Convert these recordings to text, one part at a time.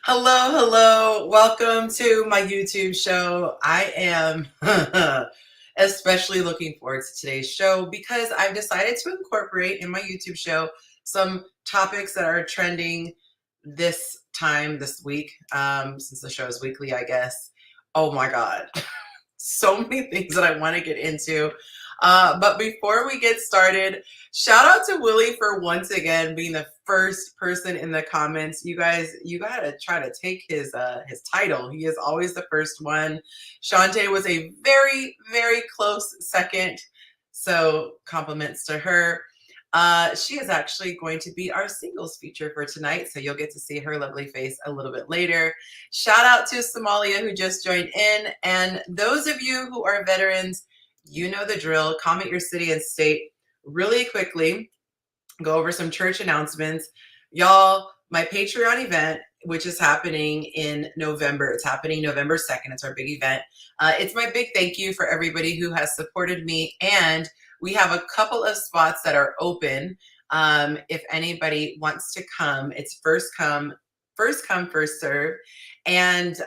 Hello, hello. Welcome to my YouTube show. I am especially looking forward to today's show because I've decided to incorporate in my YouTube show some topics that are trending this week, since the show is weekly, I guess. Oh my God. So many things that I want to get into. But before we get started, shout out to Willie for once again being the first person in the comments. You guys, you gotta try to take his title. He is always the first one. Shantae was a very, very close second. So compliments to her. She is actually going to be our singles feature for tonight, so you'll get to see her lovely face a little bit later. Shout out to Somalia who just joined in, and those of you who are veterans, you know the drill. Comment your city and state really quickly. Go over some church announcements. Y'all, my Patreon event, which is happening in November. It's happening November 2nd. It's our big event. It's my big thank you for everybody who has supported me, and we have a couple of spots that are open. If anybody wants to come, it's first come, first serve. And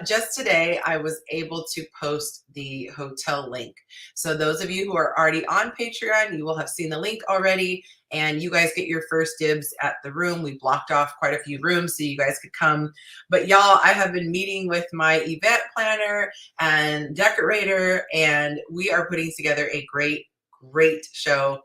just today, I was able to post the hotel link. So those of you who are already on Patreon, you will have seen the link already, and you guys get your first dibs at the room. We blocked off quite a few rooms so you guys could come. But y'all, I have been meeting with my event planner and decorator, and we are putting together a great show.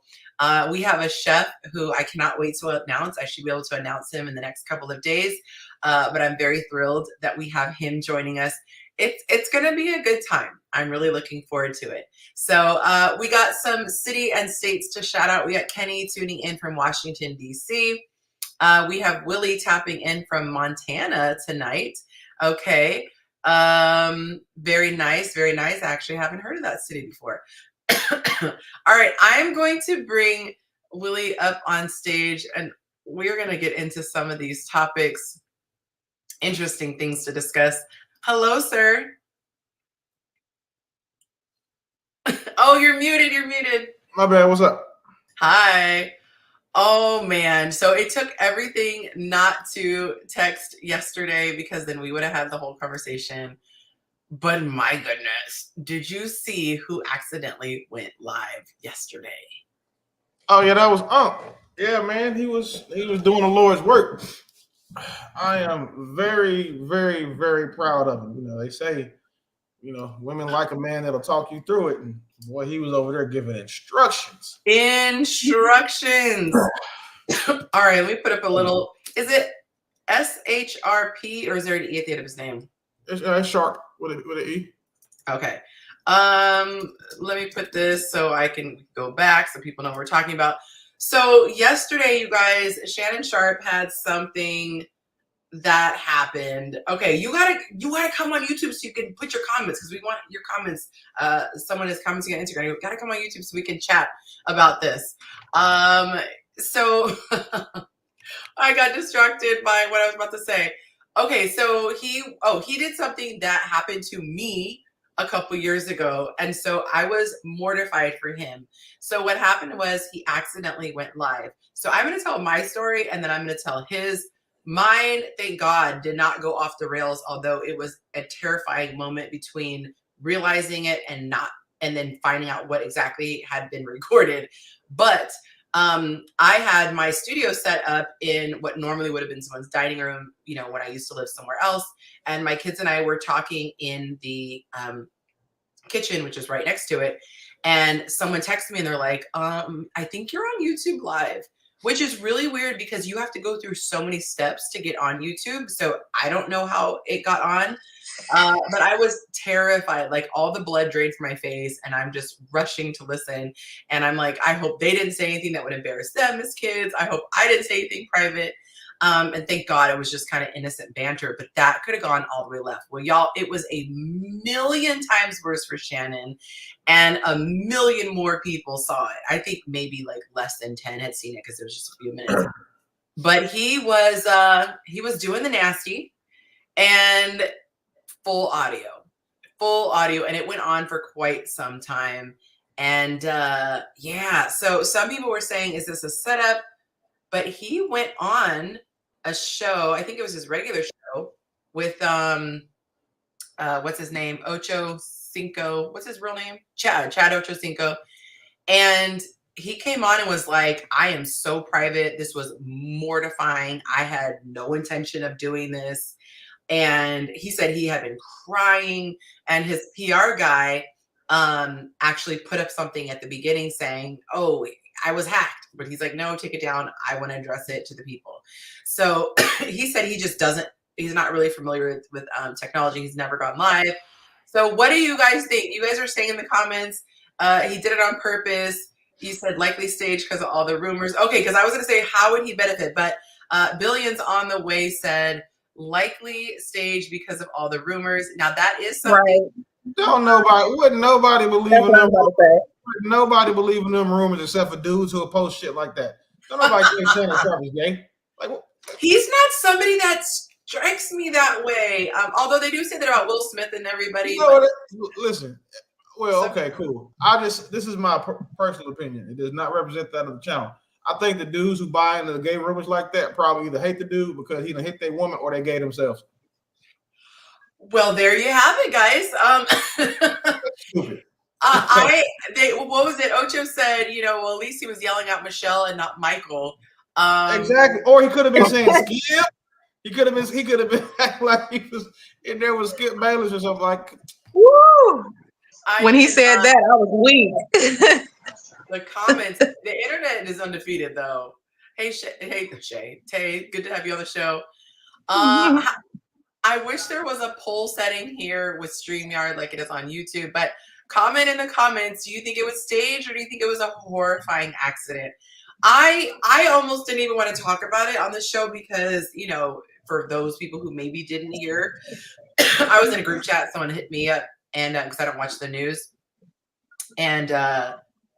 We have a chef who I cannot wait to announce. I should be able to announce him in the next couple of days, but I'm very thrilled that we have him joining us. It's going to be a good time. I'm really looking forward to it. So we got some city and states to shout out. We got Kenny tuning in from Washington, D.C. We have Willie tapping in from Montana tonight. Okay. Very nice, very nice. I actually haven't heard of that city before. All right, I'm going to bring Willie up on stage, and we're going to get into some of these topics. Interesting things to discuss. Hello, sir. Oh, you're muted. You're muted. My bad. What's up? Hi. Oh, man. So it took everything not to text yesterday because then we would have had the whole conversation. But my goodness, did you see who accidentally went live yesterday? Oh yeah, that was Yeah, man, he was doing the Lord's work. I am very, very, very proud of him. They say, women like a man that'll talk you through it. And boy, he was over there giving instructions. Instructions. All right, let me put up a little. Is it SHRP or is there an E at the end of his name? It's Sharp with an E. Okay. Let me put this so I can go back so people know what we're talking about. So yesterday, you guys, Shannon Sharpe had something that happened. Okay, you gotta come on YouTube so you can put your comments, because we want your comments. Someone is commenting on Instagram. You gotta come on YouTube so we can chat about this. So I got distracted by what I was about to say. Okay, so he did something that happened to me a couple years ago, and so I was mortified for him. So what happened was he accidentally went live. So I'm going to tell my story, and then I'm going to tell his. Mine, thank God, did not go off the rails, although it was a terrifying moment between realizing it and then finding out what exactly had been recorded. But I had my studio set up in what normally would have been someone's dining room, when I used to live somewhere else. And my kids and I were talking in the kitchen, which is right next to it. And someone texted me and they're like, I think you're on YouTube Live, which is really weird because you have to go through so many steps to get on YouTube. So I don't know how it got on. But I was terrified, like all the blood drained from my face, and I'm just rushing to listen. And I'm like, I hope they didn't say anything that would embarrass them as kids. I hope I didn't say anything private. And thank God it was just kind of innocent banter, but that could have gone all the way left. Well, y'all, it was a million times worse for Shannon, and a million more people saw it. I think maybe like less than 10 had seen it because it was just a few minutes. But he was doing the nasty, and full audio, and it went on for quite some time. And yeah, so some people were saying, is this a setup? But he went on a show, I think it was his regular show, with what's his name? Ocho Cinco. What's his real name? Chad Ocho Cinco. And he came on and was like, I am so private. This was mortifying. I had no intention of doing this. And he said he had been crying, and his PR guy actually put up something at the beginning saying, oh, I was hacked. But he's like, no, take it down. I want to address it to the people. So he said he just doesn't, he's not really familiar with technology. He's never gone live. So what do you guys think? You guys are saying in the comments, he did it on purpose. You said likely stage because of all the rumors. Okay, because I was going to say, how would he benefit? But Billions on the Way said, likely stage because of all the rumors. Now that is something. Right. Wouldn't nobody believe That's in what I'm them? about to say. Nobody believe in them rumors except for dudes who will post shit like that. Don't nobody think Shannon Sharpe is gay. Like, he's not somebody that strikes me that way. Although they do say that about Will Smith and everybody. you know, listen. Well, okay, cool. This is my personal opinion. It does not represent that of the channel. I think the dudes who buy into the gay rumors like that probably either hate the dude because he done hit their woman or they gay themselves. Well, there you have it, guys. Stupid. What was it? Ocho said, well, at least he was yelling out Michelle and not Michael. Exactly. Or he could have been saying Skip. He could have been acting like he was in there with Skip Bayless or something like. Woo! When he said that, I was weak. The comments, the internet is undefeated, though. Hey, Shay, Tay, good to have you on the show. I wish there was a poll setting here with StreamYard like it is on YouTube, but comment in the comments. Do you think it was staged or do you think it was a horrifying accident? I almost didn't even want to talk about it on the show because, for those people who maybe didn't hear, I was in a group chat. Someone hit me up, and because I don't watch the news, and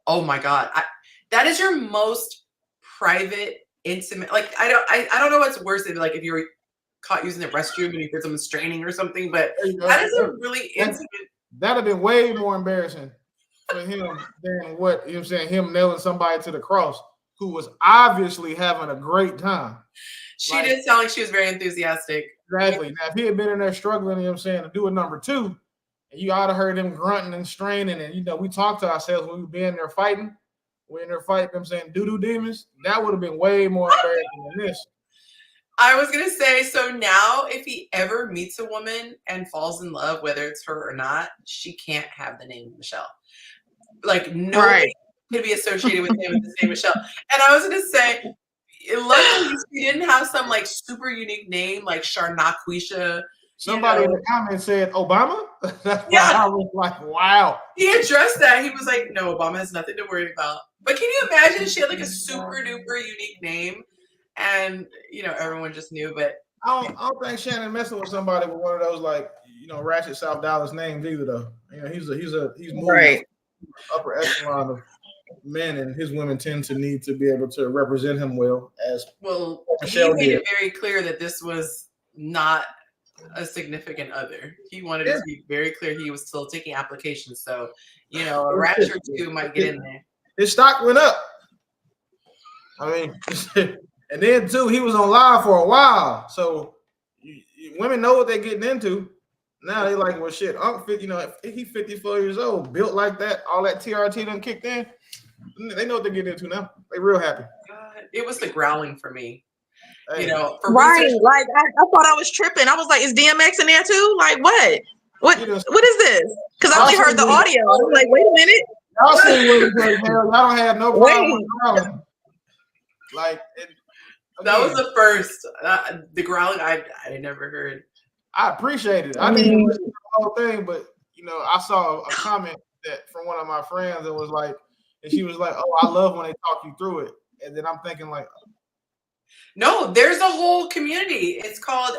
oh my God, that is your most private, intimate. Like I don't know what's worse than like if you're caught using the restroom and you hear someone straining or something, but that is a really intimate. That'd have been way more embarrassing for him than what I'm saying. Him nailing somebody to the cross who was obviously having a great time. She did sound like she was very enthusiastic. Exactly. Now, if he had been in there struggling, to do a number two, and you ought to heard him grunting and straining, and we talked to ourselves when we were in there fighting. We're in there fighting, doo-doo demons. That would have been way more embarrassing than this. I was going to say, so now if he ever meets a woman and falls in love, whether it's her or not, she can't have the name Michelle. Like, nobody could be associated with him with the name Michelle. And I was going to say, luckily she didn't have some, like, super unique name, like Sharnaquisha. Somebody in the comments said Obama? That's why I was like, wow. He addressed that. He was like, no, Obama has nothing to worry about. But can you imagine she had, like, a super duper unique name? And everyone just knew, but I don't think Shannon messing with somebody with one of those like ratchet South Dallas names either though. He's more right. Upper echelon of men, and his women tend to need to be able to represent him well. He made it very clear that this was not a significant other. He wanted it to be very clear he was still taking applications. So a ratchet or two might get in there. His stock went up. I mean. And then too, he was on live for a while, so women know what they're getting into. Now they like, well, shit, Unc, he's 54 years old, built like that. All that TRT done kicked in. They know what they're getting into now. They real happy. God, it was the growling for me. Right? Like I thought I was tripping. I was like, is DMX in there too? Like what? What is this? Because I only heard the audio. I was like, wait a minute. Y'all see what y'all don't have no problem with growling. Like. That was the first. The growling I never heard. I appreciate it. I didn't listen to the whole thing, but I saw a comment that from one of my friends that was like, and she was like, "Oh, I love when they talk you through it." And then I'm thinking like, no, there's a whole community. It's called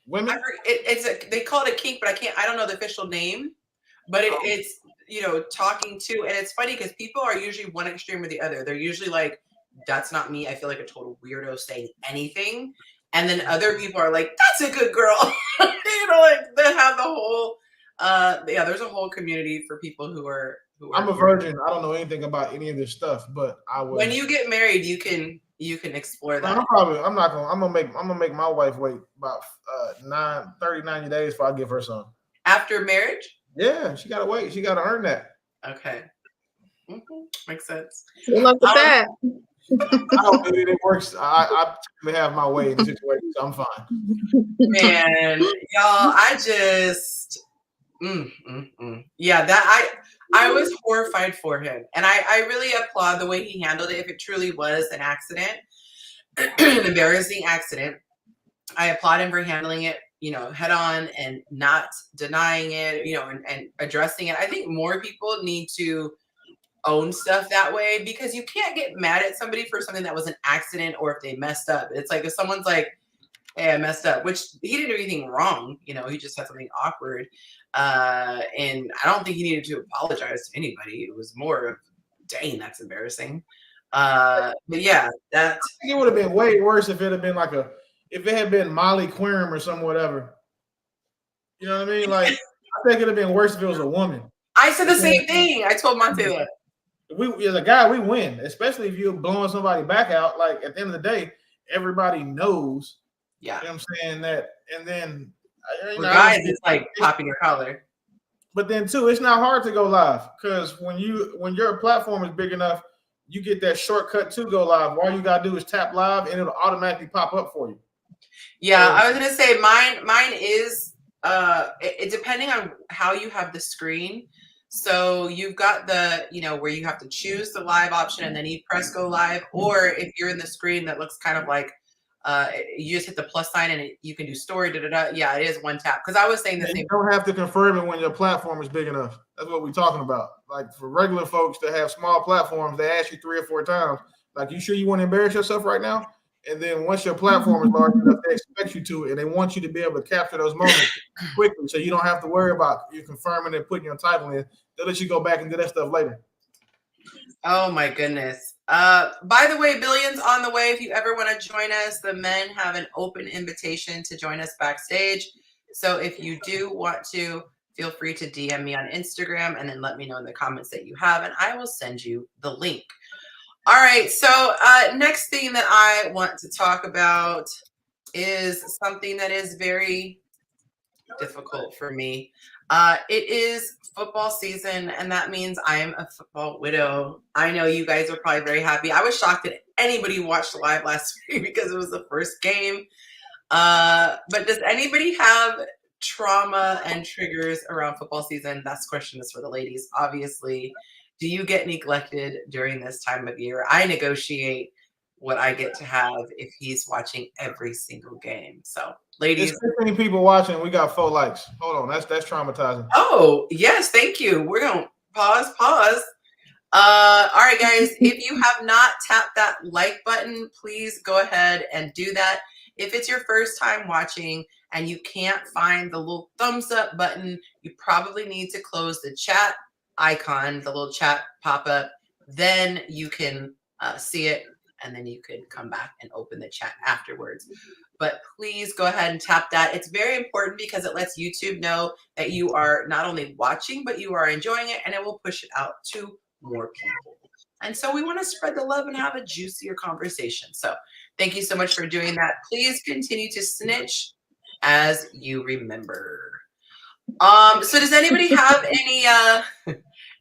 women. They call it a kink, but I don't know the official name. But it's talking to, and it's funny because people are usually one extreme or the other. They're usually like, that's not me. I feel like a total weirdo saying anything. And then other people are like, that's a good girl. Like they have the whole, there's a whole community for people who are I'm a virgin. I don't know anything about any of this stuff, but I will. When you get married, you can you can explore that. I'm gonna make my wife wait about 90 days before I give her some. After marriage? Yeah, she gotta wait. She gotta earn that. Okay. Makes sense. Good luck with that. I don't think it works. I have my way in the situation, so I'm fine. Man, y'all, I just yeah, that I was horrified for him. And I really applaud the way he handled it. If it truly was an accident, an embarrassing accident, I applaud him for handling it, head on and not denying it, and addressing it. I think more people need to own stuff that way, because you can't get mad at somebody for something that was an accident or if they messed up. It's like if someone's like, hey, I messed up, which he didn't do anything wrong. He just had something awkward. And I don't think he needed to apologize to anybody. It was more of, dang, that's embarrassing. But yeah, I think it would have been way worse if it had been if it had been Molly Querim or some whatever. You know what I mean? Like, I think it'd have been worse if it was a woman. I said the same thing. I told Monte that. As a guy, we win, especially if you're blowing somebody back out. Like, at the end of the day, everybody knows. Yeah. You know what I'm saying? That, and then for guys, it's like popping your collar. But then too, it's not hard to go live, because when your platform is big enough, you get that shortcut to go live. All you gotta do is tap live, and it'll automatically pop up for you. Yeah, so, I was gonna say mine is it depending on how you have the screen. So you've got the, where you have to choose the live option and then you press go live, or if you're in the screen that looks kind of like you just hit the plus sign and you can do story. Yeah, it is one tap. Because I was saying the same. You don't have to confirm it when your platform is big enough. That's what we're talking about. Like, for regular folks that have small platforms, they ask you 3 or 4 times, like, you sure you want to embarrass yourself right now? And then once your platform is large enough, they expect you to, and they want you to be able to capture those moments quickly, so you don't have to worry about you confirming and putting your title in. They'll let you go back and do that stuff later. Oh my goodness. By the way, Billions on the way. If you ever want to join us, the men have an open invitation to join us backstage. So if you do want to, feel free to DM me on Instagram and then let me know in the comments that you have, and I will send you the link. All right. So next thing that I want to talk about is something that is very difficult for me. It is football season, and that means I am a football widow. I know you guys are probably very happy. I was shocked that anybody watched live last week because it was the first game. But does anybody have trauma and triggers around football season? That question is for the ladies, obviously. Do you get neglected during this time of year? I negotiate what I get to have if he's watching every single game. So, ladies, there's 15 people watching. We got 4 likes. Hold on, that's traumatizing. Oh yes, thank you. We're gonna pause. All right, guys. If you have not tapped that like button, please go ahead and do that. If it's your first time watching and you can't find the little thumbs up button, you probably need to close the chat icon, the little chat pop up. Then you can see it, and then you could come back and open the chat afterwards. But please go ahead and tap that. It's very important because it lets YouTube know that you are not only watching, but you are enjoying it, and it will push it out to more people. And so we want to spread the love and have a juicier conversation. So thank you so much for doing that. Please continue to snitch as you remember. So does anybody have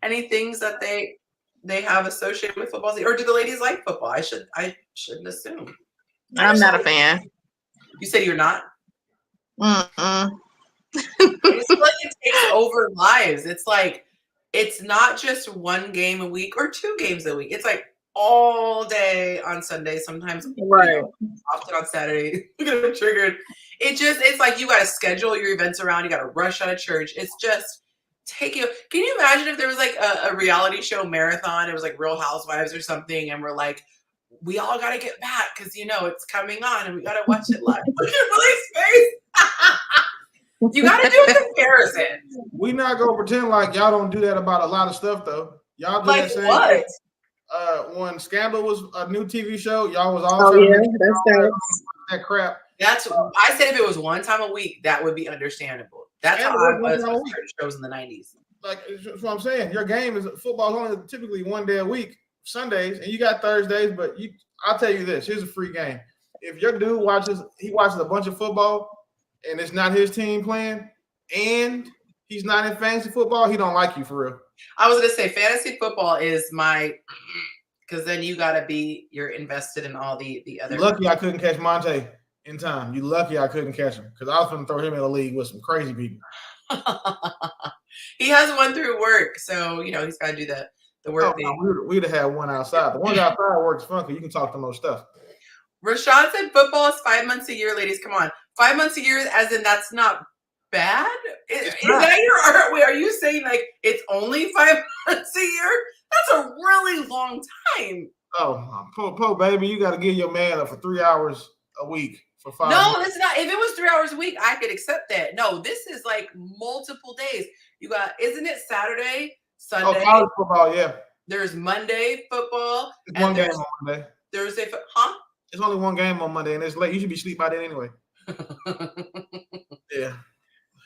any things that they have associated with football, or do the ladies like football? I shouldn't assume. I'm not a fan. You said you're not? Mm-mm. It's like it takes over lives. It's like, it's not just one game a week or 2 games a week. It's like all day on Sunday, sometimes right. Often on Saturday. Look at them triggered. It's like you got to schedule your events around. You got to rush out of church. It's just can you imagine if there was like a reality show marathon? It was like Real Housewives or something, and we're like, we all got to get back because it's coming on and we got to watch it live. Look at Willie's face. You got to do a comparison. We not gonna pretend like y'all don't do that about a lot of stuff though. Y'all do like that same what? Thing. When Scandal was a new TV show, y'all was all that crap. I said if it was one time a week, that would be understandable. That's how I was on certain shows in the 90s. Like, that's what I'm saying. Your game is football is only typically one day a week. Sundays and you got Thursdays, but I'll tell you this. Here's a free game. If your dude watches a bunch of football and it's not his team playing and he's not in fantasy football, he don't like you for real. I was going to say fantasy football is because then you're invested in all the other. You're lucky I couldn't catch Monte in time. You lucky I couldn't catch him because I was going to throw him in the league with some crazy people. He has one through work, so he's got to do the work thing. No, we'd have had one outside. The one outside works fun because you can talk to most stuff. Rashad said football is 5 months a year, ladies. Come on. 5 months a year, as in that's not bad? Is that your wait, are you saying like it's only 5 months a year? That's a really long time. Oh, baby, you got to give your man up for 3 hours a week for 5 No, months. it's not. If it was 3 hours a week, I could accept that. No, this is like multiple days. You got, isn't it Saturday, Sunday? Oh, college football, yeah. There's Monday football. It's one game on Monday. Thursday, huh? It's only one game on Monday, and it's late. You should be asleep by then anyway. Yeah.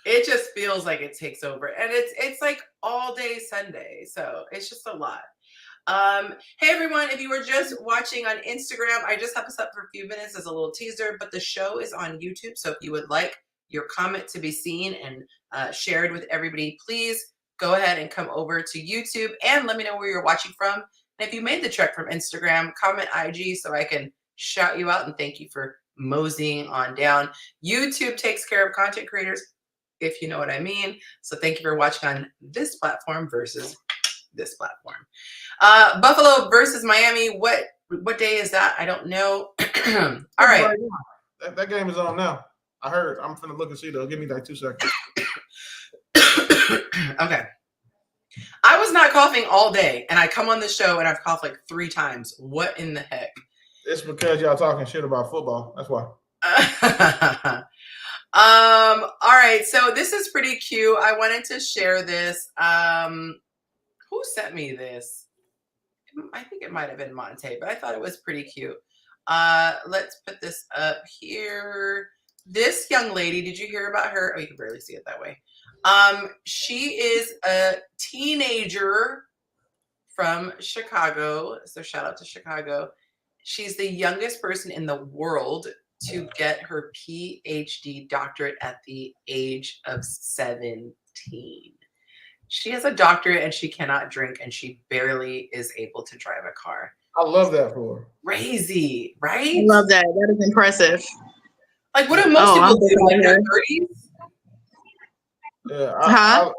It just feels like it takes over, and it's like all day Sunday, so it's just a lot. Hey everyone, if you were just watching on Instagram, I just have this up for a few minutes as a little teaser, but the show is on YouTube, so if you would like your comment to be seen and shared with everybody, please go ahead and come over to YouTube and let me know where you're watching from. And if you made the trek from Instagram, comment IG so I can shout you out and thank you for moseying on down. YouTube takes care of content creators, if you know what I mean. So thank you for watching on this platform versus this platform. Buffalo versus Miami. What day is that? I don't know. All right. That game is on now. I heard. I'm finna look and see though. Give me like 2 seconds. Okay. I was not coughing all day, and I come on the show and I've coughed like 3 times. What in the heck? It's because y'all talking shit about football. That's why. All right. So this is pretty cute. I wanted to share this. Who sent me this? I think it might have been Monte, but I thought it was pretty cute. Let's put this up here. This young lady, did you hear about her? Oh, you can barely see it that way. She is a teenager from Chicago. So shout out to Chicago. She's the youngest person in the world to get her PhD doctorate at the age of 17. She has a doctorate and she cannot drink and she barely is able to drive a car. I love that for her. Crazy, right? I love that. That is impressive. Like, what do most people do? Like their 30s? Yeah.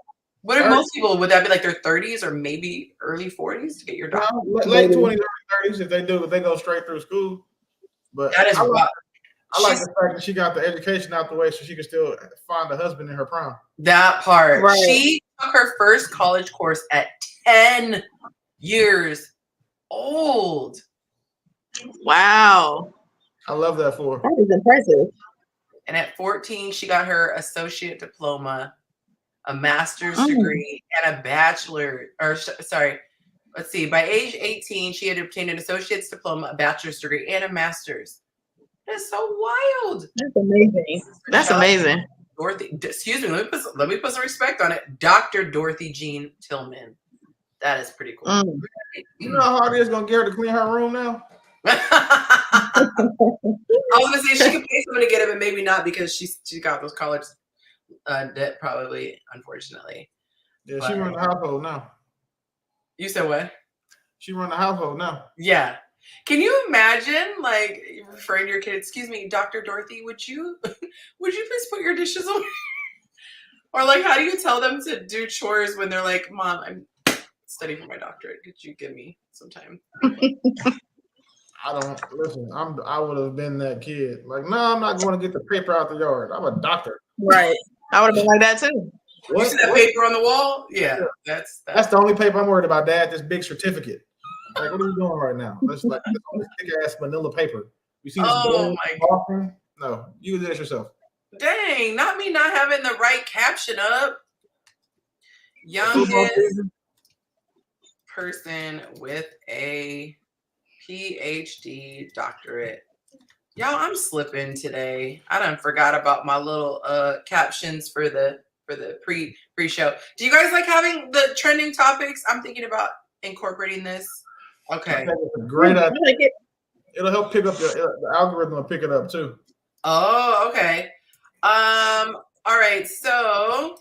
What do most people, would that be like their 30s or maybe early 40s to get your doctorate? Late 20s, early 30s if they go straight through school. But that is wild. I like the fact that she got the education out the way so she can still find a husband in her prime. That part. Right. She took her first college course at 10 years old. Wow. I love that for her. That is impressive. And at 14, she got her associate diploma, a master's degree, and a bachelor. Let's see. By age 18, she had obtained an associate's diploma, a bachelor's degree, and a master's. That's so wild. That's amazing. That's amazing. Dorothy, excuse me, let me put some respect on it. Dr. Dorothy Jean Tillman. That is pretty cool. You know how hard it is going to get her to clean her room now? I was going to say she could pay someone to get it, but maybe not because she got those college debt probably, unfortunately. Yeah, she run the household now. You said what? She run the household now. Yeah. Can you imagine, like, referring to your kid, excuse me, Dr. Dorothy, would you please put your dishes away? Or, like, how do you tell them to do chores when they're like, Mom, I'm studying for my doctorate. Could you give me some time? I would have been that kid. Like, no, I'm not going to get the paper out the yard. I'm a doctor. Right. I would have been like that too. You see that paper on the wall? Yeah. That's the only paper I'm worried about, Dad, this big certificate. Like, what are you doing right now? That's like this big ass manila paper. You see this? Oh my God. No, you do this yourself. Dang, not me not having the right caption up. Youngest person with a PhD doctorate. Y'all, I'm slipping today. I done forgot about my little captions for the pre-show. Do you guys like having the trending topics? I'm thinking about incorporating this. Okay. It's a great idea. Like it'll help pick up the algorithm will pick it up too. Oh, okay. All right. So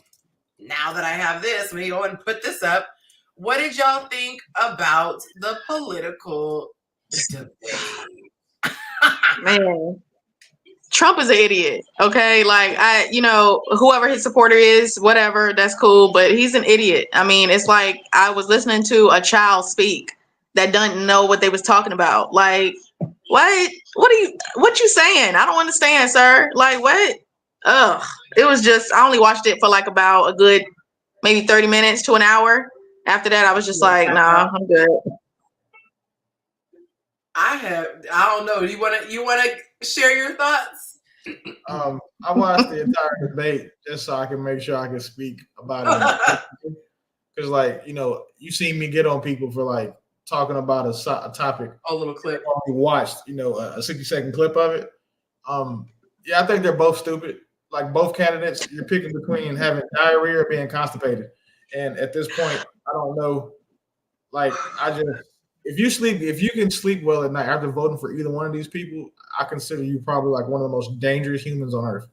now that I have this, let me go and put this up. What did y'all think about the political debate? Man, Trump is an idiot. Okay, like whoever his supporter is, whatever, that's cool, but he's an idiot. I mean, it's like I was listening to a child speak that doesn't know what they was talking about. Like, what you saying? I don't understand, sir. Like, what? Ugh. It was just, I only watched it for like about a good maybe 30 minutes to an hour. After that, I was just like, nah, I'm good. I don't know. You wanna share your thoughts? I watched the entire debate just so I can make sure I can speak about it. Because, like, you seen me get on people for like talking about a topic. A little clip. I watched, a 60-second clip of it. Yeah, I think they're both stupid. Like both candidates, you're picking between having diarrhea or being constipated. And at this point, I don't know. Like, if you can sleep well at night after voting for either one of these people, I consider you probably like one of the most dangerous humans on earth.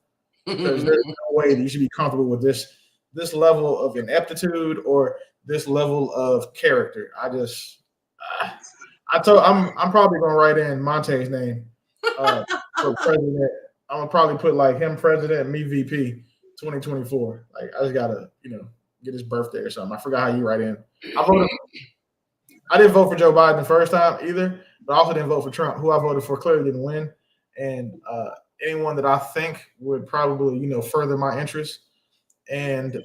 Because there's no way that you should be comfortable with this level of ineptitude or this level of character. I'm probably gonna write in Monte's name for president. I'm gonna probably put like him president, me VP, 2024. Like I just gotta get his birthday or something. I forgot how you write in. I didn't vote for Joe Biden the first time either, but I also didn't vote for Trump. Who I voted for clearly didn't win, and anyone that I think would probably further my interests and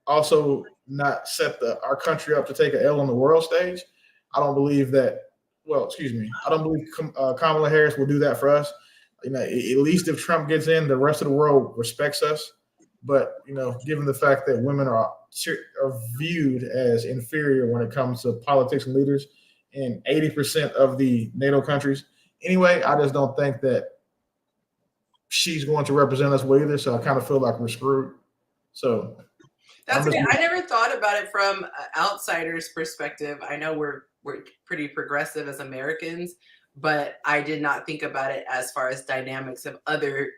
also not set our country up to take an L on the world stage. I don't believe that. Well, excuse me. I don't believe Kamala Harris will do that for us. At least if Trump gets in, the rest of the world respects us. But given the fact that women are viewed as inferior when it comes to politics and leaders in 80% of the NATO countries, anyway, I just don't think that she's going to represent us well either. So I kind of feel like we're screwed. So that's okay. I never thought about it from an outsider's perspective. I know we're pretty progressive as Americans, but I did not think about it as far as dynamics of other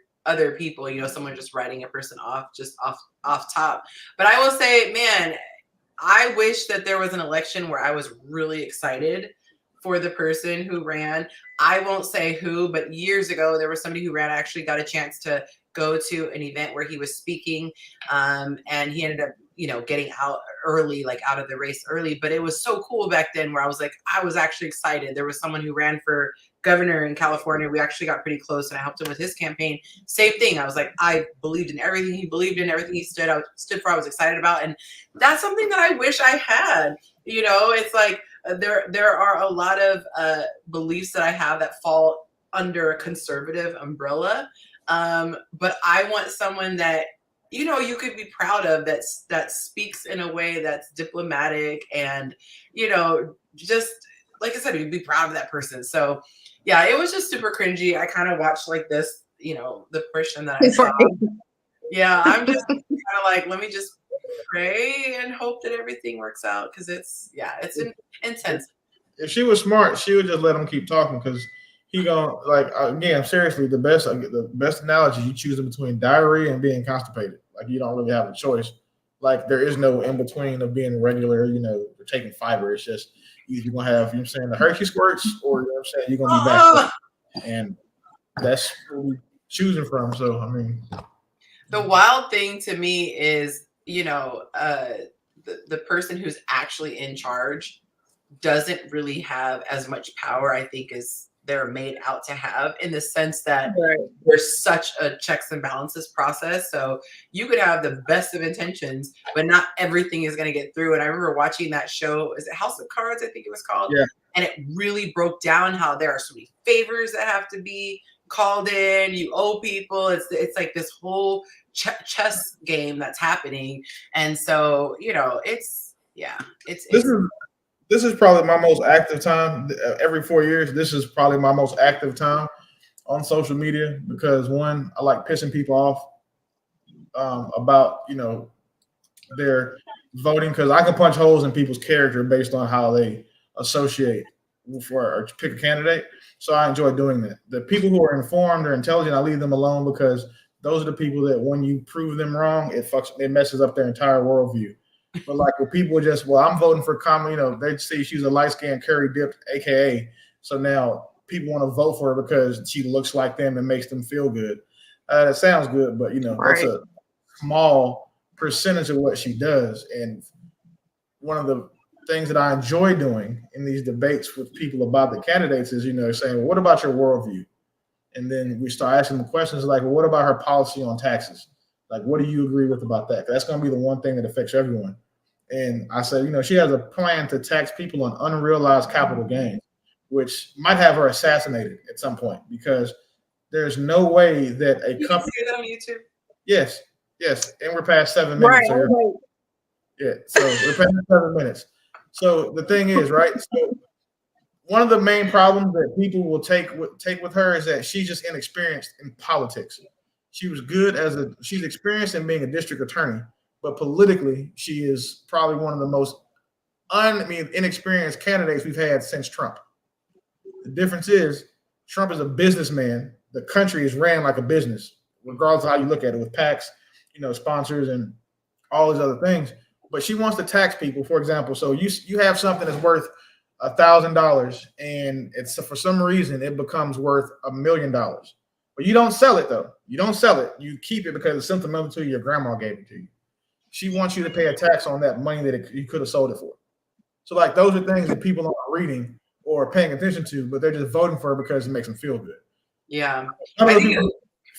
people, someone just writing a person off just off top. But I will say, man, I wish that there was an election where I was really excited for the person who ran. I won't say who, but years ago, there was somebody who ran. I actually got a chance to go to an event where he was speaking, and he ended up, getting out early, like out of the race early. But it was so cool back then where I was actually excited. There was someone who ran for governor in California. We actually got pretty close and I helped him with his campaign. Same thing. I was like, I believed in everything he believed in, everything he stood for, I was excited about. And that's something that I wish I had. It's like there are a lot of beliefs that I have that fall under a conservative umbrella. But I want someone that you could be proud of, that speaks in a way that's diplomatic and, just like I said, you'd be proud of that person. So yeah, it was just super cringy. I kind of watched like this, the person that I saw. Yeah, I'm just kind of like, let me just pray and hope that everything works out because it's intense. If she was smart, she would just let him keep talking because he gonna again, seriously, the best analogy you choose between diarrhea and being constipated. Like you don't really have a choice. Like there is no in between of being regular, taking fiber. It's just either you're gonna have, the Hershey squirts, or you're gonna be back. And that's what we're choosing from. So I mean, the wild thing to me is, the person who's actually in charge doesn't really have as much power, I think, as they're made out to have, in the sense that there's such a checks and balances process. So you could have the best of intentions, but not everything is going to get through. And I remember watching that show, is it House of Cards? I think it was called. Yeah. And it really broke down how there are so many favors that have to be called in. You owe people. It's like this whole chess game that's happening. And so, This is probably my most active time. Every 4 years, this is probably my most active time on social media because, one, I like pissing people off about, their voting, because I can punch holes in people's character based on how they associate or pick a candidate. So I enjoy doing that. The people who are informed or intelligent, I leave them alone because those are the people that when you prove them wrong, it messes up their entire worldview. But like if people just, well, I'm voting for they see she's a light-skinned curry dipped, AKA. So now people want to vote for her because she looks like them and makes them feel good. It sounds good, but that's a small percentage of what she does. And one of the things that I enjoy doing in these debates with people about the candidates is, saying, well, what about your worldview? And then we start asking the questions like, well, what about her policy on taxes? Like, what do you agree with about that? That's going to be the one thing that affects everyone. And I said, she has a plan to tax people on unrealized capital gains, which might have her assassinated at some point because there's no way that a company. You can see that on YouTube? Yes. And we're past 7 minutes. Right. Yeah. So we're past 7 minutes. So the thing is, right? So one of the main problems that people will take with her is that she's just inexperienced in politics. She's experienced in being a district attorney, but politically, she is probably one of the most inexperienced candidates we've had since Trump. The difference is Trump is a businessman. The country is ran like a business, regardless of how you look at it, with PACs, sponsors and all these other things. But she wants to tax people, for example. So you have something that's worth $1,000, and it's for some reason it becomes worth $1 million. But you don't sell it though. You don't sell it. You keep it because it's sentimental to you. Your grandma gave it to you. She wants you to pay a tax on that money that you could have sold it for. So like those are things that people aren't reading or paying attention to, but they're just voting for her because it makes them feel good. Yeah. Some of the people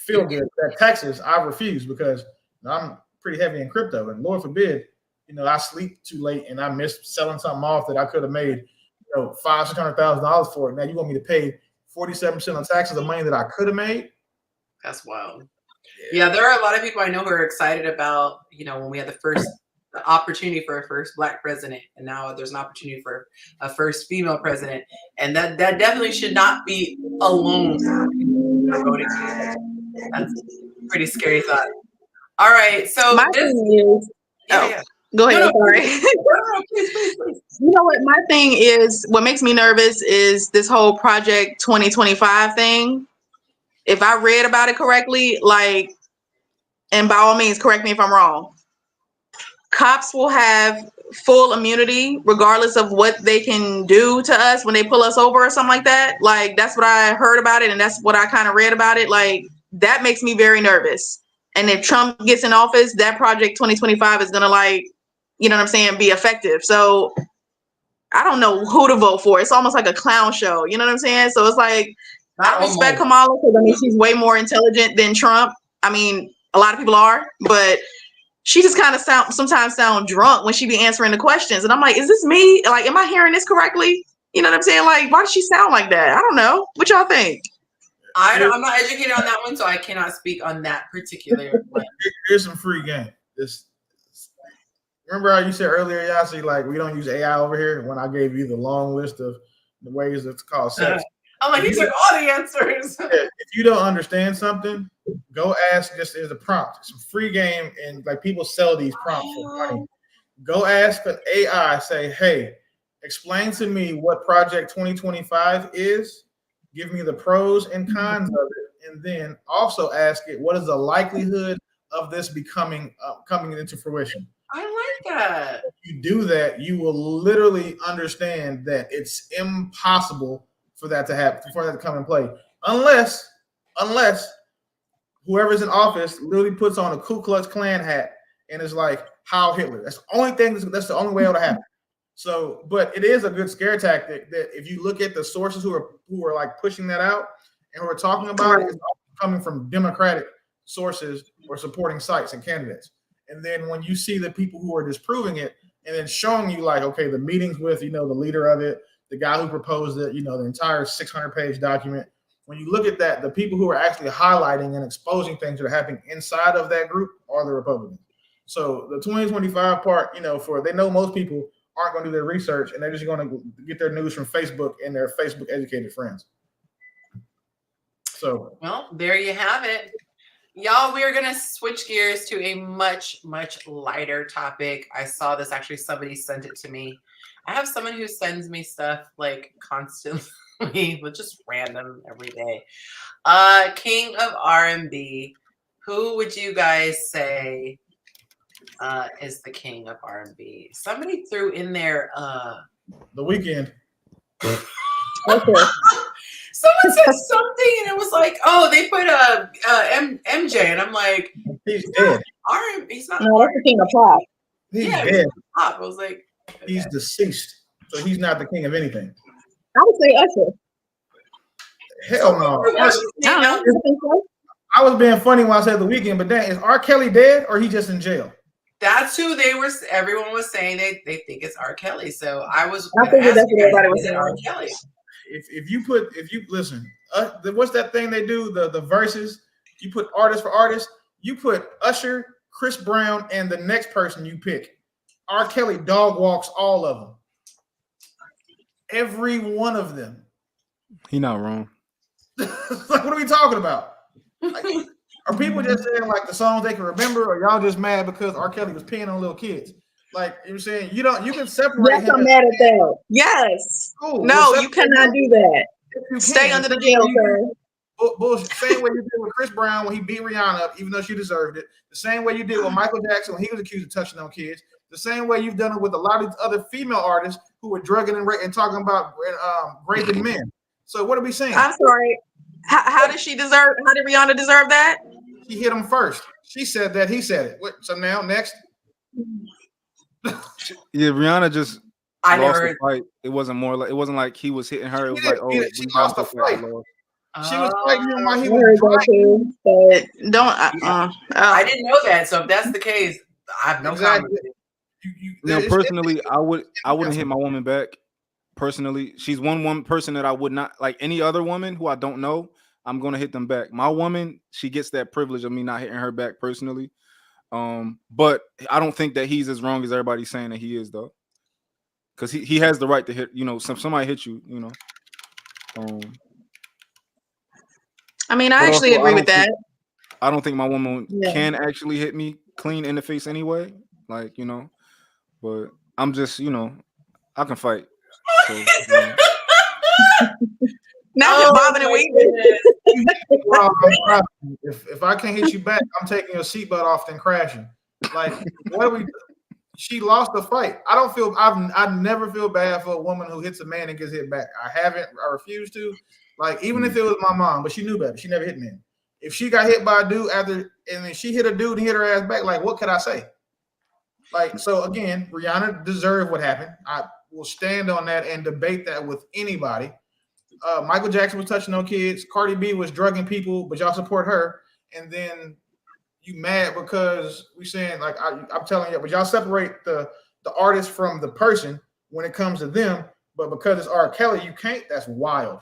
feel good. That taxes, I refuse because I'm pretty heavy in crypto, and Lord forbid, I sleep too late and I miss selling something off that I could have made, $500,000-$600,000 for it. Now you want me to pay 47% on taxes of money that I could have made? That's wild. Yeah, there are a lot of people I know who are excited about, when we had the opportunity for a first Black president, and now there's an opportunity for a first female president, and that definitely should not be alone voting. That's a pretty scary thought. All right, so my thing is, go ahead. Sorry. Please. You know what? My thing is, what makes me nervous is this whole Project 2025 thing. If I read about it correctly, and by all means, correct me if I'm wrong, cops will have full immunity regardless of what they can do to us when they pull us over or something like that. Like, that's what I heard about it, and that's what I kind of read about it. Like, that makes me very nervous. And if Trump gets in office, that Project 2025 is gonna be effective. So I don't know who to vote for. It's almost like a clown show. You know what I'm saying? So it's like, I respect Kamala because she's way more intelligent than Trump. I mean, a lot of people are, but she just kind of sometimes sound drunk when she be answering the questions. And I'm like, is this me? Like, am I hearing this correctly? You know what I'm saying? Like, why does she sound like that? I don't know. What y'all think? I'm not educated on that one, so I cannot speak on that particular one. Here's some free game. Remember how you said earlier, Yonci, like we don't use AI over here when I gave you the long list of the ways it's called sex. I'm like, these are all the answers. If you don't understand something, go ask. Just as a prompt, it's a free game, and like people sell these prompts for money. Go ask an AI. Say, hey, explain to me what Project 2025 is. Give me the pros and cons of it, and then also ask it, what is the likelihood of this coming into fruition? I like that. If you do that, you will literally understand that it's impossible for that to happen, for that to come in play, unless whoever's in office literally puts on a Ku Klux Klan hat and is like Heil Hitler. That's the only thing. That's the only way it'll happen. So, but it is a good scare tactic that if you look at the sources who are like pushing that out and who are talking about it, it's coming from Democratic sources or supporting sites and candidates. And then when you see the people who are disproving it and then showing you like, okay, the meetings with, the leader of it, the guy who proposed it, the entire 600-page document, when you look at that, the people who are actually highlighting and exposing things that are happening inside of that group are the Republicans. So the 2025 part, they know most people aren't going to do their research and they're just going to get their news from Facebook and their Facebook educated friends. So, well, there you have it. Y'all, we are going to switch gears to a much, much lighter topic. I saw this, actually, somebody sent it to me. I have someone who sends me stuff like constantly, but just random every day. King of R&B. Who would you guys say is the king of R&B? Somebody threw in there. The Weeknd. Okay. Someone said something, and it was like, "Oh, they put MJ," and I'm like, He's dead. R&B. He's not. No, that's the king of pop. He's Yeah, dead. pop. I was like, okay. He's deceased, so he's not the king of anything. I would say Usher. Hell no. I was being funny when I said The Weeknd, but then is R. Kelly dead or he just in jail? That's who they were. Everyone was saying they think it's R. Kelly. So I was. I think that's what everybody was saying. R. Kelly. If you listen, what's that thing they do? The verses. You put artist for artist. You put Usher, Chris Brown, and the next person you pick. R. Kelly dog walks all of them. Every one of them. He not wrong. Like, what are we talking about? Like, are people just saying like the songs they can remember, or y'all just mad because R. Kelly was peeing on little kids? Like you're saying, you can separate. Yes, I'm mad at that. Yes. Cool. No, you cannot do that. Stay under the jail, sir. Bullshit. Same way you did with Chris Brown when he beat Rihanna up, even though she deserved it. The same way you did with Michael Jackson when he was accused of touching on kids. The same way you've done it with a lot of these other female artists who were drugging and talking about raping men. So what are we saying? I'm sorry. How did Rihanna deserve that? She hit him first. She said that. He said it. So now next. Yeah, Rihanna just I lost never. the fight. It wasn't like he was hitting her. It was like, oh, she lost the fight. She was fighting him while he I heard was that too, but don't. I didn't know that. So if that's the case, I have no comment. Personally, I wouldn't hit my woman back. Personally, she's one person that I would not like. Any other woman who I don't know, I'm gonna hit them back. My woman, she gets that privilege of me not hitting her back personally. But I don't think that he's as wrong as everybody's saying that he is, though, because he has the right to hit. Somebody hit you. I mean, I actually agree with that. I don't think my woman can actually hit me clean in the face anyway. Like, but I'm just, I can fight. So, Not bobbing and weaving. If I can't hit you back, I'm taking your seatbelt off and crashing. Like, what are we? She lost the fight. I never feel bad for a woman who hits a man and gets hit back. I haven't. I refuse to. Like, even if it was my mom, but she knew better. She never hit me. If she got hit by a dude and then she hit a dude and hit her ass back, like, what could I say? Like, so again, Rihanna deserved what happened. I will stand on that and debate that with anybody. Michael Jackson was touching on kids. Cardi B was drugging people, but y'all support her. And then you mad because we saying, like, I'm telling you, but y'all separate the artist from the person when it comes to them. But because it's R. Kelly, you can't. That's wild.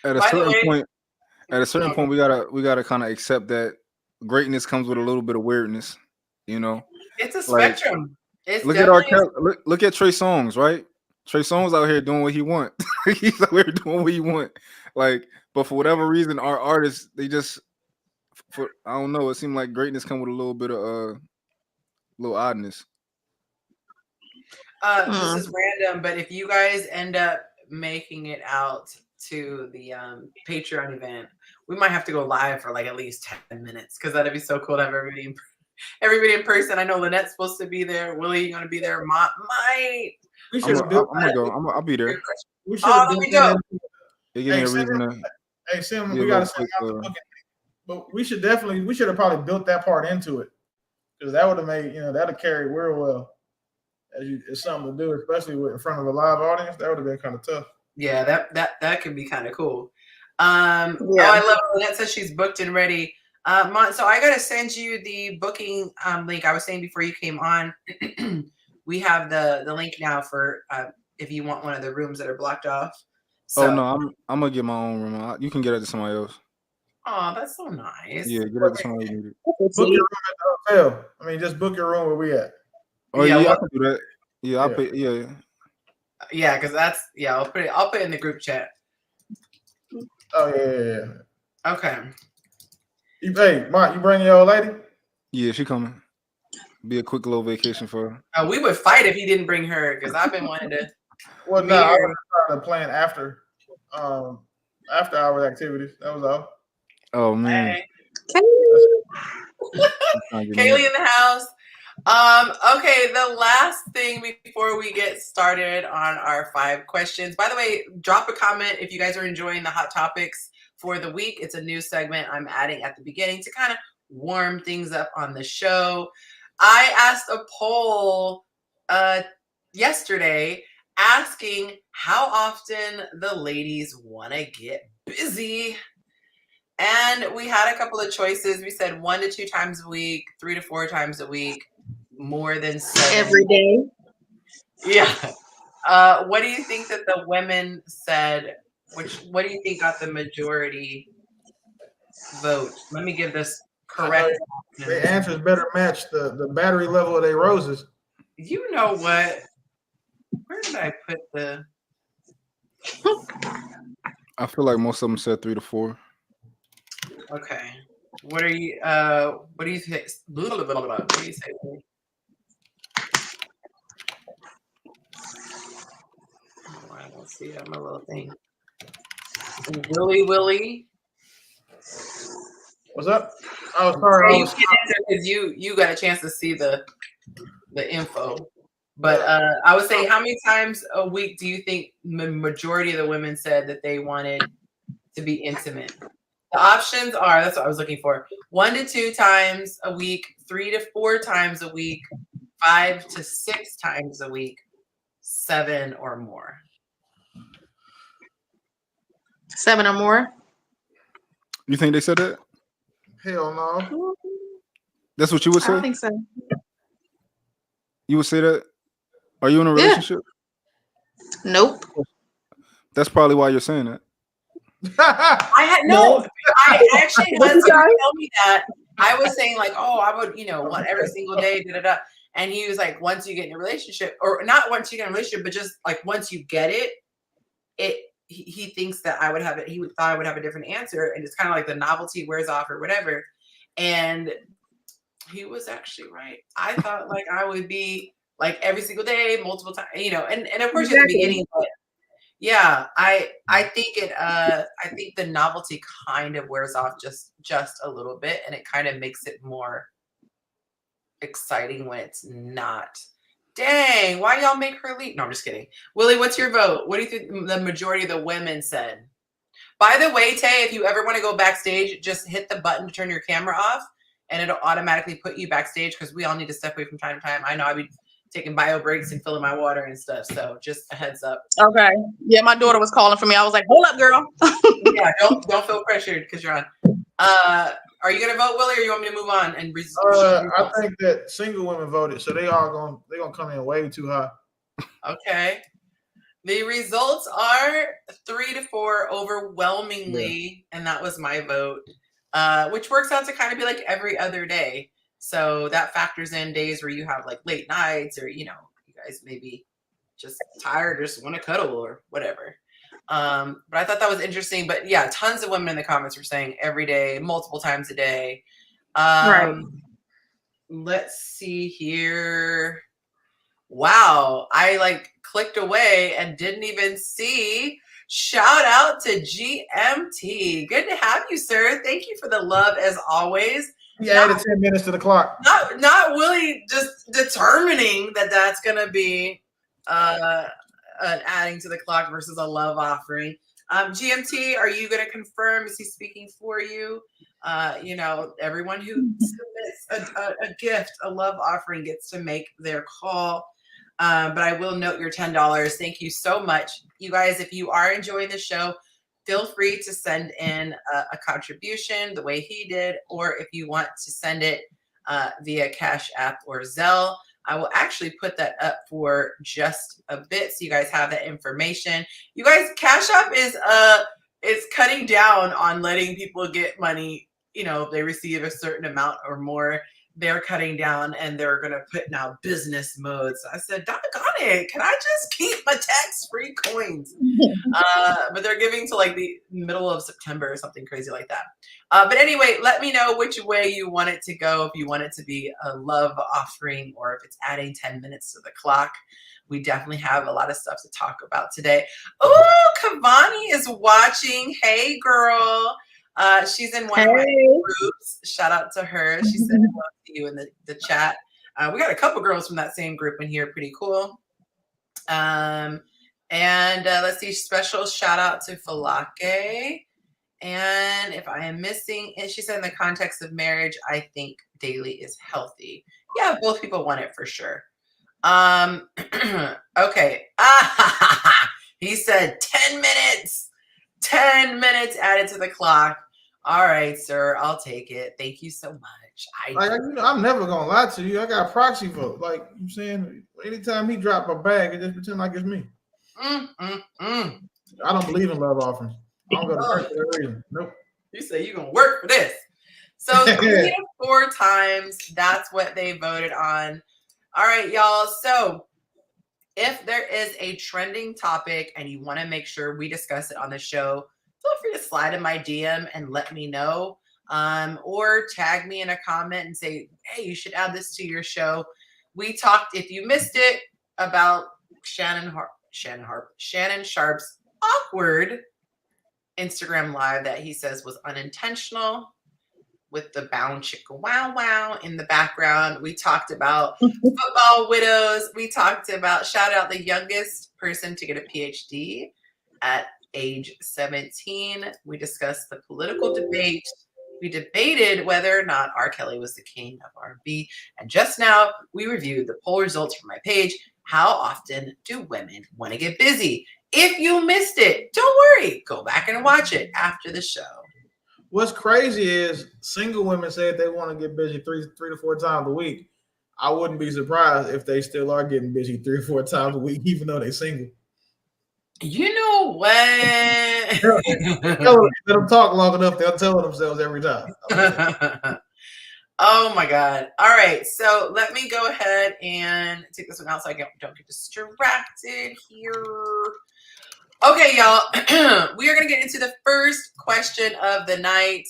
At a certain point, we gotta kind of accept that greatness comes with a little bit of weirdness. It's a spectrum. Look at R. Kelly. Look at Trey Songz, right? Trey Songz out here doing what he want. He's out here doing what he want. Like, but for whatever reason, our artists, they just, I don't know. It seemed like greatness come with a little bit of little oddness. This is random, but if you guys end up making it out to the Patreon event, we might have to go live for like at least 10 minutes because that'd be so cool to have everybody in person. I know Lynette's supposed to be there. Willie, you gonna be there? We should have built. I'll be there. We should have go. Hey, Sim, we gotta send out the booking. But we should have probably built that part into it because that would have made that'll carry real well. It's something to do, especially in front of a live audience. That would have been kind of tough. Yeah, that could be kind of cool. I love it. Lynette says she's booked and ready. So I gotta send you the booking link. I was saying before you came on, we have the link now for if you want one of the rooms that are blocked off. So, no, I'm gonna get my own room. You can get it to somebody else. Oh, that's so nice. Yeah, get it to somebody who needs it. Book your room at the hotel. I mean, just book your room where we at. Oh yeah, I can do that. Yeah, I'll pay. Yeah. Yeah, because I'll put it in the group chat. Oh yeah. Okay. Hey, Mark, you bringing your old lady? Yeah, she coming. Be a quick little vacation for her. We would fight if he didn't bring her because I've been wanting to. Well, no, I was trying to plan after hour activities. That was all. Oh man. Kaylee in the house. Okay, the last thing before we get started on our 5 questions. By the way, drop a comment if you guys are enjoying the hot topics for the week. It's a new segment I'm adding at the beginning to kind of warm things up on the show. I asked a poll yesterday asking how often the ladies want to get busy. And we had a couple of choices. We said 1 to 2 times a week, 3 to 4 times a week, more than 7. Every day. Yeah. What do you think that the women said? What do you think got the majority vote? Let me give this correct. The answers better match the battery level of their roses. You know what? Where did I put the? I feel like most of them said 3 to 4. Okay. What do you say? What do you say? Oh, I don't see it on my little thing. Willie. What's up? Oh, sorry. You can answer because you got a chance to see the info. But I would say, how many times a week do you think the majority of the women said that they wanted to be intimate? The options are, that's what I was looking for, 1 to 2 times a week, 3 to 4 times a week, 5 to 6 times a week, 7 or more. 7 or more? You think they said that? Hell no. That's what you would say? I think so. You would say that? Are you in a relationship? Nope. That's probably why you're saying that. I actually had somebody tell me that. I was saying like, oh, I would, want every single day, And he was like, once you get in a relationship, or not once you get in a relationship, but just like once you get it, he thinks that I would have it. He thought I would have a different answer, and it's kind of like the novelty wears off or whatever. And he was actually right. I thought like I would be like every single day, multiple times, and of course at the beginning, but yeah, I think I think the novelty kind of wears off just a little bit, and it kind of makes it more exciting when it's not. Dang, why y'all make her leave? No, I'm just kidding. Willie, what's your vote? What do you think the majority of the women said? By the way, Tay, if you ever want to go backstage, just hit the button to turn your camera off, and it'll automatically put you backstage because we all need to step away from time to time. I know I'd be taking bio breaks and filling my water and stuff. So just a heads up. Okay. Yeah, my daughter was calling for me. I was like, hold up, girl. Yeah, don't feel pressured because you're on. Are you gonna vote, Willie, or you want me to move on and I think that single women voted, so they're gonna come in way too high. Okay. The results are 3 to 4 overwhelmingly, and that was my vote, which works out to kind of be like every other day. So that factors in days where you have like late nights, or you guys maybe just tired, or just want to cuddle or whatever. But I thought that was interesting. But yeah, tons of women in the comments were saying every day, multiple times a day. Right. Let's see here. Wow, I clicked away and didn't even see. Shout out to GMT. Good to have you, sir. Thank you for the love as always. Yeah, added 10 minutes to the clock. Not really just determining that that's going to be an adding to the clock versus a love offering. GMT, are you going to confirm? Is he speaking for you? Everyone who submits a gift, a love offering, gets to make their call. But I will note your $10. Thank you so much. You guys, if you are enjoying the show, feel free to send in a contribution the way he did, or if you want to send it via Cash App or Zelle, I will actually put that up for just a bit so you guys have that information. You guys, Cash App is cutting down on letting people get money. If they receive a certain amount or more, they're cutting down, and they're going to put now business mode. So I said, doggone it, can I just keep my tax-free coins? But they're giving to like the middle of September or something crazy like that. But anyway, let me know which way you want it to go, if you want it to be a love offering or if it's adding 10 minutes to the clock. we definitely have a lot of stuff to talk about today. Oh, Cavani is watching. Hey, girl. She's in one of my groups. Shout out to her. She said hello to you in the chat. We got a couple girls from that same group in here. Pretty cool. And let's see, special shout out to Falake. And if I am missing, and she said in the context of marriage, I think daily is healthy. Yeah, both people want it for sure. Okay. He said 10 minutes. 10 minutes added to the clock. All right, sir. I'll take it. Thank you so much. I'm never gonna lie to you. I got a proxy vote. Like I'm saying, anytime he drop a bag, it just pretend like it's me. I don't believe in love offerings. I don't go to church for that reason. Nope. You say you're gonna work for this. So 3 to 4 times, that's what they voted on. All right, y'all. So if there is a trending topic and you want to make sure we discuss it on the show, feel free to slide in my DM and let me know. Or tag me in a comment and say, hey, you should add this to your show. We talked, if you missed it, about Shannon Sharpe's awkward Instagram live that he says was unintentional, with the bound chicka wow wow in the background. We talked about football widows. We talked about, shout out the youngest person to get a PhD at age 17. We discussed the political debate. We debated whether or not R. Kelly was the king of R&B. And just now, we reviewed the poll results from my page. How often do women want to get busy? If you missed it, don't worry. Go back and watch it after the show. What's crazy is single women say if they want to get busy three to 4 times a week. I wouldn't be surprised if they still are getting busy 3 or 4 times a week, even though they're single. You know what? Let them talk long enough, they'll tell themselves every time. Oh my God. All right. So let me go ahead and take this one out so I don't get distracted here. Okay, y'all. We are going to get into the first question of the night.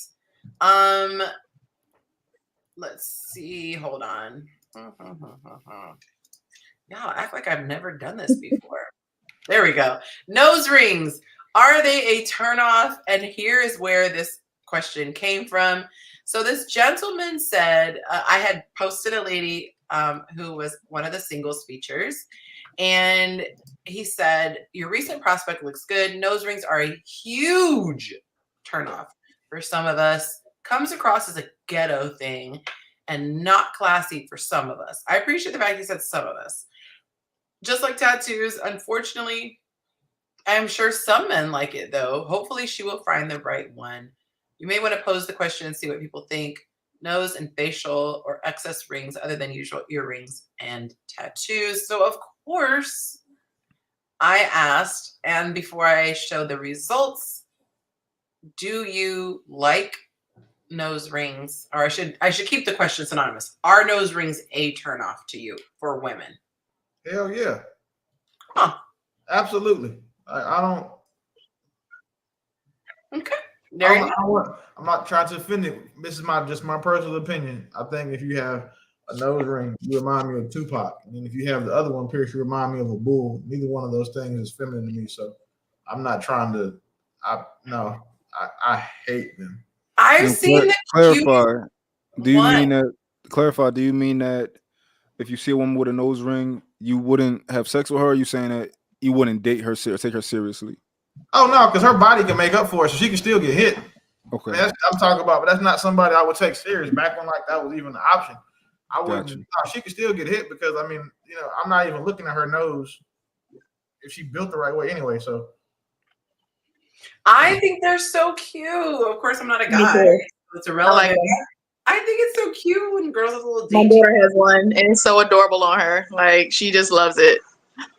Let's see. Hold on. Y'all act like I've never done this before. There we go. Nose rings. Are they a turnoff? And here is where this question came from. So this gentleman said, I had posted a lady who was one of the singles features. And he said, your recent prospect looks good. Nose rings are a huge turnoff for some of us. Comes across as a ghetto thing and not classy for some of us. I appreciate the fact he said some of us. Just like tattoos, unfortunately, I'm sure some men like it, though. Hopefully she will find the right one. You may want to pose the question and see what people think. Nose and facial or excess rings other than usual earrings and tattoos. So, of course, I asked, and before I show the results, do you like nose rings? Or I should keep the question synonymous. Are nose rings a turnoff to you for women? Hell yeah. Huh. Absolutely. I don't. Okay. I'm not trying to offend it. This is just my personal opinion. I think if you have a nose ring, you remind me of Tupac. And if you have the other one pierced, you remind me of a bull. Neither one of those things is feminine to me. So I'm not trying to. I hate them. I've seen the clarify. Do you mean that? Clarify. Do you mean that if you see a woman with a nose ring, you wouldn't have sex with her? Or are you saying that you wouldn't date her or take her seriously? Oh no, because her body can make up for it, so she can still get hit. Okay, I mean, I'm talking about, but that's not somebody I would take serious. Back when like that was even an option, I wouldn't. Gotcha. No, she could still get hit because I mean, I'm not even looking at her nose if she built the right way anyway. So I think they're so cute. Of course, I'm not a guy. So it's irrelevant. I think it's so cute when girls have a little. My daughter has one, and it's so adorable on her. Like she just loves it.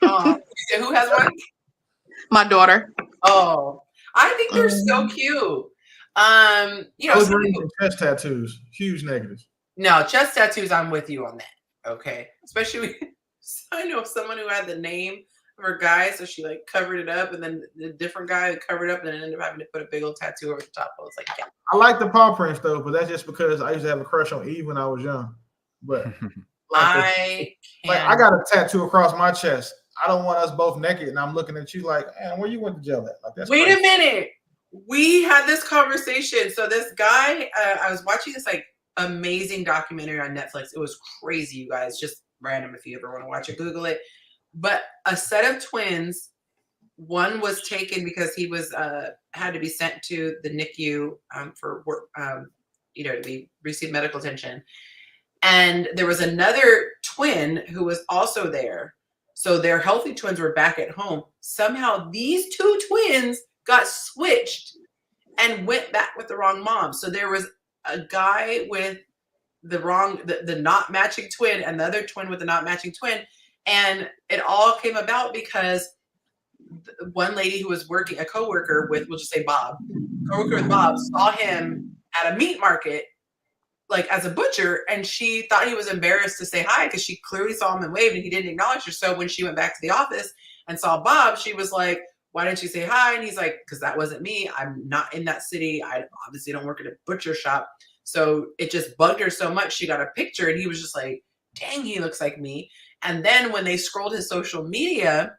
Who has one? My daughter. Oh, I think they're so cute. Chest tattoos, huge negatives. No, chest tattoos, I'm with you on that. Okay. Especially, I know someone who had the name of her guy, so she like covered it up, and then the different guy covered up, and then ended up having to put a big old tattoo over the top. I was like, yeah. I like the paw prints though, but that's just because I used to have a crush on Eve when I was young. But I got a tattoo across my chest. I don't want us both naked, and I'm looking at you like, man, where you went to jail at? Like, that's Wait crazy. a minute. We had this conversation. So this guy, I was watching this like amazing documentary on Netflix. It was crazy, you guys. Just random. If you ever want to watch it, Google it. But a set of twins. One was taken because he was had to be sent to the NICU for work, to receive medical attention. And there was another twin who was also there. So their healthy twins were back at home. Somehow these two twins got switched and went back with the wrong mom. So there was a guy with the not matching twin and the other twin with the not matching twin. And it all came about because one lady who was working, a coworker with, we'll just say Bob, coworker with Bob, saw him at a meat market, like as a butcher, and she thought he was embarrassed to say hi because she clearly saw him and waved and he didn't acknowledge her. So when she went back to the office and saw Bob, she was like, why didn't you say hi? And he's like, because that wasn't me. I'm not in that city. I obviously don't work at a butcher shop. So it just bugged her so much. She got a picture and he was just like, dang, he looks like me. And then when they scrolled his social media,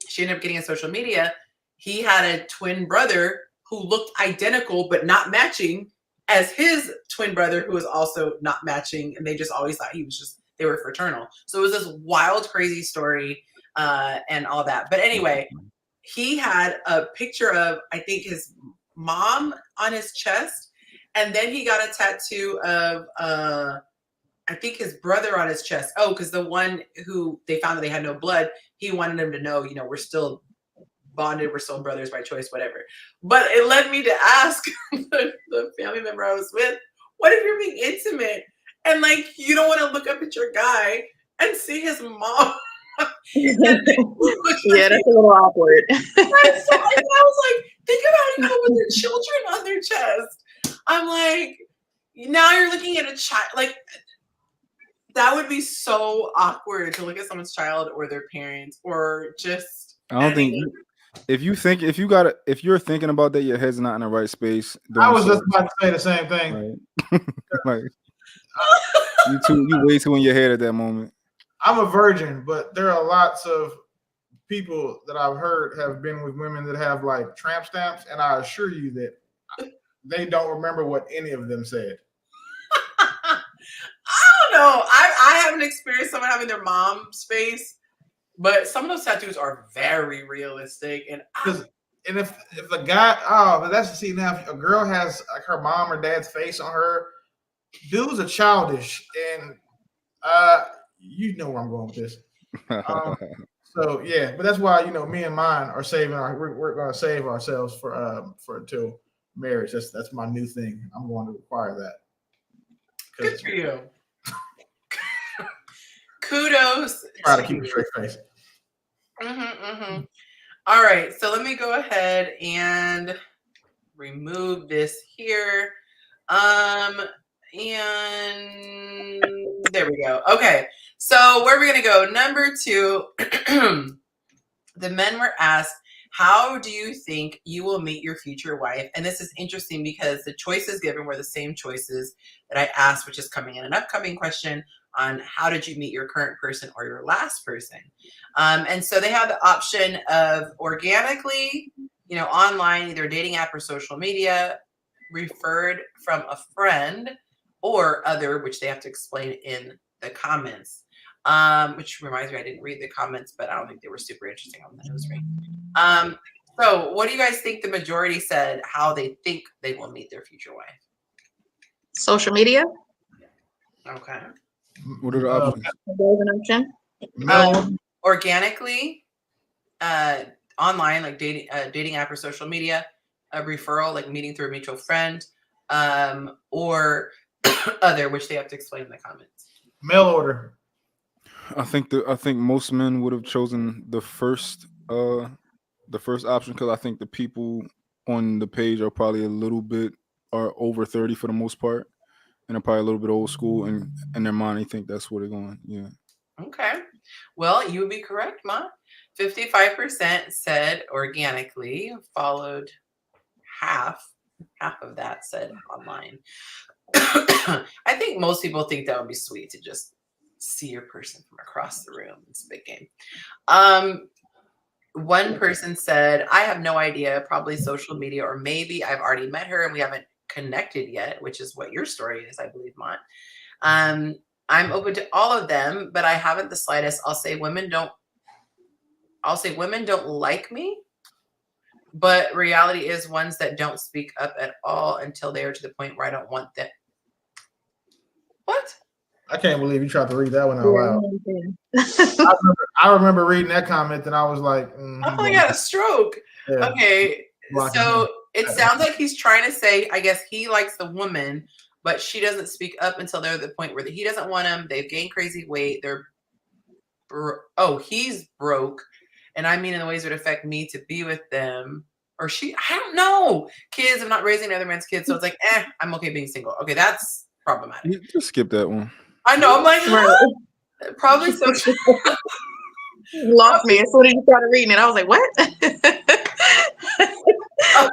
she ended up getting a social media. He had a twin brother who looked identical but not matching as his twin brother, who was also not matching. And they just always thought they were fraternal. So it was this wild, crazy story and all that. But anyway, he had a picture of, I think, his mom on his chest. And then he got a tattoo of, I think, his brother on his chest. Oh, because the one who they found that they had no blood, he wanted him to know, we're still bonded, we're still brothers by choice, whatever. But it led me to ask the family member I was with, what if you're being intimate and like you don't want to look up at your guy and see his mom? Yeah, that's a little awkward. And so I was like, think about people with their children on their chest. I'm like, now you're looking at a child, like that would be so awkward to look at someone's child or their parents or just. I don't think if you're thinking about that, your head's not in the right space. I was just about to say the same thing. Right. Like you way too in your head at that moment. I'm a virgin, but there are lots of people that I've heard have been with women that have like tramp stamps, and I assure you that they don't remember what any of them said. I don't know. I haven't experienced someone having their mom's face, but some of those tattoos are very realistic. And if the guy, but that's now if a girl has like her mom or dad's face on her, dudes are childish, and you know where I'm going with this. So yeah, but that's why me and mine are saving we're going to save ourselves for until marriage. That's my new thing. I'm going to require that. Good for you. Kudos. Try to keep a straight face. All right, so let me go ahead and remove this here. And there we go. Okay, so where are we going to go? Number 2, the men were asked, how do you think you will meet your future wife? And this is interesting because the choices given were the same choices that I asked, which is coming in an upcoming question on how did you meet your current person or your last person. And so they have the option of organically, online, either a dating app or social media, referred from a friend, or other, which they have to explain in the comments. Which reminds me, I didn't read the comments, but I don't think they were super interesting on the nose ring. So what do you guys think the majority said how they think they will meet their future wife? Social media. Okay. What are the options? There's an option. Organically, online, like dating app or social media, a referral, like meeting through a mutual friend, or other, which they have to explain in the comments. Mail order. I think most men would have chosen the first option because I think the people on the page are probably are over 30 for the most part, and they're probably a little bit old school, and in their mind they think that's where they're going. Yeah. Okay. Well, you would be correct, Ma. 55% said organically, followed half of that said online. I think most people think that would be sweet to just see your person from across the room. It's a big game. One person said, I have no idea, probably social media, or maybe I've already met her and we haven't connected yet, which is what your story is, I believe, Mont. I'm open to all of them, but I haven't the slightest. I'll say women don't like me, but reality is ones that don't speak up at all until they are to the point where I don't want them. What? I can't believe you tried to read that one out loud. I remember reading that comment and I was like, I got a stroke. Yeah. Okay. So it sounds like he's trying to say, I guess he likes the woman, but she doesn't speak up until they're at the point where he doesn't want them. They've gained crazy weight. He's broke. And I mean in the ways that affect me to be with them. Or I don't know. Kids, I'm not raising another man's kids. So it's like, I'm okay being single. Okay, that's problematic. You just skip that one. I know. I'm like, huh? Probably so. You lost me as soon as you started reading it. I was like, what?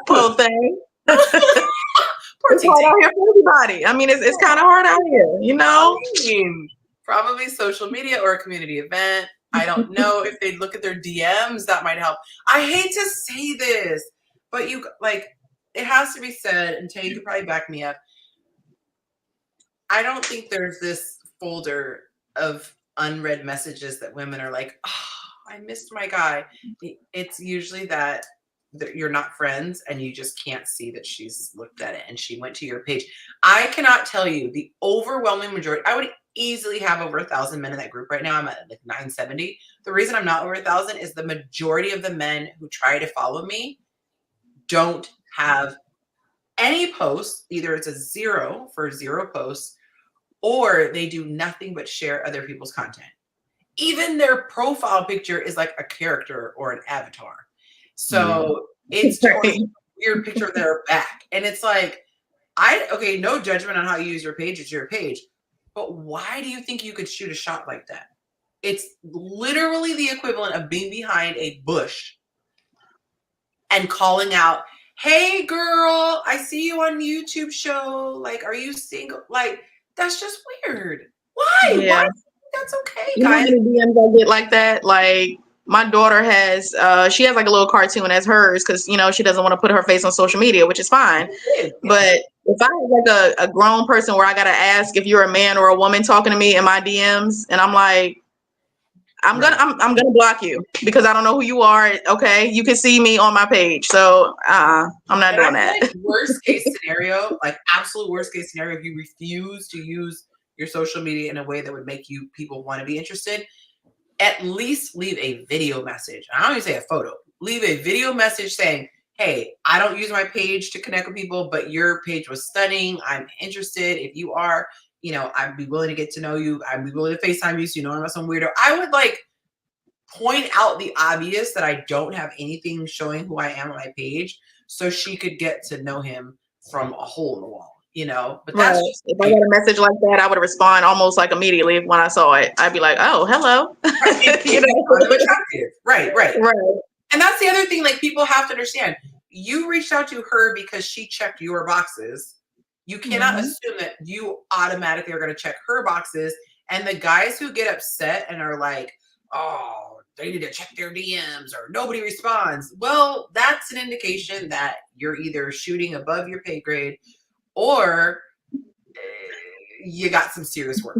Poor thing. It's hard out here for everybody. I mean, it's kind of hard out here, you know? Probably social media or a community event. I don't know if they look at their DMs, that might help. I hate to say this, but it has to be said, and Tay, you could probably back me up. I don't think there's this folder of unread messages that women are like, oh, I missed my guy. It's usually that you're not friends and you just can't see that she's looked at it and she went to your page. I cannot tell you the overwhelming majority. I would easily have over 1,000 men in that group right now. I'm at like 970. The reason I'm not over 1,000 is the majority of the men who try to follow me don't have any posts. Either it's a 0 for 0 posts, or they do nothing but share other people's content. Even their profile picture is like a character or an avatar. So it's just a weird picture of their back. And it's like, no judgment on how you use your page. It's your page. But why do you think you could shoot a shot like that? It's literally the equivalent of being behind a bush and calling out, hey girl, I see you on YouTube show. Like, are you single? Like, that's just weird. Why? Yeah. Why? That's okay, you guys. know how many DMs I get like that? Like, my daughter has, she has like a little cartoon as hers because, you know, she doesn't want to put her face on social media, which is fine. Yeah. But if I have like a grown person where I got to ask if you're a man or a woman talking to me in my DMs, and I'm like, I'm gonna block you because I don't know who you are. Okay, you can see me on my page, so I'm not doing that. Like worst case scenario, like absolute worst case scenario, if you refuse to use your social media in a way that would make people want to be interested, at least leave a video message. I don't even say a photo. Leave a video message saying, hey, I don't use my page to connect with people, but your page was stunning. I'm interested. If you are, you know, I'd be willing to get to know you. I'd be willing to FaceTime you so you know I'm not some weirdo. I would like point out the obvious that I don't have anything showing who I am on my page so she could get to know him from a hole in the wall. You know, but that's just, if I got a message like that, I would respond almost like immediately when I saw it. I'd be like, "Oh, hello." You know, attractive, right. And that's the other thing. Like, people have to understand. You reached out to her because she checked your boxes. You cannot assume that you automatically are going to check her boxes. And the guys who get upset and are like, "Oh, they need to check their DMs," or nobody responds. Well, that's an indication that you're either shooting above your pay grade, or you got some serious work.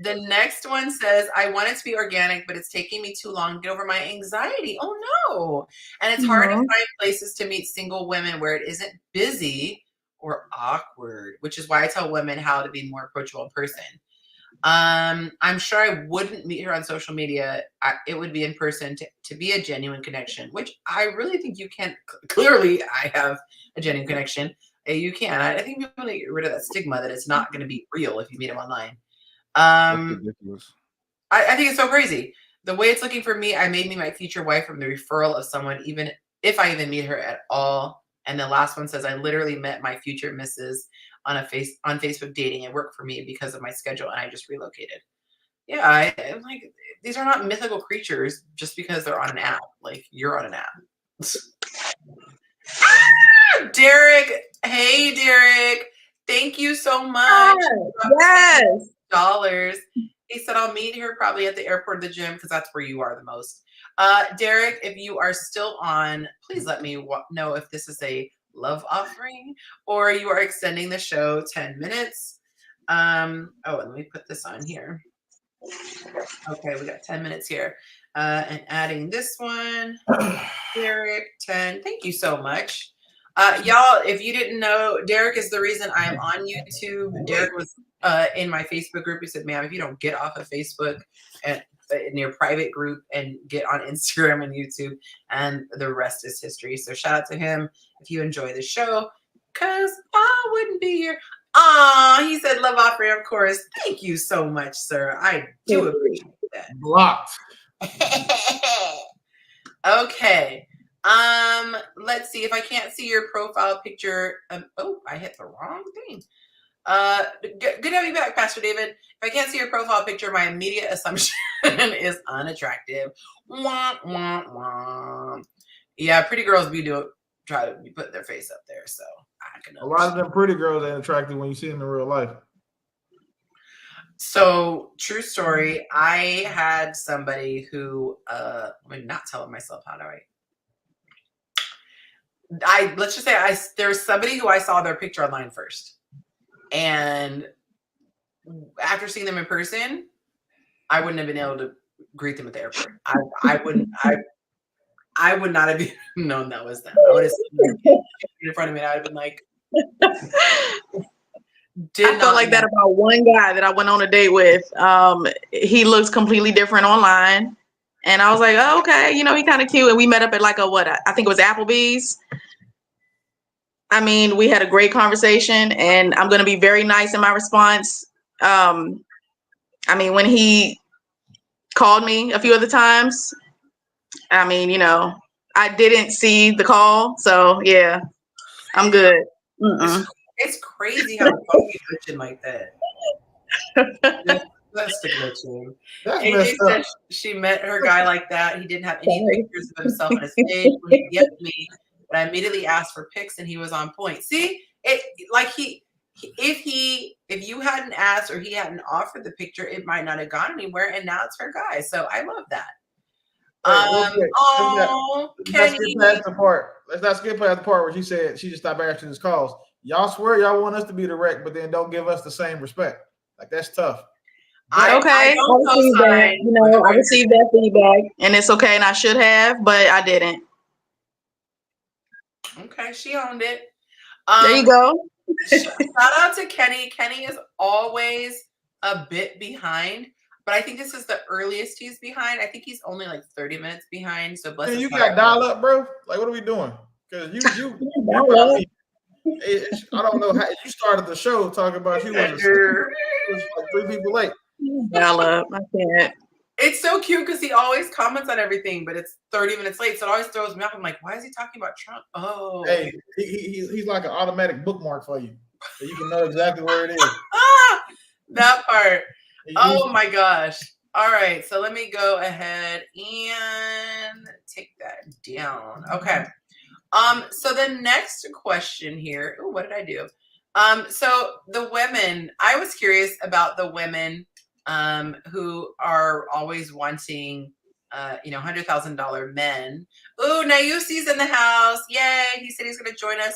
The next one says, I want it to be organic, but it's taking me too long to get over my anxiety. Oh no. And it's hard to find places to meet single women where it isn't busy or awkward, which is why I tell women how to be more approachable in person. I'm sure I wouldn't meet her on social media. It would be in person to be a genuine connection, which I really think you can. Clearly, I have a genuine connection. You can. I think people need to get rid of that stigma that it's not going to be real if you meet them online. That's ridiculous. I think it's so crazy. The way it's looking for me, I may meet my future wife from the referral of someone, even if I even meet her at all. And the last one says, I literally met my future missus on Facebook dating. It worked for me because of my schedule, and I just relocated. Yeah, I'm like, these are not mythical creatures just because they're on an app. Like, you're on an app. Derek, hey Derek, Thank you so much. Yes. $. He said, I'll meet her probably at the airport or the gym because that's where you are the most. Derek, if you are still on, please let me know if this is a love offering or you are extending the show 10 minutes. And let me put this on here. Okay, we got 10 minutes here. And adding this one, Derek, 10. Thank you so much. Y'all, if you didn't know, Derek is the reason I'm on YouTube. Derek was in my Facebook group. He said, ma'am, if you don't get off of Facebook and in your private group and get on Instagram and YouTube, and the rest is history. So shout out to him if you enjoy the show, because I wouldn't be here. He said love offering, of course. Thank you so much, sir. I do appreciate that. Blocked. Okay. Let's see if I can't see your profile picture. I hit the wrong thing. Good to have you back, Pastor David. If I can't see your profile picture, my immediate assumption is unattractive. Wah, wah, wah. Yeah, pretty girls try to be putting their face up there, so I can understand. A lot of them pretty girls ain't attractive when you see them in real life. So, true story, I had somebody who I'm not telling myself how to let's just say there's somebody who I saw their picture online first. And after seeing them in person, I wouldn't have been able to greet them at the airport. I would not have known that was them. I would have seen them in front of me and I would have been like, I felt like that about one guy that I went on a date with. He looks completely different online. And I was like, oh, okay, he kind of cute. And we met up at I think it was Applebee's. I mean, we had a great conversation, and I'm going to be very nice in my response. I mean, when he called me a few other times, I mean, I didn't see the call. So, yeah, I'm good. It's crazy how phone be glitching like that. That's the glitching. AJ said she met her guy like that. He didn't have any pictures of himself on his page when he DM'd me, but I immediately asked for pics and he was on point. See, if you hadn't asked or he hadn't offered the picture, it might not have gone anywhere. And now it's her guy. So I love that. Let's skip past the part. Let's not skip past the part where she said she just stopped answering his calls. Y'all swear y'all want us to be direct, but then don't give us the same respect. Like, that's tough. I received that feedback, and it's okay, and I should have, but I didn't. Okay, she owned it. There you go. Shout out to Kenny. Kenny is always a bit behind, but I think this is the earliest he's behind. I think he's only like 30 minutes behind. So bless his you heart. got dial up, bro. Like, what are we doing? Because you I don't know how you started the show talking about you was like 3 people late. Dial up. I can't. It's so cute because he always comments on everything, but it's 30 minutes late, so it always throws me off. I'm like, why is he talking about Trump? Oh, hey, he's like an automatic bookmark for you, so you can know exactly where it is. That part. Oh my gosh. All right, so let me go ahead and take that down. Okay. So the next question here. Oh, what did I do? So the women, I was curious about the women who are always wanting $100,000 men. Oh, Nayusi's in the house. Yay. He said he's gonna join us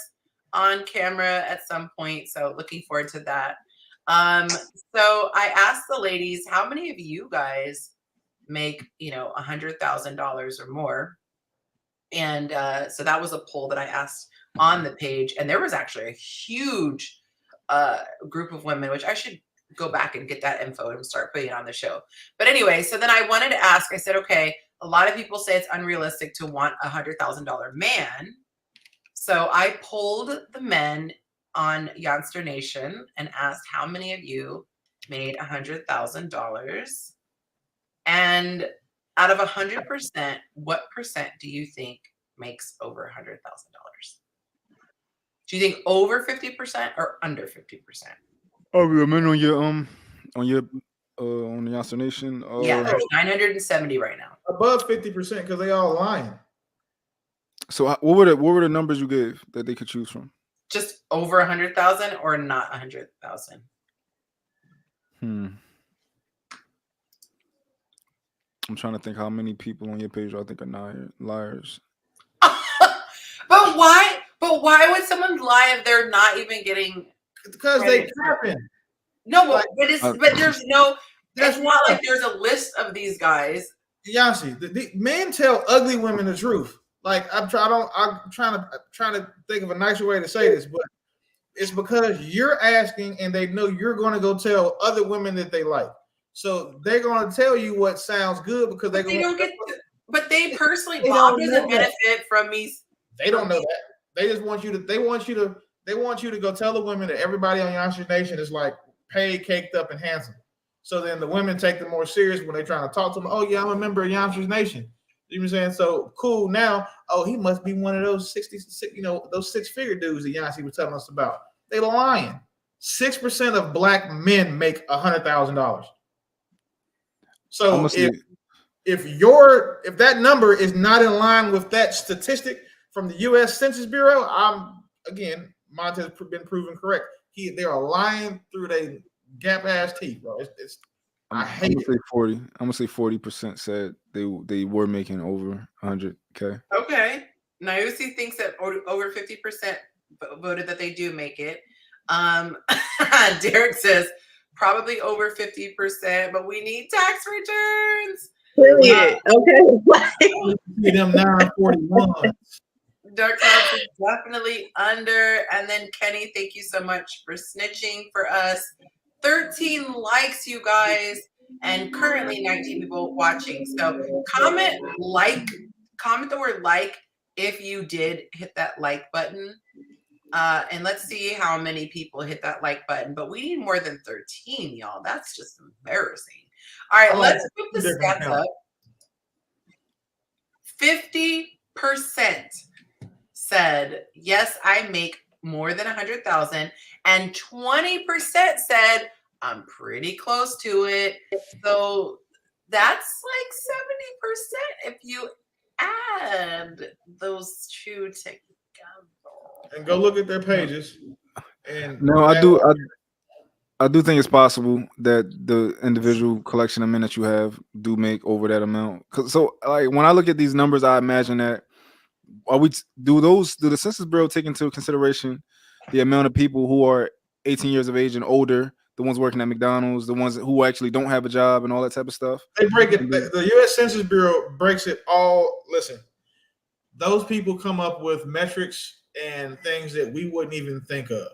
on camera at some point. So looking forward to that. So I asked the ladies, how many of you guys make $100,000 or more? And so that was a poll that I asked on the page, and there was actually a huge group of women, which I should go back and get that info and start putting it on the show. But anyway, so then I wanted to ask, I said, okay, a lot of people say it's unrealistic to want $100,000 man. So I polled the men on Yonci Nation and asked how many of you made $100,000, and out of 100%, what percent do you think makes over $100,000? Do you think over 50% or under 50%? Oh, we men on your on the Yonci Nation. Yeah, there's 970 right now. Above 50% because they all lying. So what were the numbers you gave that they could choose from? just over 100,000 or not 100,000? I'm trying to think how many people on your page I think are liars. But why? But why would someone lie if they're not even getting? Because they capping. No, but there's no. It's not like there's a list of these guys. Yonci, the men tell ugly women the truth. Like I'm trying to think of a nicer way to say this, but it's because you're asking and they know you're going to go tell other women that they like. So they're going to tell you what sounds good because they don't get. But they personally, they Bob doesn't benefit from me. They don't know that. They just want you to. They want you to go tell the women that everybody on Yonci Nation is like paid, caked up, and handsome. So then the women take them more serious when they're trying to talk to them. Oh yeah, I'm a member of Yonci Nation. You know what I'm saying? So cool. Now, oh, he must be one of those 66, those 6-figure dudes that Yonci was telling us about. They lying. 6% of black men make $100,000. So if that number is not in line with that statistic from the U.S. Census Bureau, Monte's been proven correct. They are lying through their gap ass teeth, bro. I hate it. 40. I'm gonna say 40% said they were making over 100K. Okay. Nausi thinks that over 50% voted that they do make it. Derek says probably over 50%, but we need tax returns. Period. Okay. Them 941. Dark Clouds is definitely under. And then Kenny, thank you so much for snitching for us. 13 likes, you guys, and currently 19 people watching. So comment the word like if you did hit that like button. And let's see how many people hit that like button. But we need more than 13, y'all. That's just embarrassing. All right, let's put the stats up. 50% said, yes, I make more than 100,000, and 20% said I'm pretty close to it. So that's like 70% if you add those two together. And go look at their pages. And no, I do think it's possible that the individual collection of men that you have do make over that amount. So, like, when I look at these numbers, I imagine that do the Census Bureau take into consideration the amount of people who are 18 years of age and older, the ones working at McDonald's, the ones who actually don't have a job and all that type of stuff? They break it. The U.S. Census Bureau breaks it all. Listen, those people come up with metrics and things that we wouldn't even think of.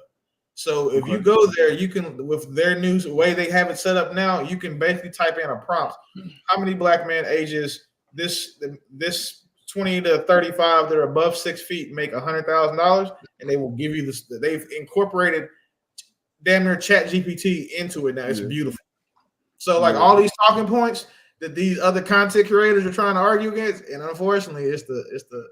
So if you go there, you can, with their new way they have it set up now, you can basically type in a prompt. How many black men ages this 20 to 35 that are above 6 feet make $100,000, and they will give you this. They've incorporated damn near Chat GPT into it now. It's beautiful. So like all these talking points that these other content curators are trying to argue against, and unfortunately, it's the women,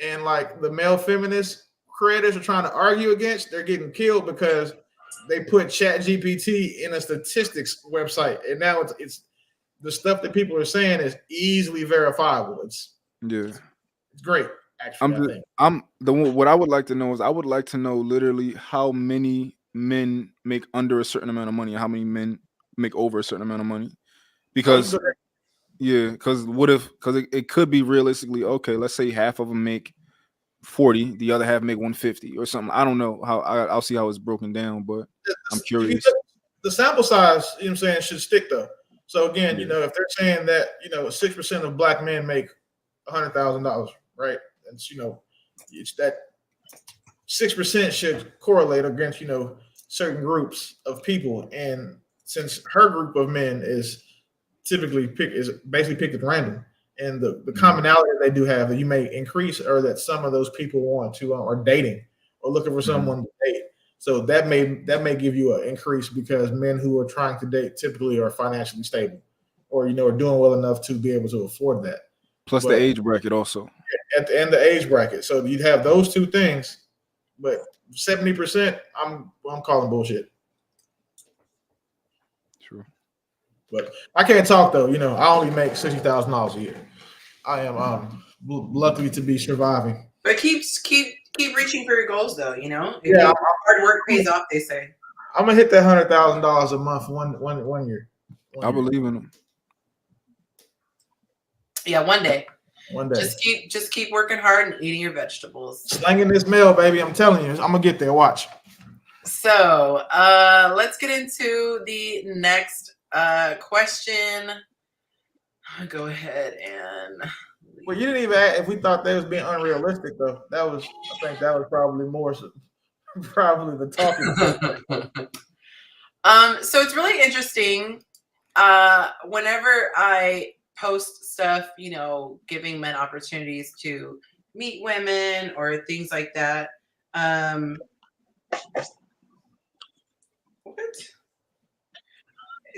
and like the male feminist creators are trying to argue against, they're getting killed because they put Chat GPT in a statistics website, and now it's the stuff that people are saying is easily verifiable. It's great. Actually, what I would like to know is I would like to know literally how many men make under a certain amount of money, and how many men make over a certain amount of money. Because it could be realistically, okay, let's say half of them make 40, the other half make 150 or something. I don't know how. I'll see how it's broken down, but I'm curious. The sample size, you know what I'm saying, should stick though. So again, if they're saying that 6% of black men make $100,000, right? And it's that 6% should correlate against certain groups of people. And since her group of men is basically picked at random, and the commonality they do have that you may increase, or that some of those people want to are dating or looking for someone to date. So that may give you an increase because men who are trying to date typically are financially stable, or are doing well enough to be able to afford that. Plus the age bracket also. At the end, the age bracket. So you'd have those two things, but 70%, I'm calling bullshit. True. But I can't talk though. I only make $60,000 a year. I am lucky to be surviving. But keep keep reaching for your goals, though. You know, Yeah, hard work pays off. They say. I'm gonna hit that $100,000 a month one year. I believe in them. Yeah, one day. One day. Just keep working hard and eating your vegetables. Slanging this mail, baby. I'm telling you, I'm gonna get there. Watch. So let's get into the next question. I'll go ahead and. Well, you didn't even ask if we thought they was being unrealistic, though. I think that was probably more, probably the talking. So it's really interesting. Whenever I post stuff, you know, giving men opportunities to meet women or things like that. What?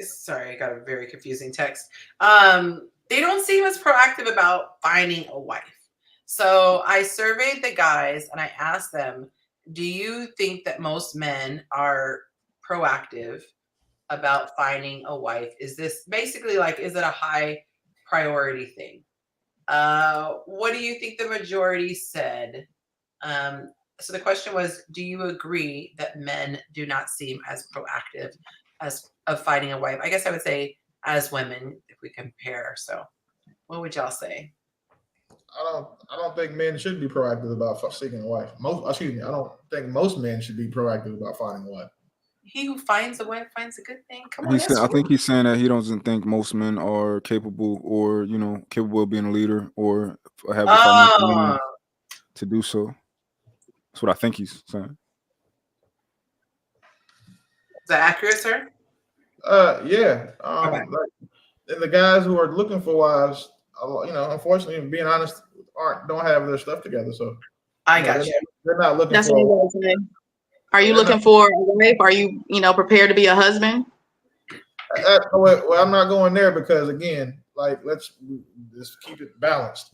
Sorry, I got a very confusing text. They don't seem as proactive about finding a wife. So I surveyed the guys and I asked them, do you think that most men are proactive about finding a wife? Is this basically like, is it a high priority thing? What do you think the majority said? So the question was, do you agree that men do not seem as proactive as of finding a wife? I guess I would say as women, if we compare. So what would y'all say? I don't think men should be proactive about seeking a wife. I don't think most men should be proactive about finding a wife. He who finds a wife finds a good thing. Come on, I think he's saying that he doesn't think most men are capable or, you know, capable of being a leader or have the financial means to do so. That's what I think he's saying. Is that accurate, sir? Yeah. Okay. Like, the guys who are looking for wives, you know, unfortunately, being honest, don't have their stuff together. So I got you. They're not looking That's for. what I'm saying. Are you looking for a wife? Are you, you know, prepared to be a husband? Well, I'm not going there because, again, like let's keep it balanced.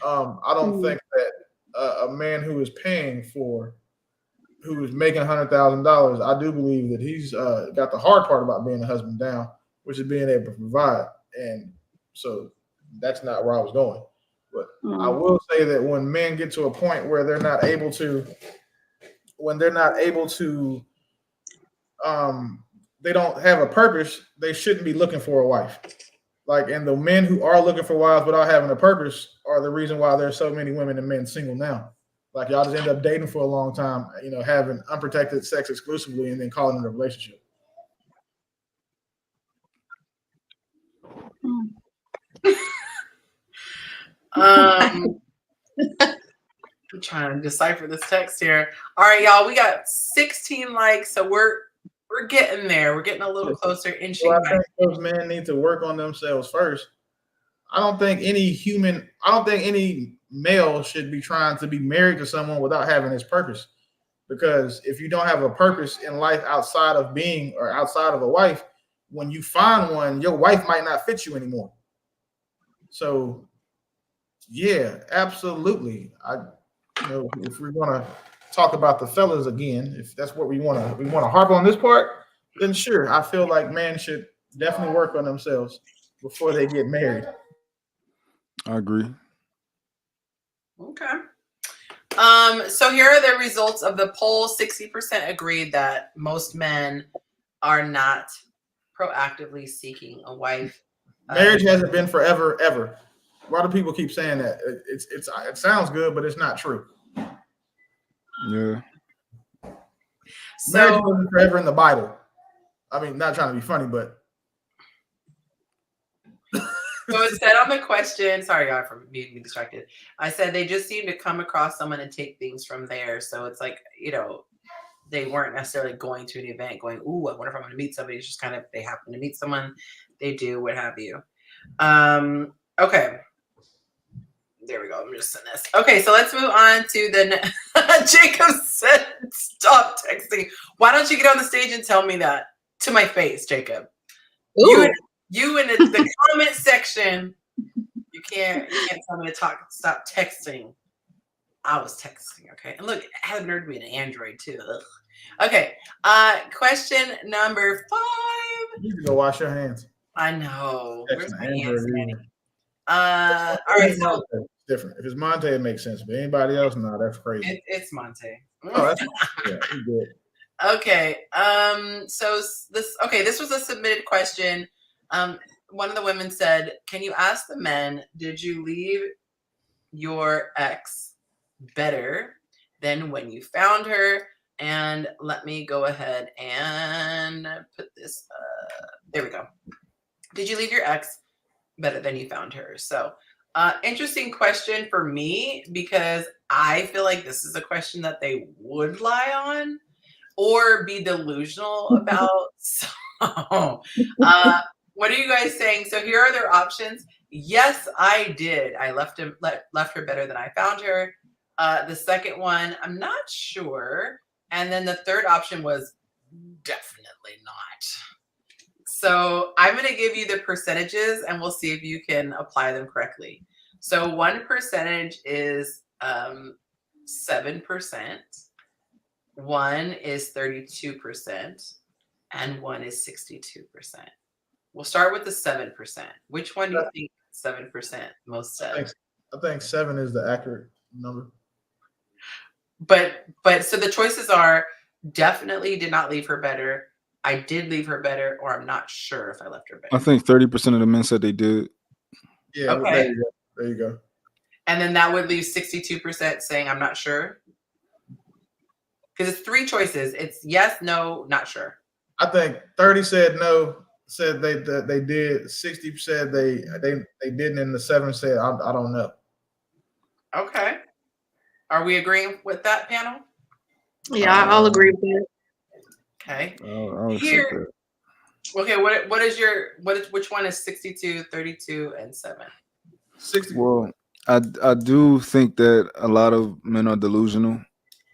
I don't think that a man who is paying for, who is making $100,000, I do believe that he's got the hard part about being a husband down, which is being able to provide. And so that's not where I was going. But I will say that when men get to a point where they're not able to, they don't have a purpose, they shouldn't be looking for a wife. Like, and the men who are looking for wives without having a purpose are the reason why there's so many women and men single now. Like, y'all just end up dating for a long time, you know, having unprotected sex exclusively and then calling it a relationship. I'm trying to decipher this text here. All right, y'all, we got 16 likes, so we're getting there. We're getting a little closer. Inching I think those men need to work on themselves first. I don't think any male should be trying to be married to someone without having his purpose. Because if you don't have a purpose in life outside of being or outside of a wife, when you find one, your wife might not fit you anymore. So, yeah, absolutely. You know, if we want to talk about the fellas again, if that's what we want to harp on this part, then sure, I feel like men should definitely work on themselves before they get married. I agree. Okay. So here are the results of the poll. 60% agreed that most men are not proactively seeking a wife. Marriage hasn't been forever, ever. A lot of people keep saying that. It sounds good, but it's not true. Yeah. So, marriage wasn't forever in the Bible. I mean, not trying to be funny, but. So it said on the question, sorry, y'all, for being distracted. I said they just seem to come across someone and take things from there. So it's like, you know, they weren't necessarily going to an event going, ooh, I wonder if I'm going to meet somebody. It's just kind of, they happen to meet someone, they do, what have you. Okay. There we go. I'm just sending this. Okay, so let's move on to the Jacob said, stop texting. Why don't you get on the stage and tell me that to my face, Jacob? Ooh. You in the comment section, you can't tell me to stop texting. I was texting, okay? And look, I have nerd to be an Android too. Ugh. Okay. Question number 5. You need to go wash your hands. I know. Where's my Android hands? All right. So different. If it's Monte, it makes sense. But anybody else, no, that's crazy. It's Monte. Oh, that's yeah, he's good. Okay. So this was a submitted question. One of the women said, "Can you ask the men, did you leave your ex better than when you found her?" And let me go ahead and put this. There we go. Did you leave your ex better than you found her? So, interesting question for me, because I feel like this is a question that they would lie on or be delusional about. So, what are you guys saying? So here are their options. Yes, I did. I left her better than I found her. The second one, I'm not sure. And then the third option was definitely not. So I'm going to give you the percentages and we'll see if you can apply them correctly. So 1% is 7%. 1 is 32%. And 1 is 62%. We'll start with the 7%. Which one do you think 7% most said? I think 7 is the accurate number. But so the choices are definitely did not leave her better, I did leave her better, or I'm not sure if I left her better. I think 30% of the men said they did. Yeah, okay. There you go. And then that would leave 62% saying I'm not sure. Because it's 3 choices. It's yes, no, not sure. I think 30 said no, said they did. 60 said they didn't, and the 7 said I don't know. Okay. Are we agreeing with that, panel? Yeah, I'll agree with that. Okay. I'll Here. Okay, which one is 62, 32, and 7? 60. Well, I do think that a lot of men are delusional.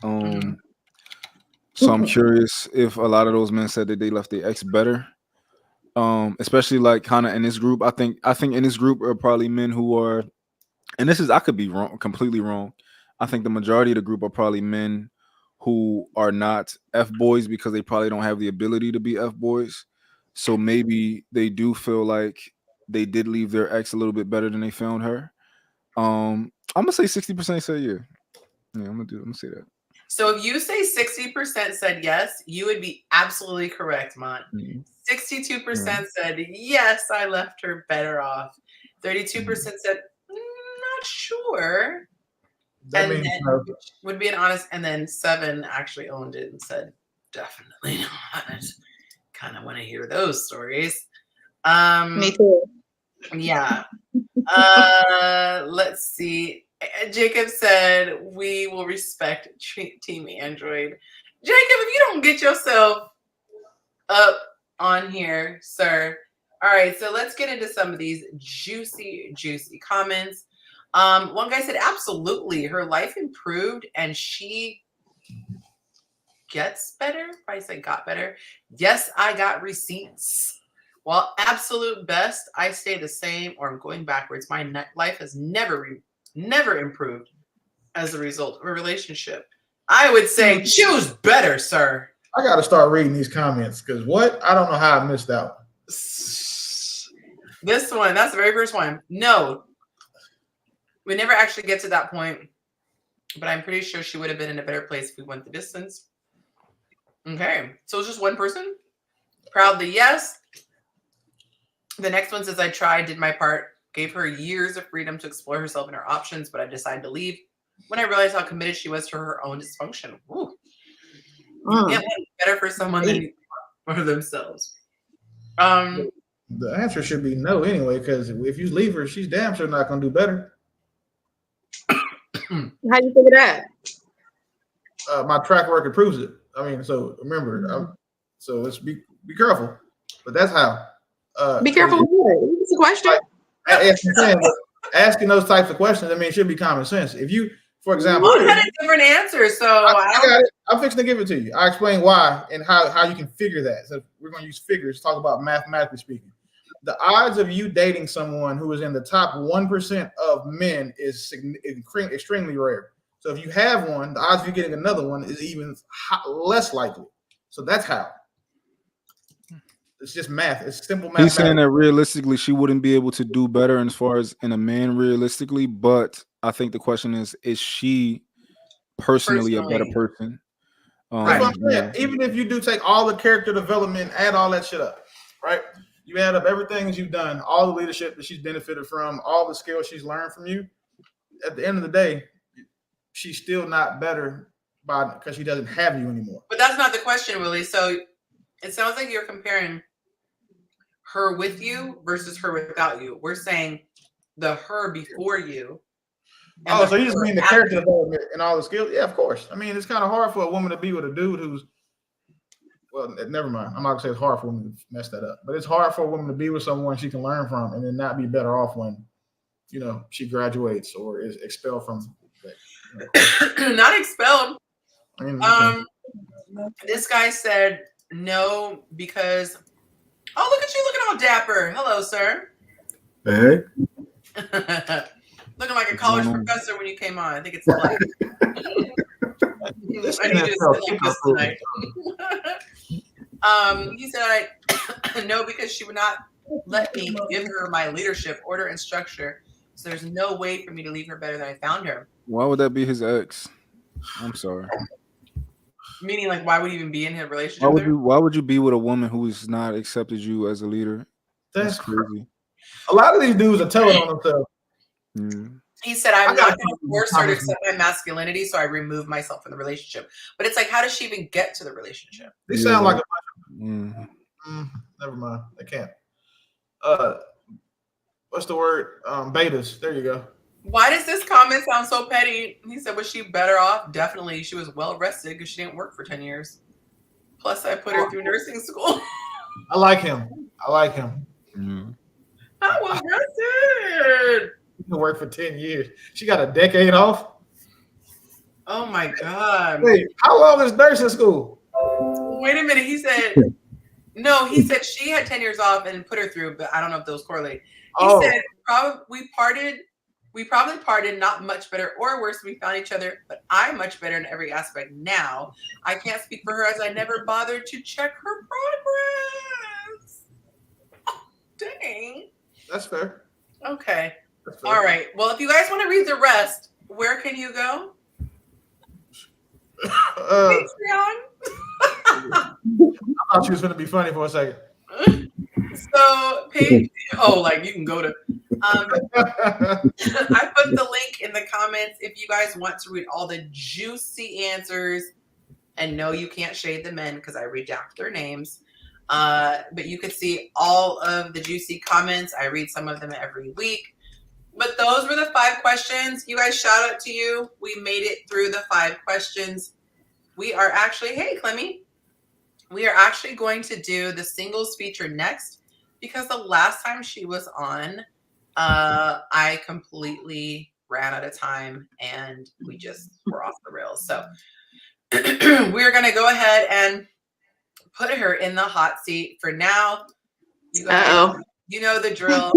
So I'm curious if a lot of those men said that they left their ex better. Especially like kind of in this group. I think in this group are probably men who are, and this is, I could be wrong, completely wrong. I think the majority of the group are probably men who are not F-boys because they probably don't have the ability to be F-boys. So maybe they do feel like they did leave their ex a little bit better than they found her. I'm gonna say 60% said yeah. Yeah, I'm gonna say that. So if you say 60% said yes, you would be absolutely correct, Mont. 62% said yes, I left her better off. 32% said not sure. That and means then no. Would be an honest, and then 7 actually owned it and said definitely not. Kind of want to hear those stories. Me too. Yeah. Let's see. Jacob said we will respect Team Android. Jacob, if you don't get yourself up on here, sir. All right, so let's get into some of these juicy comments. One guy said, absolutely, her life improved and she gets better. I say got better. Yes, I got receipts. Well, absolute best, I stay the same or I'm going backwards. My life has never improved as a result of a relationship. I would say choose better, sir. I got to start reading these comments because what? I don't know how I missed out. This one, that's the very first one. No, we never actually get to that point, but I'm pretty sure she would have been in a better place if we went the distance. Okay, so it's just one person. Proudly, yes. The next one says, I tried, did my part, gave her years of freedom to explore herself and her options, but I decided to leave when I realized how committed she was to her own dysfunction. Ooh. Yeah, better for someone than for themselves. The answer should be no anyway, because if you leave her, she's damn sure not going to do better. How do you figure that? My track record proves it. I mean, so remember, so let's be careful. But that's how. Be careful with what? It's a question. Like, asking those types of questions, I mean, it should be common sense. If you, for example, you had a different answer, so I got it. I'm fixing to give it to you. I explain why and how you can figure that. So we're going to use figures, talk about mathematically speaking. The odds of you dating someone who is in the top 1% of men is extremely rare. So if you have one, the odds of you getting another one is even less likely. So that's how. It's just math. It's simple math. He's saying that realistically, she wouldn't be able to do better as far as in a man realistically. But I think the question is she personally a better person? That's what I'm saying. Even if you do take all the character development, add all that shit up, right? You add up everything you've done, all the leadership that she's benefited from, all the skills she's learned from you. At the end of the day, she's still not better because she doesn't have you anymore. But that's not the question, Willie. So it sounds like you're comparing her with you versus her without you. We're saying the her before you. Oh, so you just mean the character development and all the skills? Yeah, of course. I mean, it's kind of hard for a woman to be with a dude who's, well, never mind. I'm not going to say it's hard for a woman to mess that up. But it's hard for a woman to be with someone she can learn from and then not be better off when, she graduates or is expelled from. Not expelled. I mean, this guy said no because, oh, look at you looking all dapper. Hello, sir. Hey. Looking like a college professor when you came on. I think it's like I need you to sit like this tonight. He said no because she would not let me give her my leadership, order, and structure. So there's no way for me to leave her better than I found her. Why would that be his ex? I'm sorry. Meaning, like, why would he even be in a relationship? Why would you be with a woman who's not accepted you as a leader? That's crazy. A lot of these dudes are telling on themselves. Mm. He said, I'm not going to force her to accept my masculinity, so I remove myself from the relationship. But it's like, how does she even get to the relationship? They sound like a bunch of... never mind. They can't. What's the word? Betas. There you go. Why does this comment sound so petty? He said, was she better off? Definitely. She was well rested because she didn't work for 10 years. Plus, I put her through nursing school. I like him. Not well rested. She worked for 10 years. She got a decade off. Oh my God. Wait, how long is nursing school? Wait a minute. He said, no, he said she had 10 years off and put her through, but I don't know if those correlate. He said, we probably parted not much better or worse. We found each other, but I'm much better in every aspect now. I can't speak for her as I never bothered to check her progress. Oh, dang. That's fair. Okay. All right. Well, if you guys want to read the rest, where can you go? Patreon. I thought she was going to be funny for a second. So, like you can go to. I put the link in the comments if you guys want to read all the juicy answers. And no, you can't shade the men because I redact their names. But you could see all of the juicy comments. I read some of them every week. But those were the 5 questions. You guys, shout out to you. We made it through the 5 questions. We are actually, hey, Clemmy. We are actually going to do the singles feature next because the last time she was on, I completely ran out of time and we just were off the rails. So we're going to go ahead and put her in the hot seat for now. You guys, you know the drill.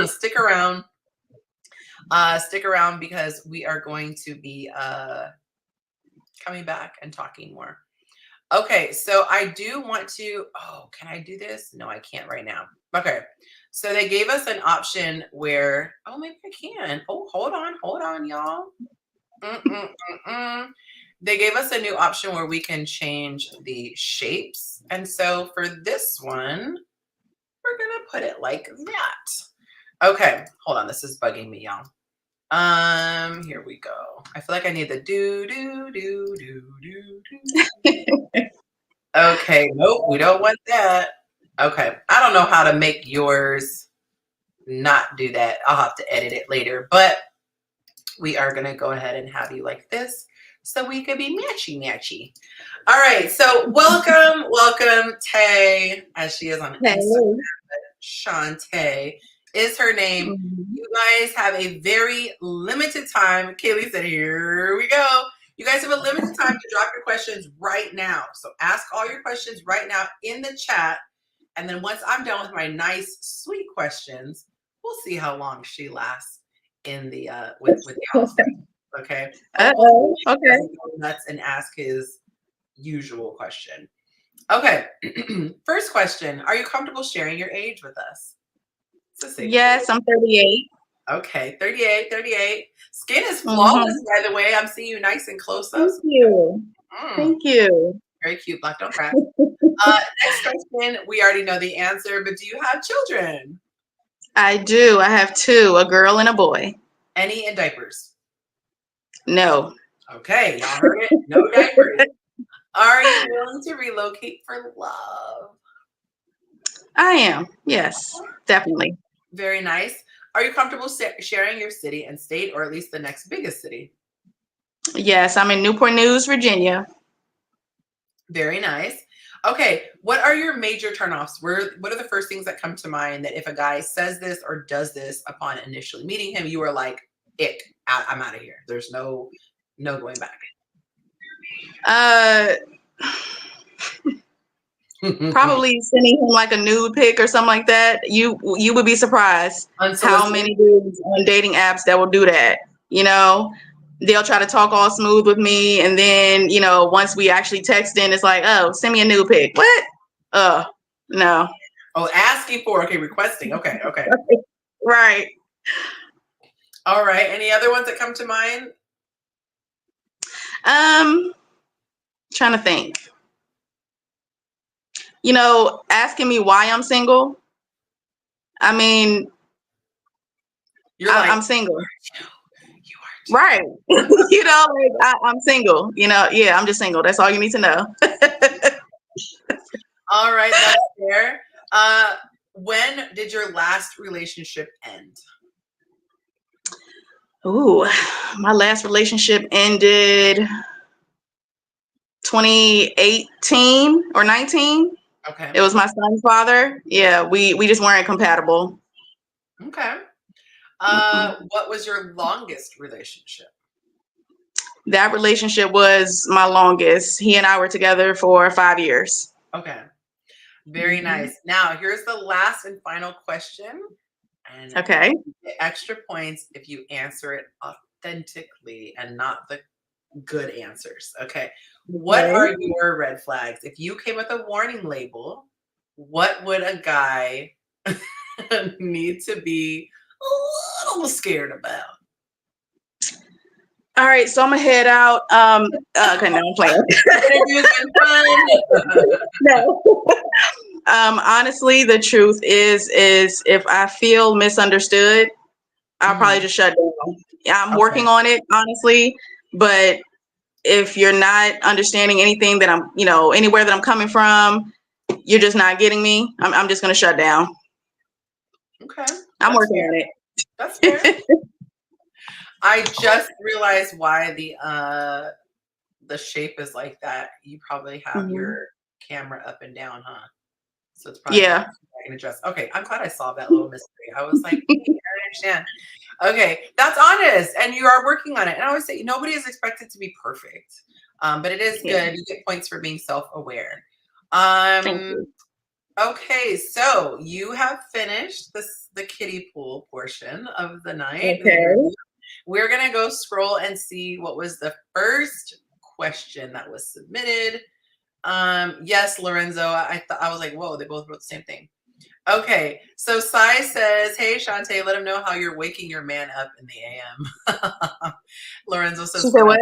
Stick around. Stick around because we are going to be coming back and talking more. Okay, so I do want to, can I do this? No, I can't right now. Okay, so they gave us an option where, maybe I can. Hold on, y'all. They gave us a new option where we can change the shapes. And so for this one, we're going to put it like that. Okay, hold on. This is bugging me, y'all. Here we go. I feel like I need the do. Okay, nope, we don't want that. Okay, I don't know how to make yours not do that. I'll have to edit it later, but we are going to go ahead and have you like this so we could be matchy. All right, so welcome, Tay, as she is on Instagram. Shantae is her name. You guys have a very limited time. Kaylee said, here we go. You guys have a limited time to drop your questions right now. So ask all your questions right now in the chat. And then once I'm done with my nice, sweet questions, we'll see how long she lasts in the with y'all. Okay. Okay. Nuts and ask his usual question. Okay. First question. Are you comfortable sharing your age with us? Yes, I'm 38. Okay, 38. Skin is flawless, Mm-hmm. by the way. I'm seeing you nice and close up. Thank you. Thank you. Very cute. Black don't crack. Next question. We already know the answer, but do you have children? I do. I have 2, a girl and a boy. Any in diapers? No. Okay, y'all heard it. No diapers. Are you willing to relocate for love? I am. Yes, definitely. Very nice. Are you comfortable sharing your city and state, or at least the next biggest city? Yes, I'm in Newport News, Virginia. Very nice. Okay, what are your major turnoffs? What are the first things that come to mind that if a guy says this or does this upon initially meeting him, you are like, ick, I'm out of here. There's no going back. Probably sending him like a nude pic or something like that. You would be surprised how many dudes on dating apps that will do that. You know, they'll try to talk all smooth with me, and then once we actually text in, it's like, oh, send me a nude pic. What? No. Oh, asking for, okay, requesting. Okay. Right. All right. Any other ones that come to mind? Trying to think. Asking me why I'm single. I mean, I'm single. You are. Right. I'm single. Yeah, I'm just single. That's all you need to know. All right, that's fair. When did your last relationship end? Ooh, my last relationship ended 2018 or 19. Okay. It was my son's father. Yeah, we just weren't compatible. Okay. What was your longest relationship? That relationship was my longest. He and I were together for 5 years. Okay. Very nice. Now, here's the last and final question. And okay. You get extra points if you answer it authentically and not the good answers. Okay. What are your red flags? If you came with a warning label, what would a guy need to be a little scared about? All right, so I'm gonna head out. Okay, no, I'm playing. No. Honestly, the truth is if I feel misunderstood, I'll probably just shut down. I'm working on it, honestly, but if you're not understanding anything that I'm, anywhere that I'm coming from, you're just not getting me. I'm just gonna shut down. Okay. I'm working on it. That's fair. I just realized why the shape is like that. You probably have your camera up and down, huh? So it's probably I can adjust. Okay, I'm glad I solved that little mystery. I was like, hey, I don't understand. Okay, that's honest, and you are working on it. And I always say nobody is expected to be perfect, but it is good. You get points for being self-aware. Okay, so you have finished the kiddie pool portion of the night. Okay. We're gonna go scroll and see what was the first question that was submitted. Yes, Lorenzo. I was like, whoa, they both wrote the same thing. Okay, so Sai says, hey Shantae, let him know how you're waking your man up in the AM. Lorenzo says, what?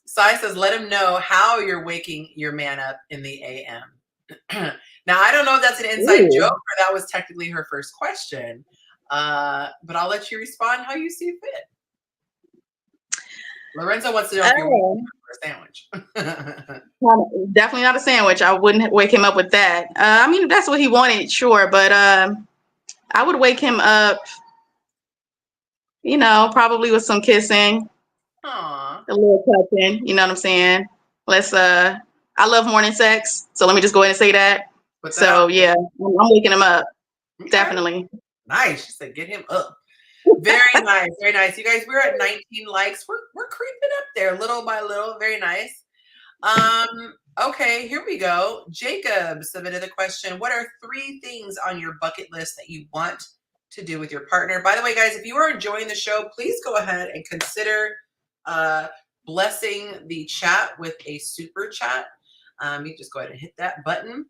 Sai says, let him know how you're waking your man up in the AM. Now, I don't know if that's an inside joke or that was technically her first question, but I'll let you respond how you see fit. Lorenzo wants to know if you're waking up for a sandwich. Definitely not a sandwich. I wouldn't wake him up with that. I mean, if that's what he wanted, sure, but I would wake him up, probably with some kissing. Aww. A little touching, you know what I'm saying? I love morning sex, so let me just go ahead and say that. So yeah, I'm waking him up. Okay. Definitely. Nice. She said, get him up. Very nice. Very nice. You guys, we're at 19 likes. We're creeping up there little by little. Very nice. Okay, here we go. Jacob submitted the question. What are 3 things on your bucket list that you want to do with your partner? By the way, guys, if you are enjoying the show, please go ahead and consider blessing the chat with a super chat. You just go ahead and hit that button.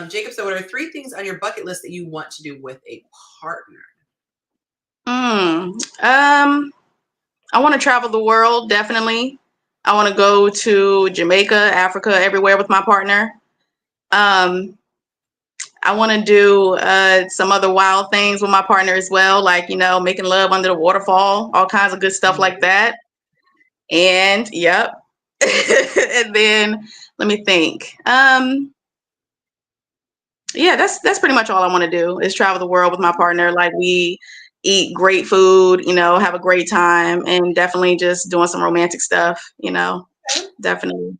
Jacob said, what are 3 things on your bucket list that you want to do with a partner? I want to travel the world, definitely. I want to go to Jamaica, Africa, everywhere with my partner. I want to do some other wild things with my partner as well, like, making love under the waterfall, all kinds of good stuff like that. And yep. And then let me think. Yeah, that's pretty much all I want to do is travel the world with my partner. Like, we eat great food, have a great time, and definitely just doing some romantic stuff, Okay. definitely.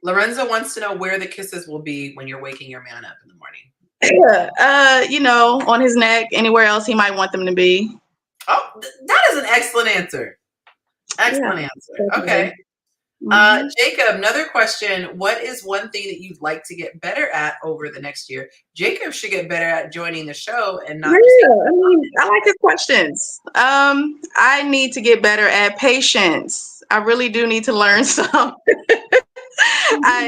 Lorenzo wants to know where the kisses will be when you're waking your man up in the morning. On his neck, anywhere else he might want them to be. Oh, that is an excellent answer. Excellent answer. Definitely. Okay. Jacob, another question. What is one thing that you'd like to get better at over the next year? Jacob should get better at joining the show and not I like his questions. I need to get better at patience. I really do need to learn some.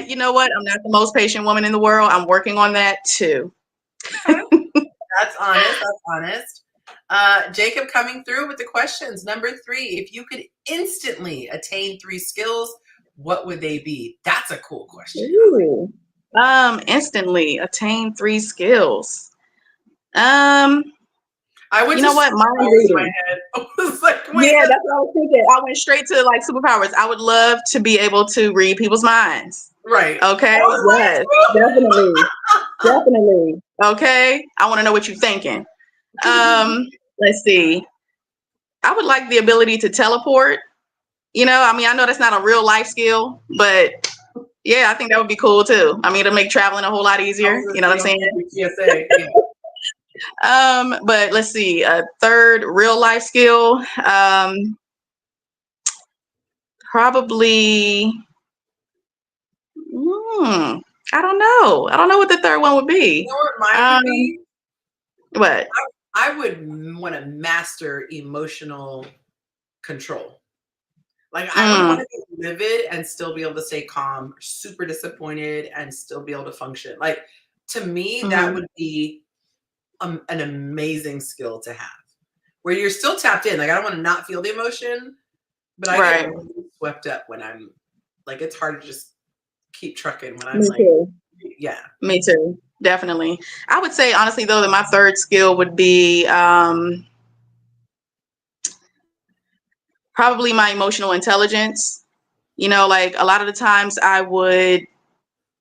You know what? I'm not the most patient woman in the world. I'm working on that too. That's honest. That's honest. Jacob coming through with the questions. Number 3, if you could instantly attain 3 skills, what would they be? That's a cool question. Ooh. Instantly attain 3 skills. I went what? Mind reading. My head. I was like, wait, yeah, that's what I was thinking. I went straight to like superpowers. I would love to be able to read people's minds. Right. Okay. Yes, definitely. Definitely. Okay. I want to know what you're thinking. Let's see. I would like the ability to teleport. I know that's not a real life skill, but yeah, I think that would be cool too. It'll make traveling a whole lot easier. You know what I'm saying? PSA, yeah. But let's see, a third real life skill. Probably. I don't know. I don't know what the third one would be. You know what mine would be? What? I would want to master emotional control. Like, I would want to be livid and still be able to stay calm, super disappointed and still be able to function. Like, to me, that would be an amazing skill to have, where you're still tapped in. Like, I don't want to not feel the emotion, but I get really swept up when I'm like, it's hard to just keep trucking when I'm yeah. Me too. Definitely. I would say, honestly, though, that my third skill would be probably my emotional intelligence. Like, a lot of the times I would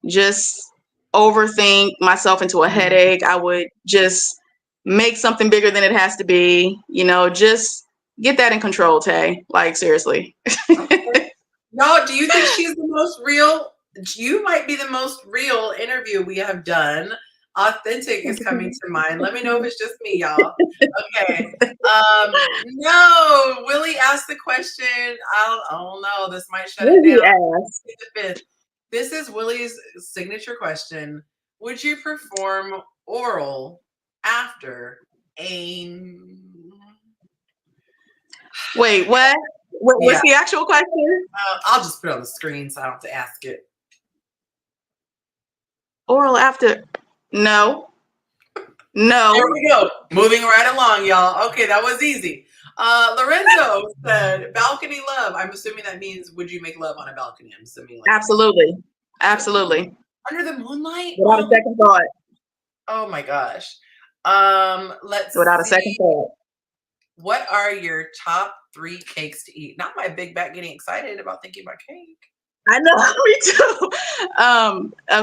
just overthink myself into a headache. I would just make something bigger than it has to be. Just get that in control, Tay. Like, seriously. No, do you think she's the most real? You might be the most real interview we have done. Authentic is coming to mind. Let me know if it's just me, y'all. Okay. No, Willie asked the question. Oh no, this might shut it down. This is Willie's signature question. Would you perform oral after a... Wait, what? What's the actual question? I'll just put it on the screen so I don't have to ask it. Oral after... No. There we go. Moving right along, y'all. Okay, that was easy. Lorenzo said, balcony love. I'm assuming that means, would you make love on a balcony? I'm assuming. Like, absolutely. Absolutely. Under the moonlight? Without a second thought. Oh my gosh. Let's Without a second thought. What are your top 3 cakes to eat? Not my big back getting excited about thinking about cake. I know, me too.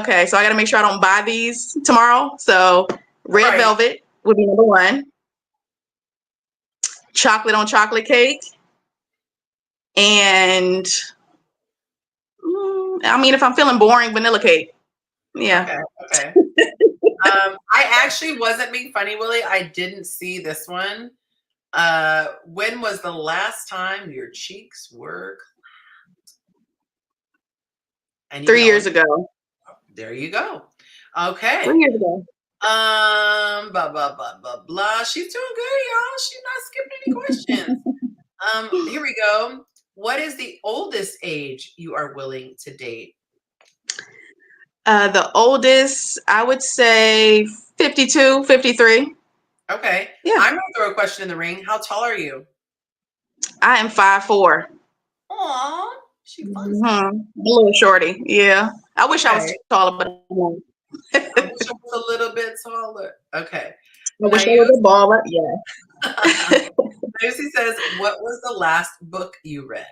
Okay, so I got to make sure I don't buy these tomorrow. So red velvet would be number 1. Chocolate on chocolate cake. And if I'm feeling boring, vanilla cake. Yeah. Okay. I actually wasn't being funny, Willie. I didn't see this one. When was the last time your cheeks were clapped? 3 years ago. There you go. Okay. 3 years ago. Blah blah blah blah blah. She's doing good, y'all. She's not skipping any questions. Here we go. What is the oldest age you are willing to date? The oldest, I would say 52, 53. Okay. Yeah. I'm gonna throw a question in the ring. How tall are you? I am 5'4". Aw, she fun. A little shorty. Yeah. I wish I was Okay. taller, but I wish I was a little bit taller. Okay. I wish I was a baller. Yeah. Lucy says, what was the last book you read?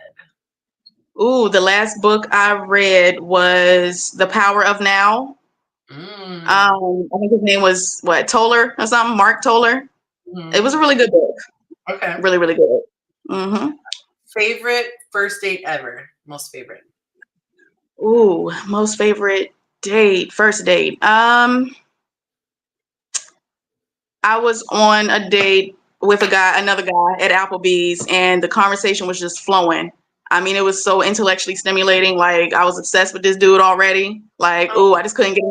Ooh, the last book I read was The Power of Now. I think his name was Toller or something, Mark Toller. It was a really good book. Okay. Really, really good. Favorite first date ever? Most favorite? Ooh, most favorite first date. I was on a date with another guy at Applebee's, and the conversation was just flowing. I mean, it was so intellectually stimulating. Like, I was obsessed with this dude already. Like, ooh, I just couldn't get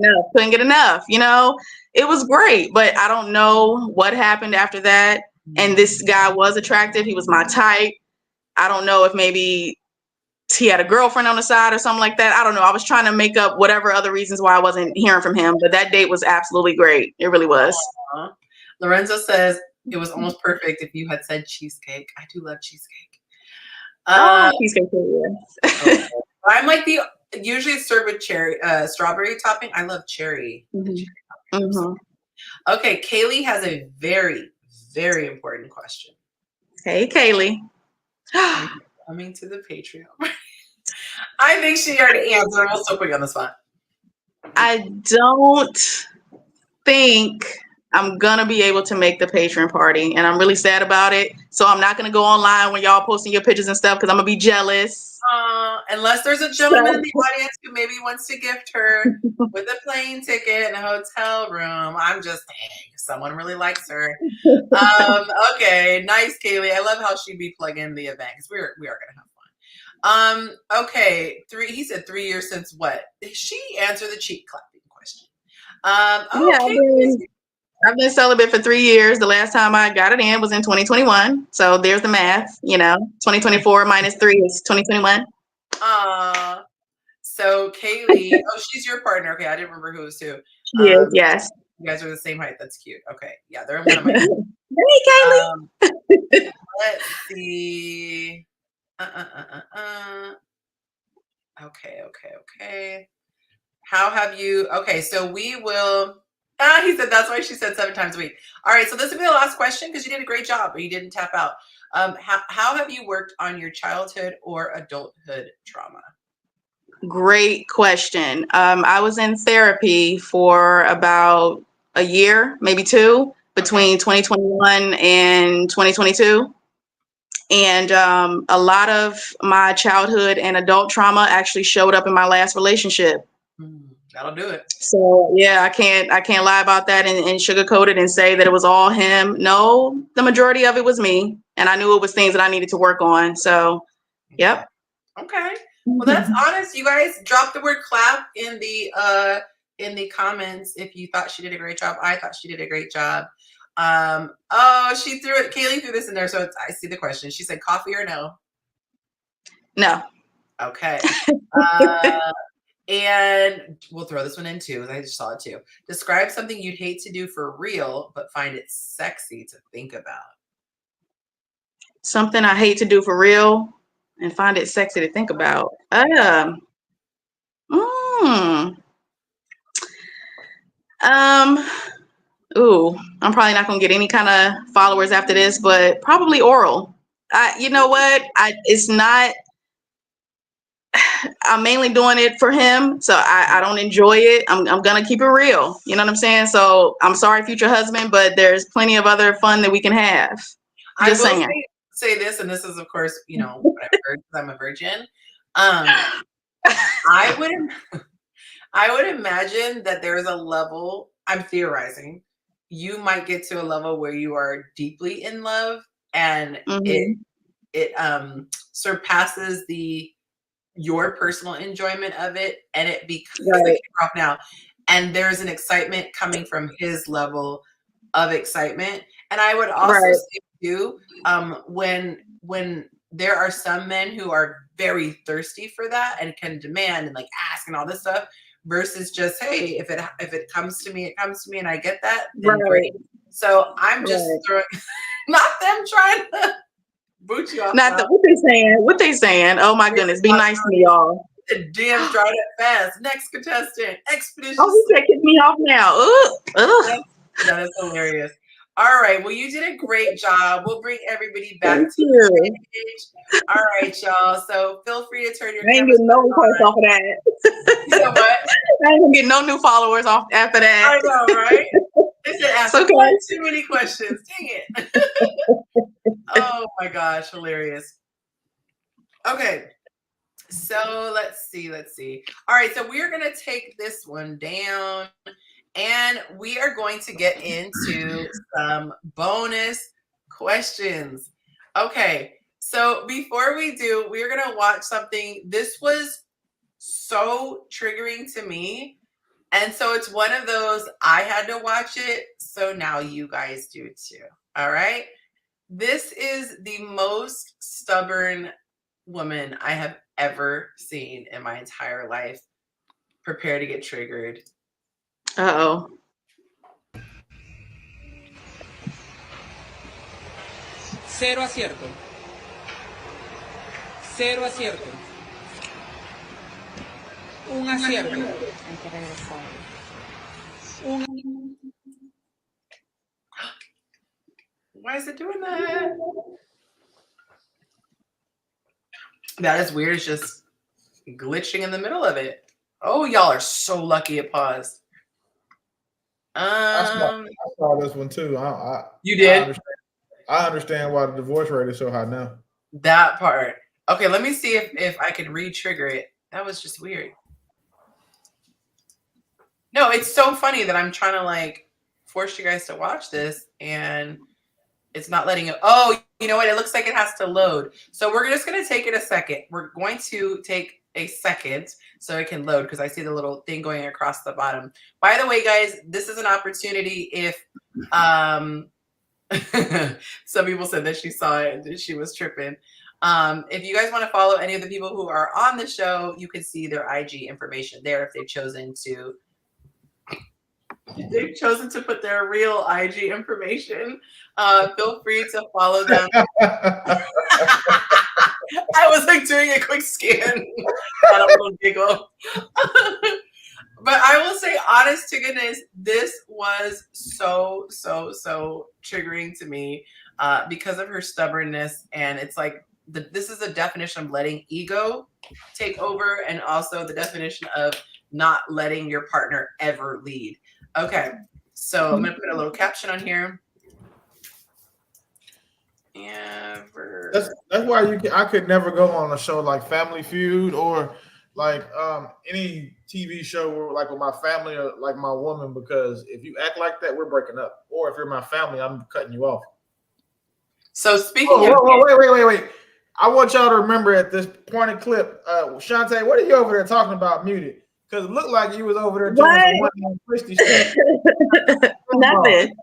enough, you know? It was great, but I don't know what happened after that. And this guy was attractive. He was my type. I don't know if maybe he had a girlfriend on the side or something like that. I don't know. I was trying to make up whatever other reasons why I wasn't hearing from him, but that date was absolutely great. It really was. Lorenzo says it was almost perfect if you had said cheesecake. I do love cheesecake. Cheesecake. Okay. I'm like usually it's served with cherry, strawberry topping. I love cherry. Okay, Kaylee has a very, very important question. Hey, Kaylee. Coming to the Patreon. I think she already answered. I'm also putting you on the spot. I don't think I'm gonna be able to make the Patreon party, and I'm really sad about it. So I'm not gonna go online when y'all posting your pictures and stuff because I'm gonna be jealous. Unless there's a gentleman in the audience who maybe wants to gift her with a plane ticket and a hotel room. I'm just saying, someone really likes her. Okay, nice, Kaylee. I love how she'd be plugging the event because we are gonna have fun. Okay, he said 3 years since what? She answered the cheek clapping question. Okay. I've been celibate for 3 years. The last time I got it in was in 2021. So there's the math, 2024 minus 3 is 2021. So Kaylee, she's your partner. Okay, I didn't remember who was who. Yes. You guys are the same height. That's cute. Okay, yeah, they're in one of my. Hey, Kaylee. Let's see. Okay. How have you? Okay, so we will. He said that's why she said 7 times a week. All right, so this will be the last question because you did a great job, but you didn't tap out. How have you worked on your childhood or adulthood trauma? Great question. I was in therapy for about a year, maybe 2, between 2021 and 2022. And a lot of my childhood and adult trauma actually showed up in my last relationship. That'll do it. So yeah, I can't lie about that and sugarcoat it and say that it was all him. No, the majority of it was me, and I knew it was things that I needed to work on. So, yep. Okay. Well, that's honest. You guys drop the word clap in the comments if you thought she did a great job. I thought she did a great job. She threw it. Kaylee threw this in there, so I see the question. She said, "Coffee or no?" No. Okay. And we'll throw this one in too. I just saw it too. Describe something you'd hate to do for real, but find it sexy to think about. Something I hate to do for real and find it sexy to think about. Ooh, I'm probably not gonna get any kind of followers after this, but probably oral. You know what? It's not. I'm mainly doing it for him, so I don't enjoy it. I'm gonna keep it real. You know what I'm saying? So I'm sorry, future husband, but there's plenty of other fun that we can have. Just saying. Say this, and this is, of course, what I've heard because I'm a virgin. I would imagine that there's a level. I'm theorizing. You might get to a level where you are deeply in love, and it surpasses your personal enjoyment of it, and it becomes a kick-off now. And there's an excitement coming from his level of excitement. And I would also say too, when there are some men who are very thirsty for that and can demand and like ask and all this stuff, versus just, hey, if it comes to me, it comes to me, and I get that, then Right. great. So I'm just throwing, not them trying to boot you off. Not the, what they saying. Oh my goodness, be nice to me, y'all. The DMs dried up fast. Next contestant, expeditious. Oh, he said kick me off now. Ugh. That is hilarious. All right. Well, you did a great job. We'll bring everybody back Thank to you. the stage. All right, y'all. So feel free to turn your I ain't cameras getting no on. requests off of that. You know what? I ain't gonna get no new followers off after that. I know, right? It's an ask okay. too many questions. Dang it. Oh my gosh, hilarious. Okay. So let's see. All right, so we're gonna take this one down. And we are going to get into some bonus questions. Okay, so before we do, we're going to watch something. This was so triggering to me. And so it's one of those, I had to watch it, so now you guys do too. All right? This is the most stubborn woman I have ever seen in my entire life. Prepare to get triggered. Uh-oh. Cero acierto. Cero acierto. Un acierto. Why is it doing that? That is weird. It's just glitching in the middle of it. Oh, y'all are so lucky it paused. I saw this one too. You did? I understand why the divorce rate is so high now. That part. Okay, let me see if I can re-trigger it. That was just weird. No, it's so funny that I'm trying to like force you guys to watch this and it's not letting it. Oh, you know what? It looks like it has to load. So we're just going to take it a second. We're going to take a second so it can load because I see the little thing going across the bottom. By the way, guys, this is an opportunity if some people said that she saw it and she was tripping. If you guys want to follow any of the people who are on the show, you can see their IG information there if they've chosen to put their real IG information. Feel free to follow them. I was like doing a quick scan, got a little giggle. But I will say, honest to goodness, this was so triggering to me because of her stubbornness. And it's like, this is the definition of letting ego take over and also the definition of not letting your partner ever lead. Okay, so I'm going to put a little caption on here. Ever. That's why I could never go on a show like Family Feud or like any TV show where like with my family or like my woman, because if you act like that, we're breaking up. Or if you're my family, I'm cutting you off. So speaking of wait. I want y'all to remember at this point of clip, Shantae, what are you over there talking about muted? Because it looked like you was over there doing some one Christy stuff. Nothing.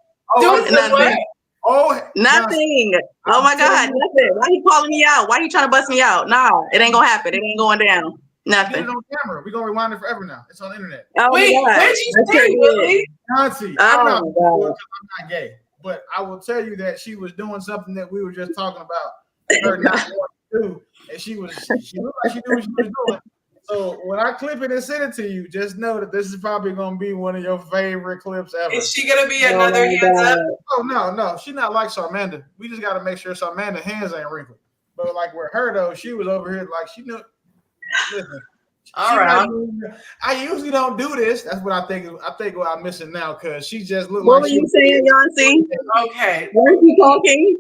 Doing nothing. Oh, nothing. Oh my God, nothing. Why he calling me out? Why he trying to bust me out? Nah, it ain't gonna happen. It ain't going down. Nothing. Get it on camera. We're gonna rewind it forever now. It's on the internet. Oh, wait, what did you say, Willie? Yonci, I'm not gay, but I will tell you that she was doing something that we were just talking about. Her not wanting to do, and she looked like she knew what she was doing. So when I clip it and send it to you, just know that this is probably going to be one of your favorite clips ever. Is she going to be another hands up? Oh, no. She's not like Sarmanda. We just got to make sure Sarmanda's hands ain't wrinkled. But like with her, though, she was over here like she knew. Listen. All right. I usually don't do this. That's what I think. I think what I'm missing now because she just looked what like. What were you saying, Yonci? Okay. Why are you talking?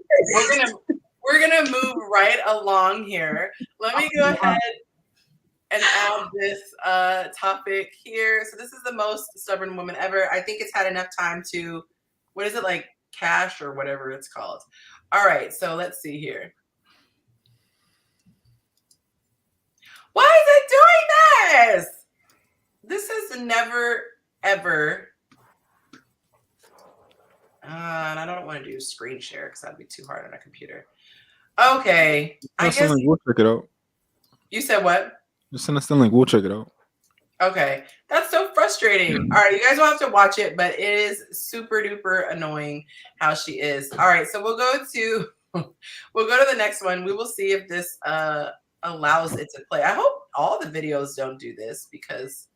We're gonna move right along here. Let me go ahead and add this topic here. So this is the most stubborn woman ever. I think it's had enough time to, what is it, like cash or whatever it's called. All right, so let's see here. Why is it doing this? This has never, ever. And I don't want to do screen share because that'd be too hard on a computer. Okay. I guess we'll check it out. You said what? Just send us the link. We'll check it out. Okay, that's so frustrating. All right, you guys will have to watch it, but it is super duper annoying how she is. All right, so we'll go to the next one. We will see if this allows it to play. I hope all the videos don't do this because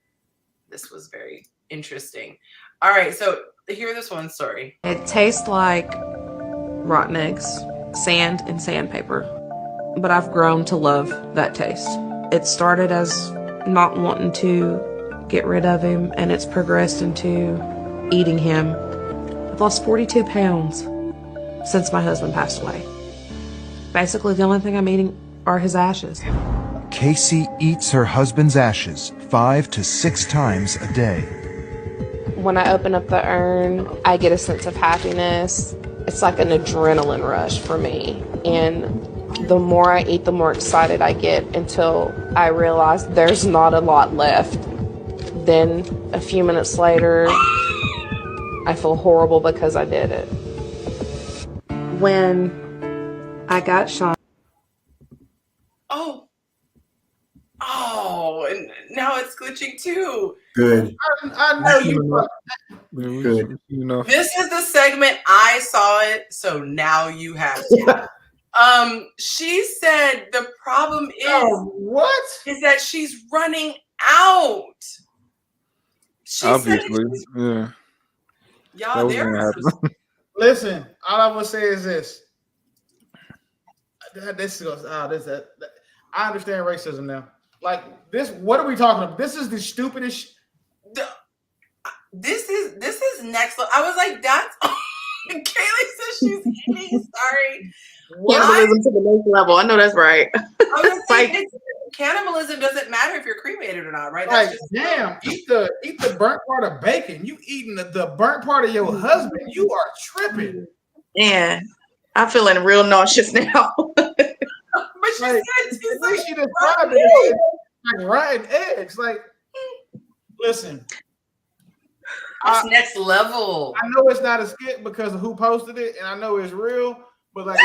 this was very interesting. All right, so hear this one story. It tastes like rotten eggs, sand, and sandpaper. But I've grown to love that taste. It started as not wanting to get rid of him, and it's progressed into eating him. I've lost 42 pounds since my husband passed away. Basically, the only thing I'm eating are his ashes. Casey eats her husband's ashes 5 to 6 times a day. When I open up the urn, I get a sense of happiness. It's like an adrenaline rush for me. And the more I eat, the more excited I get until I realize there's not a lot left. Then a few minutes later, I feel horrible because I did it. When I got shot. Oh, and now it's glitching too. Good. I know you. Good. This is the segment I saw it, so now you have to. She said the problem is that she's running out. She Obviously, yeah. Y'all, there. Listen, all I will say is this. I understand racism now. Like this, what are we talking about? This is the stupidest. This is next level. I was like, that's. Kaylee says she's eating. Sorry. Cannibalism to the next level. I know that's right. I was like, cannibalism doesn't matter if you're cremated or not, right? That's like, damn, eat the burnt part of bacon. You eating the burnt part of your husband. You are tripping. Yeah, I'm feeling real nauseous now. But she said she described it like rotten eggs. Like, listen. It's next level. I know it's not a skit because of who posted it, and I know it's real, but like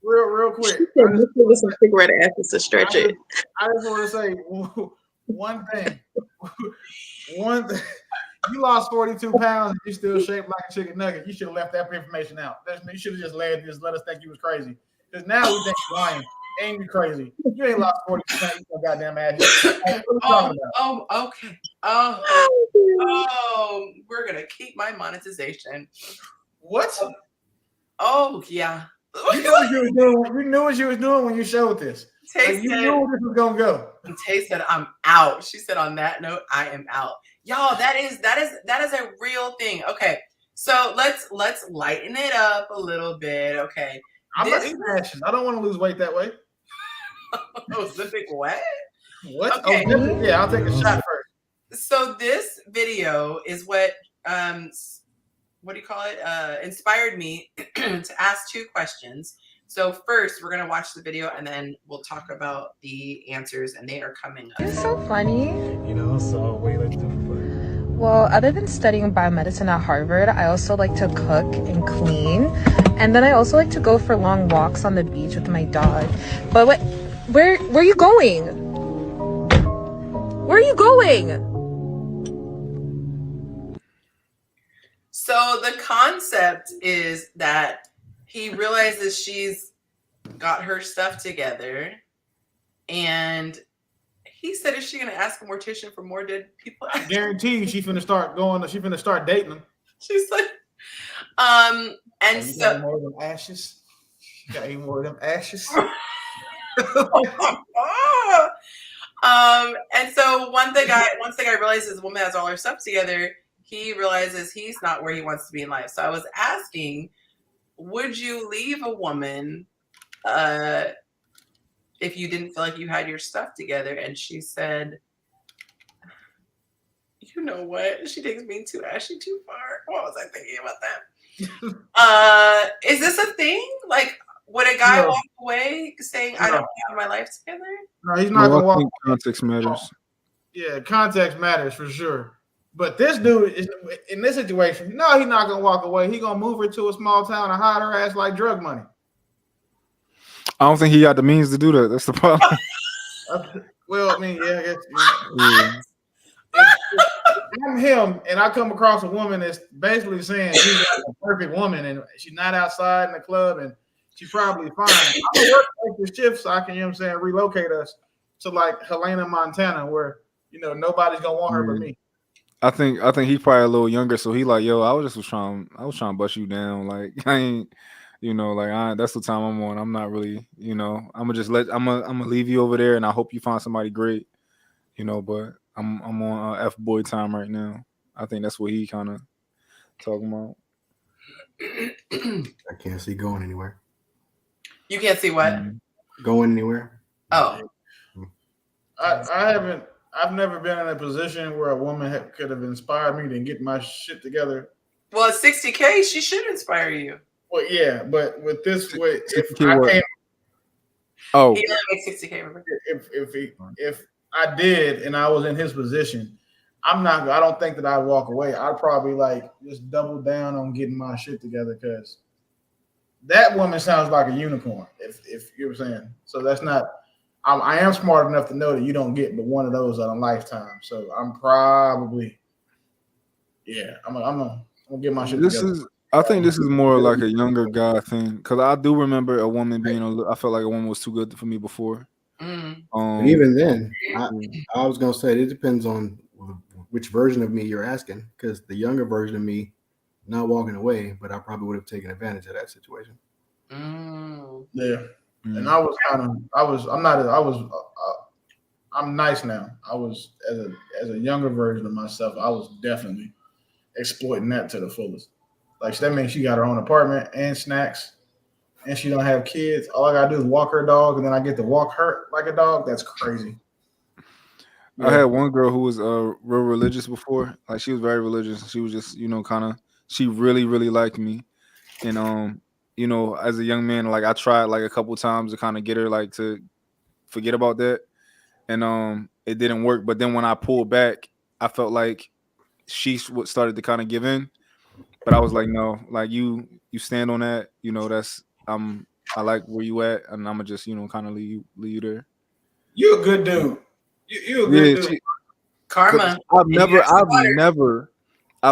real quick. With some cigarette ashes to stretch it. I just want to say one thing. You lost 42 pounds and you still shaped like a chicken nugget. You should have left that information out. You should have just let us think you was crazy. Because now we think you're lying. Ain't you crazy? You ain't lost 40%. You no goddamn ass. Okay. We're gonna keep my monetization. What? Oh yeah. You knew what you was doing. You knew what you was doing when you showed this. Tay you knew where this was gonna go. Tay said, "I'm out." She said, "On that note, I am out." Y'all, that is a real thing. Okay, so let's lighten it up a little bit. Okay. I'm not eating ashes. I don't want to lose weight that way. Ozempic what? What? Okay. Oh, yeah, I'll take a shot first. So this video is what do you call it? Inspired me to ask 2 questions. So first, we're gonna watch the video and then we'll talk about the answers, and they are coming up. It's so funny. So what do you like to do for fun? Well, other than studying biomedicine at Harvard, I also like to cook and clean. And then I also like to go for long walks on the beach with my dog. But where are you going? Where are you going? So the concept is that he realizes she's got her stuff together, and he said, "Is she gonna ask a mortician for more dead people?" I guarantee you, she's finna start dating them. She's like, and you so got more of them ashes. You got any more of them ashes? And so once the guy realizes the woman has all her stuff together, he realizes he's not where he wants to be in life. So I was asking, would you leave a woman if you didn't feel like you had your stuff together? And she said, "You know what? She takes being too ashy too far." What was I thinking about that? Is this a thing? Like, would a guy walk away saying, "I don't have my life together"? No, he's not gonna walk. Context matters. Yeah, context matters for sure. But this dude is in this situation. No, he's not gonna walk away. He's gonna move her to a small town and hide her ass like drug money. I don't think he got the means to do that. That's the problem. Well, I mean, yeah, I guess. Yeah. If I'm him and I come across a woman that's basically saying she's like a perfect woman and she's not outside in the club and she's probably fine, I'm gonna work extra shifts so I can, you know what I'm saying, relocate us to like Helena, Montana, where nobody's gonna want her but me. I think he's probably a little younger, so he like, yo, I was trying to bust you down. Like I ain't, that's the time I'm on. I'm not really, I'm gonna leave you over there, and I hope you find somebody great, But I'm on F boy time right now. I think that's what he kind of talking about. I can't see going anywhere. You can't see what? Going anywhere. Oh. I've never been in a position where a woman could have inspired me to get my shit together. Well, at 60K, she should inspire you. Well, yeah, but with this way, if he only makes 60K. Remember? If I did and I was in his position, I don't think that I'd walk away. I'd probably like just double down on getting my shit together because that woman sounds like a unicorn. If you were saying so, that's not. I am smart enough to know that you don't get but one of those in a lifetime. So I'm probably, I'm gonna get my shit together. I think this is more like a younger guy thing because I do remember a woman being. I felt like a woman was too good for me before. But even then, I was gonna say it depends on which version of me you're asking. Because the younger version of me, not walking away, but I probably would have taken advantage of that situation. Yeah. And I'm nice now. I was as a younger version of myself, I was definitely exploiting that to the fullest. Like that means she got her own apartment and snacks, and she don't have kids. All I gotta do is walk her dog, and then I get to walk her like a dog. That's crazy. I had one girl who was real religious before. Like she was very religious. She was just she really really liked me, and as a young man, like I tried like a couple times to kind of get her like to forget about that, and it didn't work. But then when I pulled back, I felt like she started to kind of give in. But I was like, no, like you stand on that, that's I like where you at, and I'm gonna just kind of leave you there. You're a good dude. You're a good dude. Karma. I've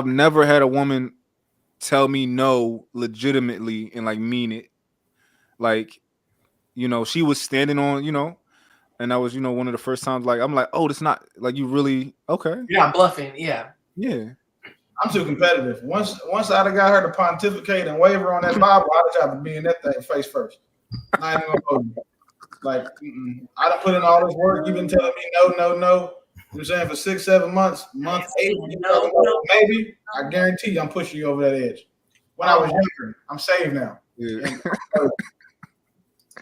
never had a woman tell me no legitimately and like mean it. Like, she was standing on, and that was, one of the first times like I'm like, oh, that's not like you really okay. You're not bluffing, yeah. I'm too competitive. Once I'd have got her to pontificate and waver on that Bible, I'd have tried to be in that thing face first. Not even gonna hold you. Like, I done put in all this work. You've been telling me no. You know what I'm saying for 6-7 months, month 8, maybe. I guarantee you, I'm pushing you over that edge. When I was younger, I'm saved now. Yeah.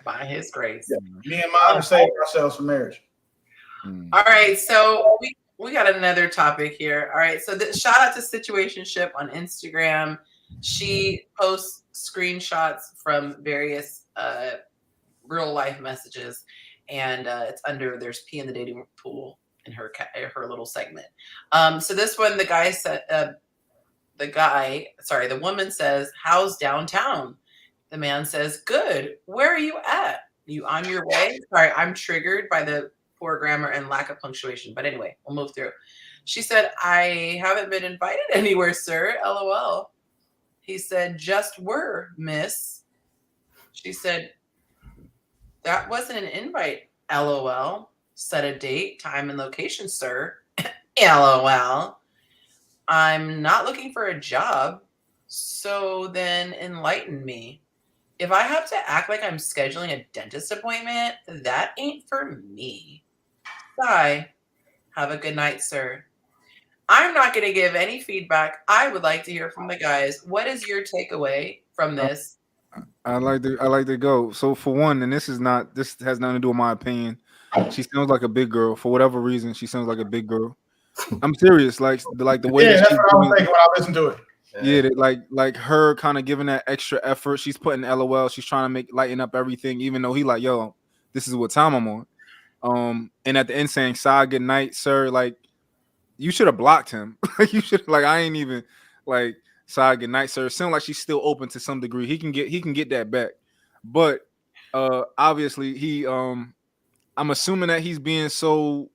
By His grace. Yeah. Me and mine have saved ourselves for marriage. All right, so we got another topic here. All right, so shout out to Situationship on Instagram. She posts screenshots from various real life messages, and it's under there's pee in the dating pool in her little segment. So this one, the woman says, "How's downtown?" The man says, "Good. Where are you at? You on your way?" Sorry, I'm triggered by the poor grammar and lack of punctuation. But anyway, we'll move through. She said, "I haven't been invited anywhere, sir. LOL." He said, "Just were, miss." She said, "That wasn't an invite. LOL. Set a date, time, and location, sir. LOL. I'm not looking for a job. So then enlighten me. If I have to act like I'm scheduling a dentist appointment, that ain't for me. Bye. Have a good night, sir." I'm not going to give any feedback. I would like to hear from the guys. What is your takeaway from this? I like to go. So for one, and this has nothing to do with my opinion. She sounds like a big girl. For whatever reason, she sounds like a big girl. I'm serious. Like the way that that's what I was thinking when I listened to it. Yeah, like her kind of giving that extra effort. She's putting LOL. She's trying to lighten up everything, even though he like, yo, this is what time I'm on. And at the end saying, "Side, good night, sir." Like, you should have blocked him. You should I ain't even like, "Side, good night, sir." It sounds like she's still open to some degree. He can get that back, but obviously he I'm assuming that he's being so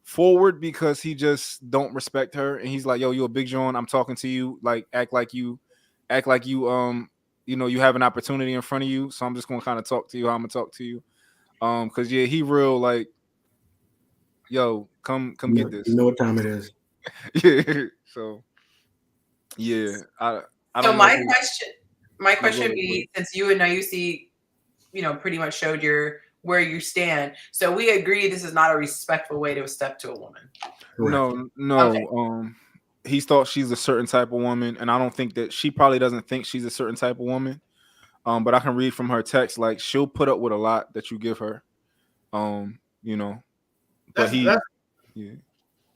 forward because he just don't respect her, and he's like, yo, you a big John, I'm talking to you, like act like you you know, you have an opportunity in front of you, so I'm just gonna kind of talk to you how I'm gonna talk to you. Because yeah, he real like, yo, come get this. You know what time it is. Yeah. So yeah, I So don't my know. question would be, since you and Yonci, you know, pretty much showed where you stand. So we agree this is not a respectful way to step to a woman. No. Okay. He thought she's a certain type of woman, and I don't think that she probably doesn't think she's a certain type of woman. But I can read from her text, like she'll put up with a lot that you give her. You know. But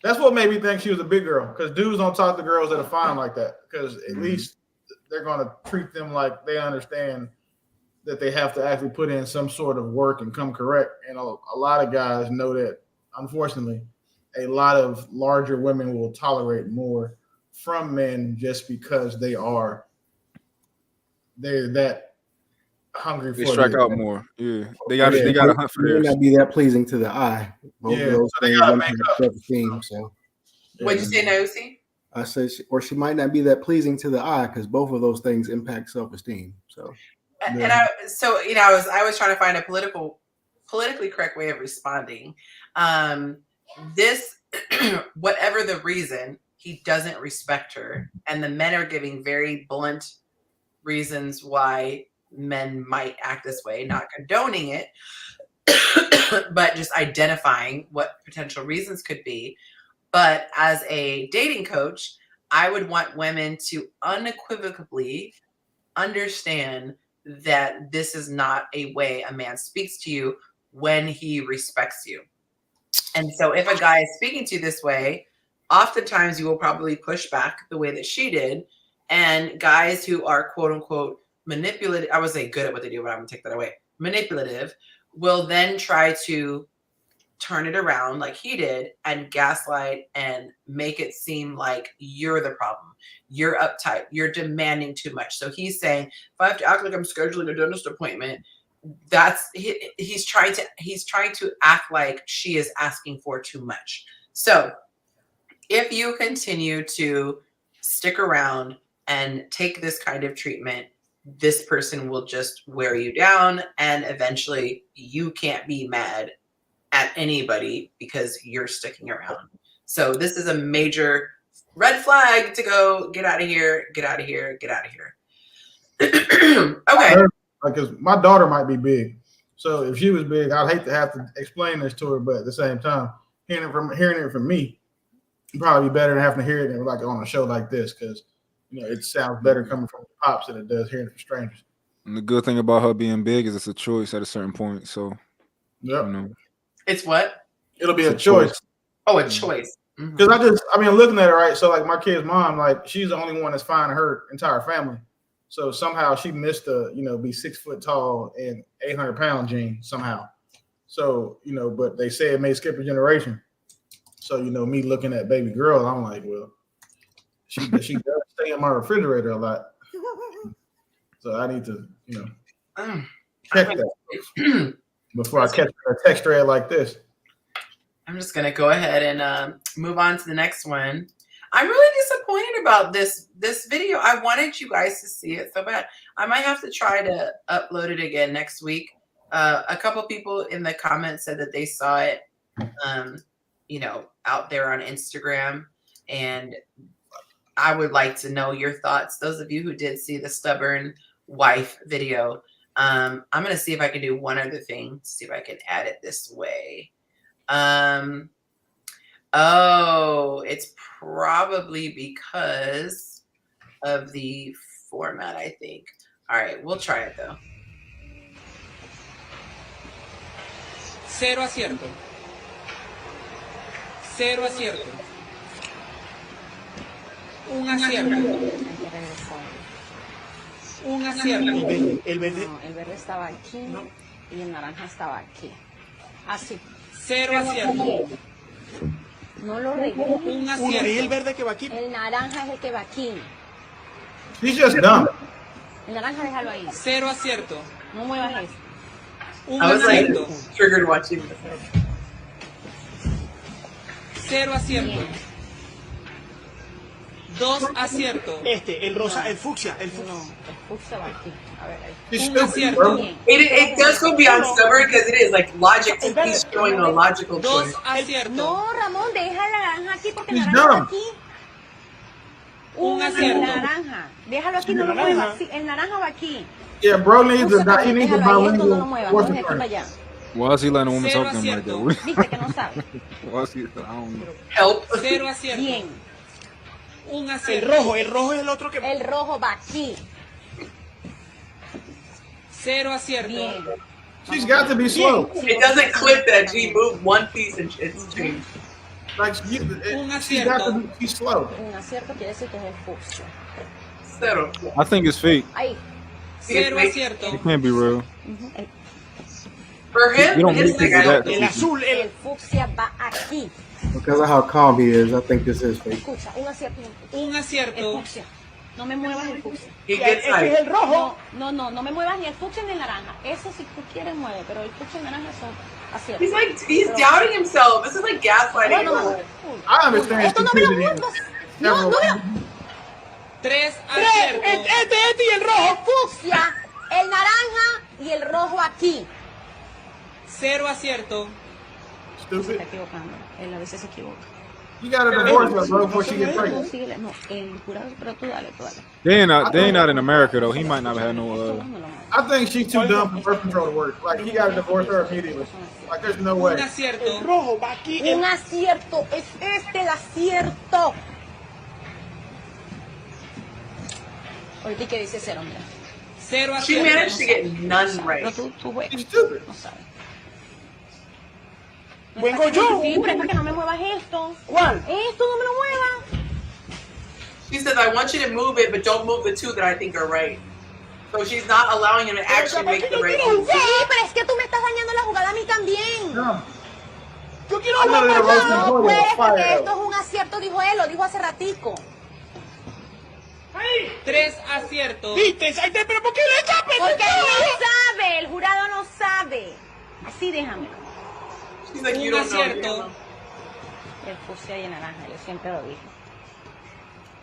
that's what made me think she was a big girl, because dudes don't talk to girls that are fine like that, because at least they're going to treat them like they understand that they have to actually put in some sort of work and come correct. And a lot of guys know that, unfortunately, a lot of larger women will tolerate more from men just because they're that hungry for they strike out more. Yeah, they got to hunt for theirs. May not be that pleasing to the eye. Both of those so they gotta make up. Self-esteem. So, what'd you say, Yonci? I said, she might not be that pleasing to the eye, because both of those things impact self-esteem. So, And I was trying to find a politically correct way of responding. This, whatever the reason, he doesn't respect her, and the men are giving very blunt reasons why men might act this way, not condoning it, but just identifying what potential reasons could be. But as a dating coach, I would want women to unequivocally understand that this is not a way a man speaks to you when he respects you. And so if a guy is speaking to you this way, oftentimes you will probably push back the way that she did. And guys who are quote unquote manipulative, I would say good at what they do, but I'm gonna take that away, manipulative, will then try to turn it around like he did and gaslight and make it seem like you're the problem. You're uptight. You're demanding too much. So he's saying, if I have to act like I'm scheduling a dentist appointment, he's trying to act like she is asking for too much. So if you continue to stick around and take this kind of treatment, this person will just wear you down, and eventually you can't be mad at anybody because you're sticking around. So this is a major red flag to go, get out of here, get out of here, get out of here. Okay. Because my daughter might be big. So if she was big, I'd hate to have to explain this to her, but at the same time, hearing it from me would probably be better than having to hear it like on a show like this, because it sounds better coming from pops than it does hearing it from strangers. And the good thing about her being big is it's a choice at a certain point. So It's what? It'll be a choice. Oh, a choice. Because looking at it, right? So like my kid's mom, like she's the only one that's fine in her entire family. So somehow she missed be 6 foot tall and 800-pound gene somehow. So, but they say it may skip a generation. So, me looking at baby girl, I'm like, well, she does stay in my refrigerator a lot. So I need to, check that before I catch a text thread like this. I'm just going to go ahead and move on to the next one. I'm really disappointed about this video. I wanted you guys to see it so bad. I might have to try to upload it again next week. A couple people in the comments said that they saw it, out there on Instagram. And I would like to know your thoughts. Those of you who did see the stubborn wife video, I'm going to see if I can do one other thing, see if I can add it this way. It's probably because of the format, I think. All right, we'll try it though. Cero acierto. Cero acierto. Un acierto. Un acierto. El verde. No, el verde estaba aquí y el naranja estaba aquí. Así. Cero acierto. No lo regué. Un acierto. ¿Y el verde que va aquí? El naranja es el que va aquí. He's just dumb. El naranja déjalo ahí. Cero acierto. No muevas eso. I was like triggered watching this. 0 acierto. 2 acierto. El rosa, el fucsia, el fucsia. No, el fucsia va aquí. A ver, ahí. He's Un acierto. It does go beyond stubborn because it is like logic. He's showing a logical 2 choice. acierto. No, Ramón, deja la naranja aquí porque el He's naranja va dumb. aquí. Un El acierto. naranja. Déjalo aquí, no lo muevas. Sí, el naranja va aquí. Yeah, bro needs a Déjalo he needs a ahí, esto no lo bilingual muevas. force No dejes para attorney. allá. Why is he letting a woman Cero talk to him like acierto. that? Viste que no sabe. Why is he, I don't know. Help. 0 acierto. Bien. Un El acierto. rojo es el otro que. El rojo va aquí. 0 acierto. Bien. She's got to be slow. It doesn't clip that she moved one piece and it's changed. Like she's got to be she's slow. Un acierto quiere decir que es el fucsia. Zero. I think it's fake. Ahí. 0 acierto. It can't be real. For him, You don't it's need like to I do don't that. El azul, El fucsia va aquí. Because of how calm he is, I think this is fake. Escucha, un acierto. Un El acierto. fucsia. No me muevas el fucsia. He gets es hyped. el rojo. No me muevas ni el fucsia ni el naranja. Eso si tú quieres mueve, pero el fucsia y el naranja son aciertos. He's doubting himself. This is like gaslighting. Bueno, I understand esto no me lo stupidity. muevas. No me lo. 3 acierto. Este y el rojo. El fucsia, el naranja y el rojo aquí. 0 acierto. Se está Stupid. equivocando. Él a veces se equivoca. You gotta divorce her, bro, before she gets No, pregnant. síguele. No, el jurado, pero tú dale. They ain't not in America though. He might not have no. I think she's too dumb for birth control to work. Like he gotta divorce her immediately. Like there's no way. Un acierto. El rojo va aquí. Un acierto, es este el acierto. Ahorita que dice 0, mira. 0 She acierto. managed to get none Pero right. tú juegas. She's stupid. No sabes. Vengo yo. Sí, pero es para que no me muevas esto. ¿Cuál? Esto no me lo muevas. She says, I want you to move it, but don't move the two that I think are right. So she's not allowing him to actually make the right move. Sí, pero es que tú me estás dañando la jugada a mí también. No. Yo quiero I'm not hablar gonna para roast allá. him. No Boy, puedes fire porque though. esto es un acierto, dijo él, lo dijo hace ratico. 3 aciertos. Viste, Shantae, pero ¿por qué le echas Porque él no sabe, el jurado no sabe. Así déjame. She's like, you Un don't know. You don't acierto. know. El fucsia y el naranja, yo siempre lo dije.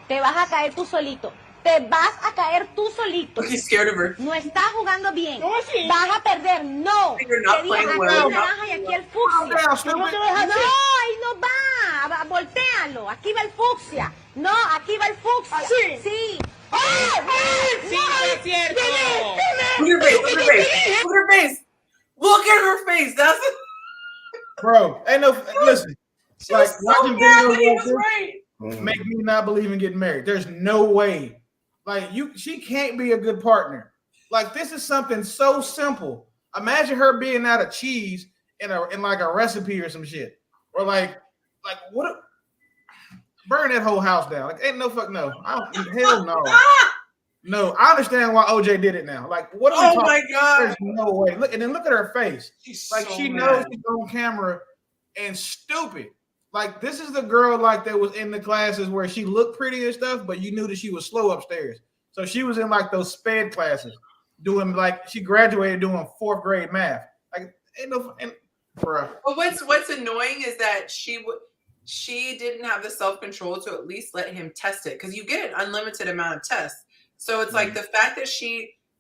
Te vas a caer tú solito. Te vas a caer tú solito. He's scared of her. No estás jugando bien. No, sí. Vas a perder. No. You're not Te dije, playing aquí well. el naranja y aquí el Calm fucsia. down, stupid. No, ahí no va. Voltéalo. Aquí va el fucsia. No, aquí va el fucsia. ¿Así? Sí. 5 aciertos. Look at her face. Look at her face. Look at her face. Look at her face. That's it. Bro, ain't no listen. She Like was so watching mad that videos he like was this right. make me not believe in getting married. There's no way. Like she can't be a good partner. Like this is something so simple. Imagine her being out of cheese in like a recipe or some shit, or like what? Burn that whole house down. Like ain't no fuck no. Hell no. No, I understand why OJ did it now. Like what? Are we Oh talking? my God. There's no way. Look and then look at her face. She's Like so she mad. knows she's on camera and stupid. Like this is the girl like that was in the classes where she looked pretty and stuff, but you knew that she was slow upstairs. So she was in like those sped classes, doing like she graduated doing 4th grade math. Like ain't no, bruh. But what's annoying is that she didn't have the self-control to at least let him test it, because you get an unlimited amount of tests. So it's like the fact that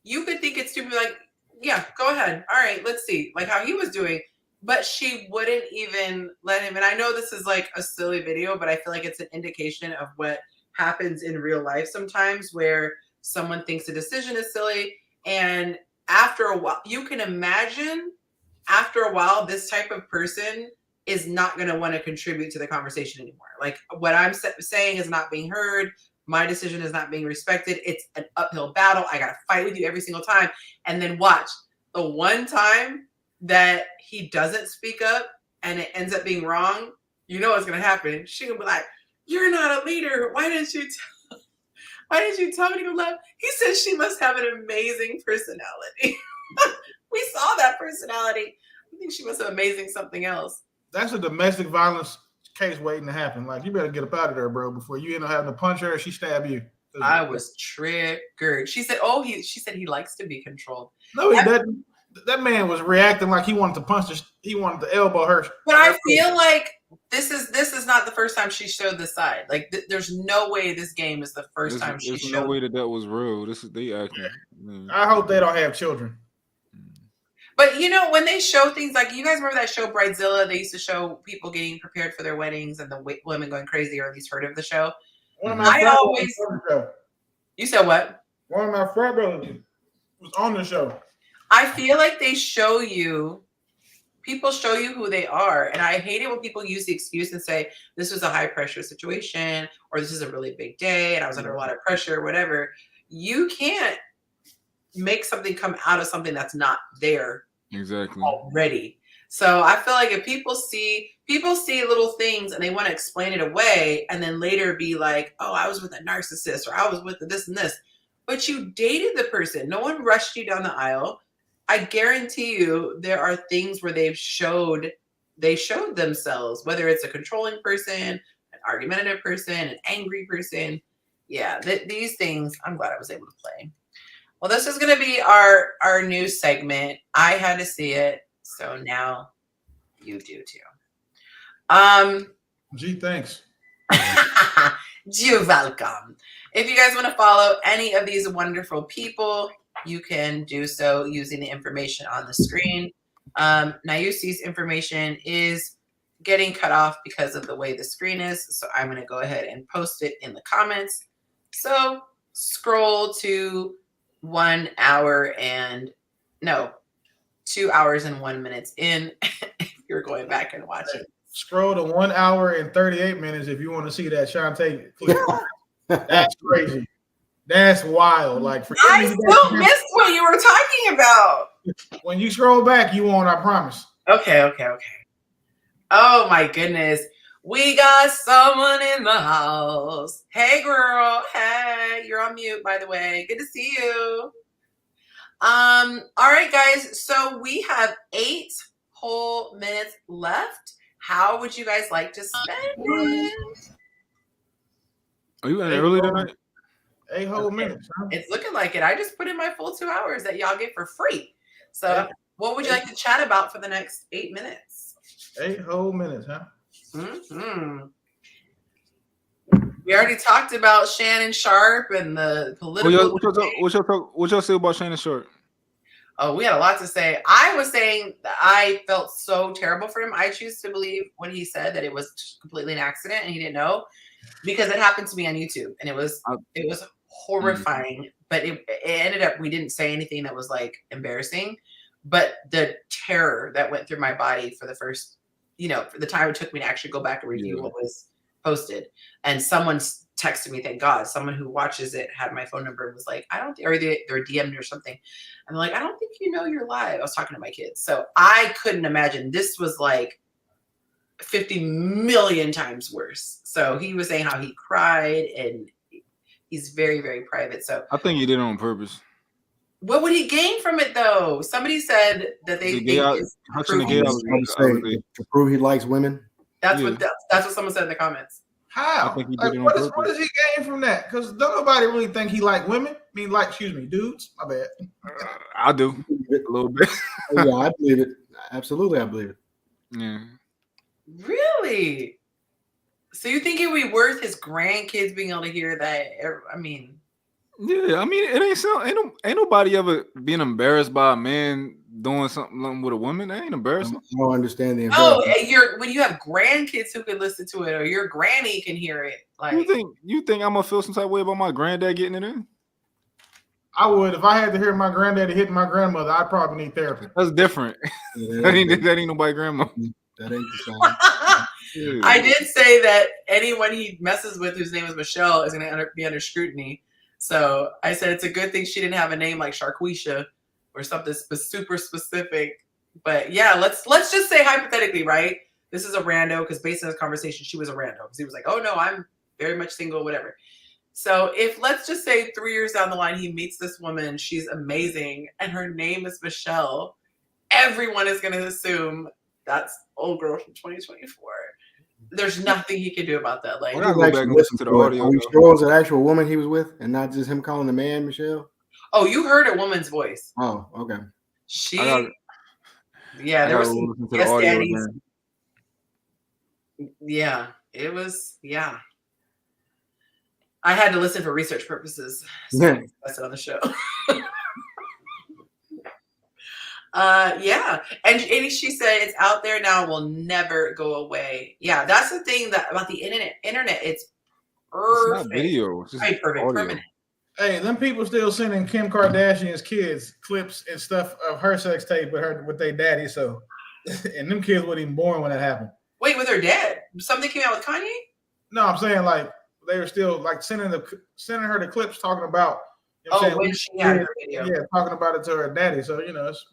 you could think it's stupid, like, yeah, go ahead. All right, let's see. Like how he was doing. But she wouldn't even let him. And I know this is like a silly video, but I feel like it's an indication of what happens in real life sometimes, where someone thinks a decision is silly. And after a while, you can imagine after a while, this type of person is not going to want to contribute to the conversation anymore. Like what I'm saying is not being heard. My decision is not being respected. It's an uphill battle. I got to fight with you every single time. And then watch the one time that he doesn't speak up and it ends up being wrong, you know what's going to happen. She's going to be like, you're not a leader. Why didn't you tell me to go left? He said she must have an amazing personality. We saw that personality. I think she must have amazing something else. That's a domestic violence case waiting to happen. Like you better get up out of there, bro, before you end up having to punch her or she stab you. I was triggered. She said, she said he likes to be controlled. No, he doesn't. That man was reacting like he wanted to punch her. He wanted to elbow her. But I feel like this is not the first time she showed this side. Like there's no way this game is the first time she showed. There's no way that was real. This is they acting. I hope they don't have children. But you know, when they show things like, you guys remember that show Bridezilla? They used to show people getting prepared for their weddings and the women going crazy, or at least heard of the show. One of my You said what? One of my frat brothers was on the show. I feel like people show you who they are. And I hate it when people use the excuse and say, this was a high pressure situation, or this is a really big day and I was under a lot of pressure, or whatever. You can't make something come out of something that's not there already. So I feel like if people see little things and they want to explain it away and then later be like, oh, I was with a narcissist, or I was with this and this, but you dated the person. No one rushed you down the aisle. I guarantee you there are things where they showed themselves, whether it's a controlling person, an argumentative person, an angry person. Yeah, these things, I'm glad I was able to play. Well, this is going to be our new segment. I had to see it, so now you do too. Gee, thanks. You're welcome. If you guys want to follow any of these wonderful people, you can do so using the information on the screen. Nayusi's information is getting cut off because of the way the screen is, so I'm going to go ahead and post it in the comments. So scroll to 2 hours and 1 minute in if you're going back and watching. Scroll to 1 hour and 38 minutes if you want to see that Shantae clip. That's crazy. That's wild. Like, I still missed what you were talking about. When you scroll back, you won't, I promise. Okay. Oh my goodness. We got someone in the house. Hey girl. Hey, you're on mute, by the way. Good to see you. All right, guys. So we have 8 whole minutes left. How would you guys like to spend it? Are you in early tonight? 8 whole minutes. Huh? It's looking like it. I just put in my full 2 hours that y'all get for free. So what would you like to chat about for the next 8 minutes? 8 whole minutes, huh? Mm-hmm. We already talked about Shannon Sharpe and the political. What y'all say about Shannon Sharpe? Oh, we had a lot to say. I was saying that I felt so terrible for him. I choose to believe when he said that it was completely an accident and he didn't know, because it happened to me on YouTube and it was horrifying. But it ended up, we didn't say anything that was like embarrassing, but the terror that went through my body for the first, for the time it took me to actually go back and review what was posted. And someone texted me, thank God, someone who watches it had my phone number and was like, or they DM'd or something. I'm like, I don't think you're live. I was talking to my kids. So I couldn't imagine. This was like 50 million times worse. So he was saying how he cried and he's very, very private. So I think he did it on purpose. What would he gain from it though? Somebody said that they think to prove he likes women. That's what someone said in the comments. How? What does he gain from that? Because don't nobody really think he like women. Dudes. My bad. I do a little bit. Yeah, I believe it. Absolutely, I believe it. Yeah. Really? So you think it would be worth his grandkids being able to hear that? Yeah, it ain't nobody ever being embarrassed by a man doing something with a woman. That ain't embarrassing. I don't understand the embarrassment. When you have grandkids who can listen to it, or your granny can hear it. Like, you think I'm gonna feel some type of way about my granddad getting it in? I would. If I had to hear my granddaddy hitting my grandmother, I'd probably need therapy. That's different. That ain't nobody grandma. That ain't the same. I did say that anyone he messes with whose name is Michelle is going to be under scrutiny. So I said it's a good thing she didn't have a name like Sharquisha or something super specific. But yeah, let's just say hypothetically, right? This is a rando, because based on this conversation, she was a rando, because he was like, oh no, I'm very much single, whatever. So if, let's just say 3 years down the line, he meets this woman, she's amazing, and her name is Michelle, everyone is going to assume that's old girl from 2024. There's nothing he can do about that. Like, go back and listen to the audio. Are you sure it was an actual woman he was with, and not just him calling the man Michelle? Oh, you heard a woman's voice. Oh, okay. Yeah, I there gotta was some listen to the yes audio daddies. again. Yeah, it was. Yeah, I had to listen for research purposes, so I discussed it on the show. Yeah, and she said it's out there now, will never go away. Yeah, that's the thing about the internet. It's perfect. It's not video, it's just perfect, audio. permanent. Hey, them people still sending Kim Kardashian's kids clips and stuff of her sex tape with their daddy. So, and them kids weren't even born when that happened. Wait, with her dad? Something came out with Kanye? No, I'm saying like they were still like sending her the clips talking about. You know what I'm saying? When she had her video. Yeah, talking about it to her daddy. So it's,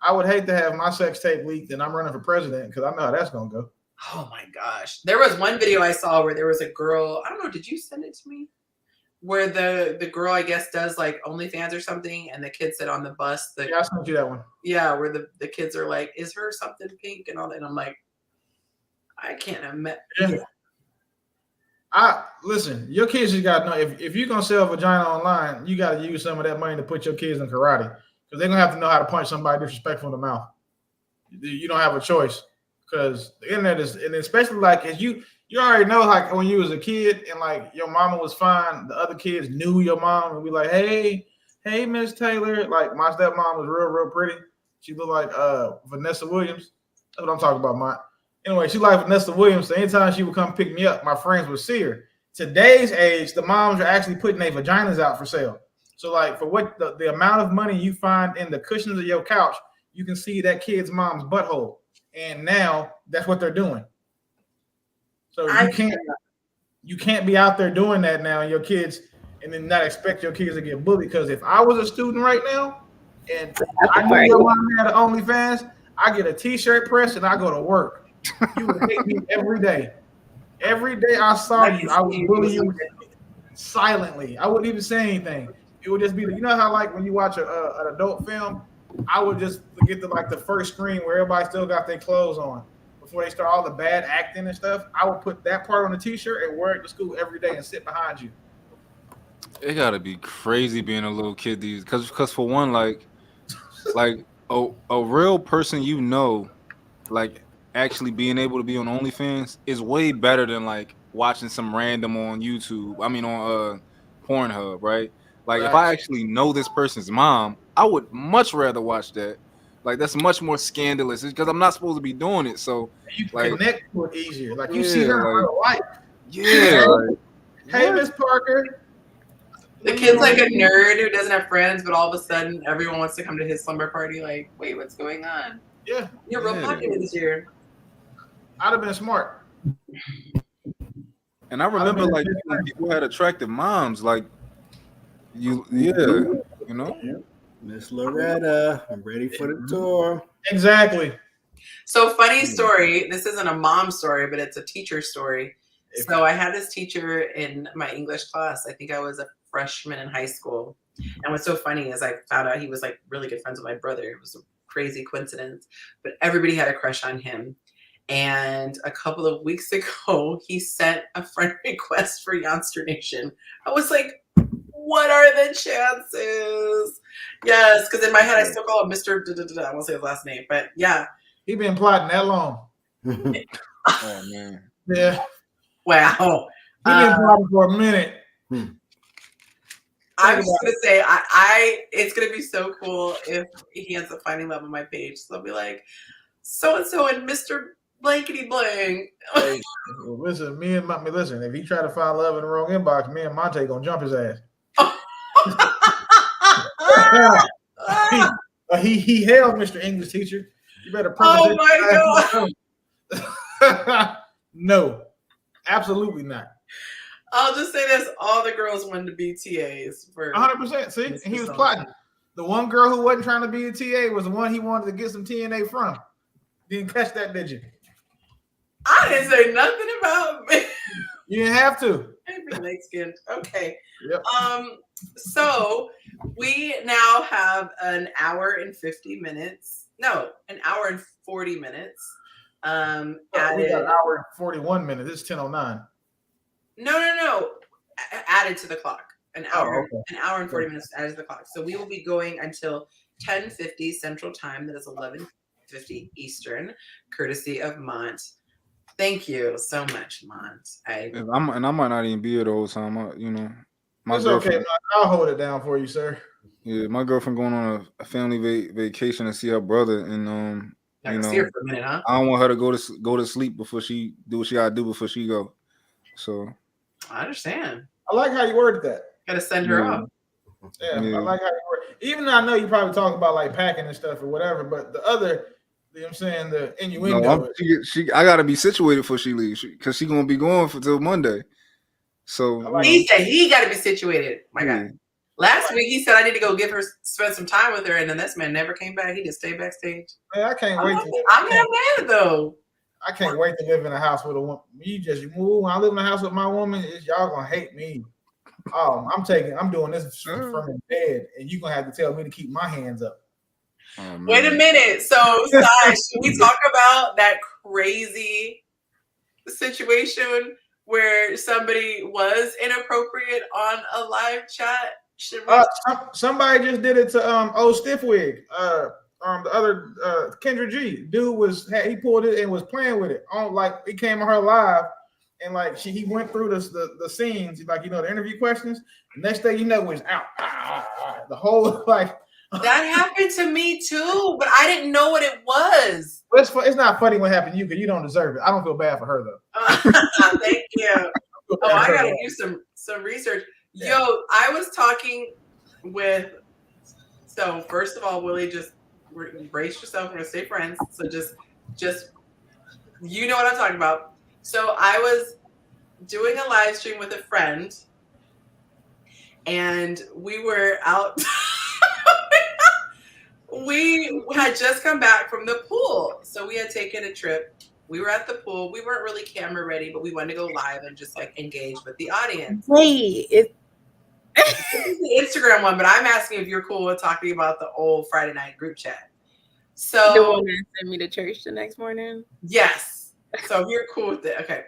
I would hate to have my sex tape leaked and I'm running for president because I know how that's gonna go. Oh my gosh, there was one video I saw where there was a girl. I don't know. Did you send it to me? Where the girl, I guess, does like OnlyFans or something, and the kid said on the bus. Yeah, I sent you that one. Yeah, where the kids are like, "Is her something pink?" and all that. And I'm like, I can't imagine. Yeah. Listen, your kids just gotta know if you're gonna sell vagina online, you gotta use some of that money to put your kids in karate because they're gonna have to know how to punch somebody disrespectful in the mouth. You don't have a choice because the internet is, and especially like as you already know, like when you was a kid and like your mama was fine, the other kids knew your mom and be like, hey Miss Taylor. Like my stepmom was real pretty. She looked like Vanessa Williams. That's what I'm talking about, Mike. Anyway, she like Vanessa Williams. So anytime she would come pick me up, my friends would see her. Today's age, the moms are actually putting their vaginas out for sale. So like for what the amount of money you find in the cushions of your couch, you can see that kid's mom's butthole. And now that's what they're doing. So you can't be out there doing that now, and your kids, and then not expect your kids to get bullied. Because if I was a student right now, and I knew your mom had an OnlyFans, I get a T-shirt press and I go to work. You would hate me every day. Every day I saw you, I would bully you silently. I wouldn't even say anything. It would just be, you know how like when you watch an adult film, I would just get to like the first screen where everybody still got their clothes on before they start all the bad acting and stuff. I would put that part on the T-shirt and wear it to school every day and sit behind you. It gotta be crazy being a little kid these, because for one, like a real person, like actually being able to be on OnlyFans is way better than like watching some random on YouTube. I mean on Pornhub, right? Like if I actually know this person's mom, I would much rather watch that. Like that's much more scandalous because I'm not supposed to be doing it. So you can like, connect to it easier. Like you see her in real life. Yeah. Like, hey, Miss Parker. The kid's like a nerd who doesn't have friends, but all of a sudden everyone wants to come to his slumber party. Like, wait, what's going on? Yeah. You're real popular this year. I'd have been smart. And I remember like when people had attractive moms, like you know. Miss Loretta, I'm ready for the tour. Exactly. So funny story. This isn't a mom story, but it's a teacher story. So I had this teacher in my English class. I think I was a freshman in high school. And what's so funny is I found out he was like really good friends with my brother. It was a crazy coincidence, but everybody had a crush on him. And a couple of weeks ago, he sent a friend request for Yonci Nation. I was like, what are the chances? Yes, because in my head, I still call him Mr. I won't say his last name, but yeah. He been plotting that long. Oh, man. Yeah. Wow. He been plotting for a minute. I'm just going to say, it's going to be so cool if he ends up finding love on my page. So I'll be like, so-and-so and Mr. Blankety Blank. Hey, well, listen, listen, if he try to find love in the wrong inbox, me and Monte gonna jump his ass. he hailed Mr. English teacher. You better Oh my God. No, absolutely not. I'll just say this: all the girls wanted to be TAs for 100%. See, and he was plotting. The one girl who wasn't trying to be a TA was the one he wanted to get some TNA from. Didn't catch that, did you? I didn't say nothing about me. You didn't have to. Maybe light skinned. Okay. Yep. So we now have an hour and 50 minutes. No, an hour and 40 minutes. We got an hour and 41 minutes. It's 10:09. No. Added to the clock. An hour okay. and 40 minutes added to the clock. So we will be going until 10:50 Central Time. That is 11:50 Eastern, courtesy of Mont. Thank you so much, Mont. I might not even be here the whole time. My It's girlfriend. okay, man. I'll hold it down for you, sir. Yeah, my girlfriend going on a family vacation to see her brother, and see her for a minute, huh? I don't want her to go to sleep before she do what she gotta do before she go. So I understand. I like how you worded that. Gotta send her off. Yeah, I like how you worded. Even though I know you probably talk about like packing and stuff or whatever, but the other, you know what I'm saying, the innuendo. No, I gotta be situated before she leaves because she gonna be going till Monday. So He said he got to be situated. My God. Last week he said I need to go spend some time with her, and then this man never came back. He just stayed backstage. Man, I can't wait. I'm not mad though. I can't wait to live in a house with a woman. You move. When I live in a house with my woman, y'all gonna hate me. I'm doing this from in bed, and you gonna have to tell me to keep my hands up. Wait a minute. So, Sai, should we talk about that crazy situation where somebody was inappropriate on a live chat? Somebody just did it to old Stiffwig. The other Kendra G dude he pulled it and was playing with it on, like, he came on her live, and like he went through the scenes, like, the interview questions. The next thing you know was out. The whole like that happened to me too, but I didn't know what it was. It's not funny what happened to you because you don't deserve it. I don't feel bad for her though. Thank you. I gotta do some research. Yeah. Yo, I was talking with. So first of all, Willie, just brace yourself. We're gonna stay friends. So just you know what I'm talking about. So I was doing a live stream with a friend, and we were out. We had just come back from the pool, so we had taken a trip. We were at the pool. We weren't really camera ready, but we wanted to go live and just like engage with the audience. Wait, it's the Instagram one, but I'm asking if you're cool with talking about the old Friday night group chat. So the one that sent me to church the next morning. Yes. So if you're cool with it, okay.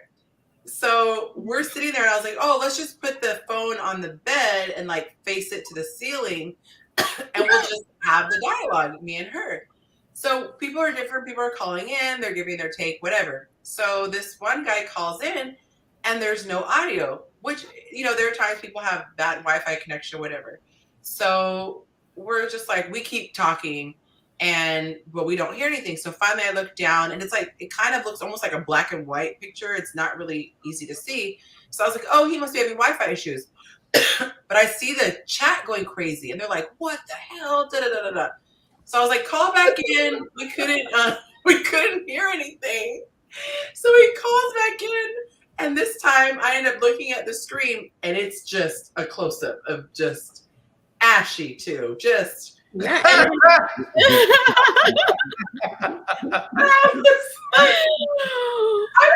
So we're sitting there, and I was like, "Oh, let's just put the phone on the bed and like face it to the ceiling, and we'll just have the dialogue, me and her." So people are different. People are calling in. They're giving their take, whatever. So this one guy calls in, and there's no audio, which, there are times people have bad Wi-Fi connection or whatever. So we're just like, we keep talking, but we don't hear anything. So finally I look down, and it's like, it kind of looks almost like a black and white picture. It's not really easy to see. So I was like, oh, he must be having Wi-Fi issues. But I see the chat going crazy, and they're like, what the hell? Da, da, da, da, da. So I was like, call back in. We couldn't hear anything. So he calls back in, and this time I end up looking at the screen, and it's just a close-up of just Ashy too. Just I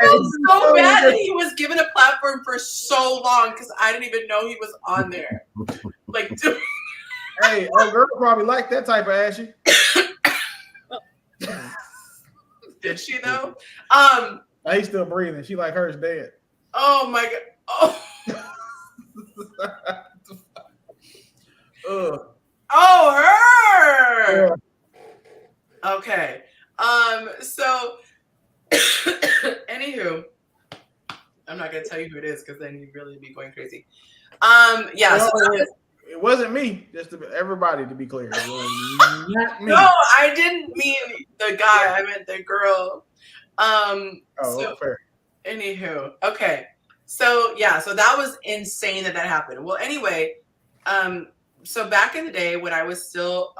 felt so bad that he was given a platform for so long because I didn't even know he was on there. Like, hey, old girl probably like that type of Ashy. Did she though? He's still breathing. She like hers dead. Oh my god. Oh, her. Yeah. Okay. So anywho, I'm not gonna tell you who it is because then you'd really be going crazy. Yeah. Well, so it wasn't me. Just everybody, to be clear. It was not me. No, I didn't mean the guy. I meant the girl. Fair. Anywho, okay. So yeah, so that was insane that happened. Well, anyway, so back in the day when I was still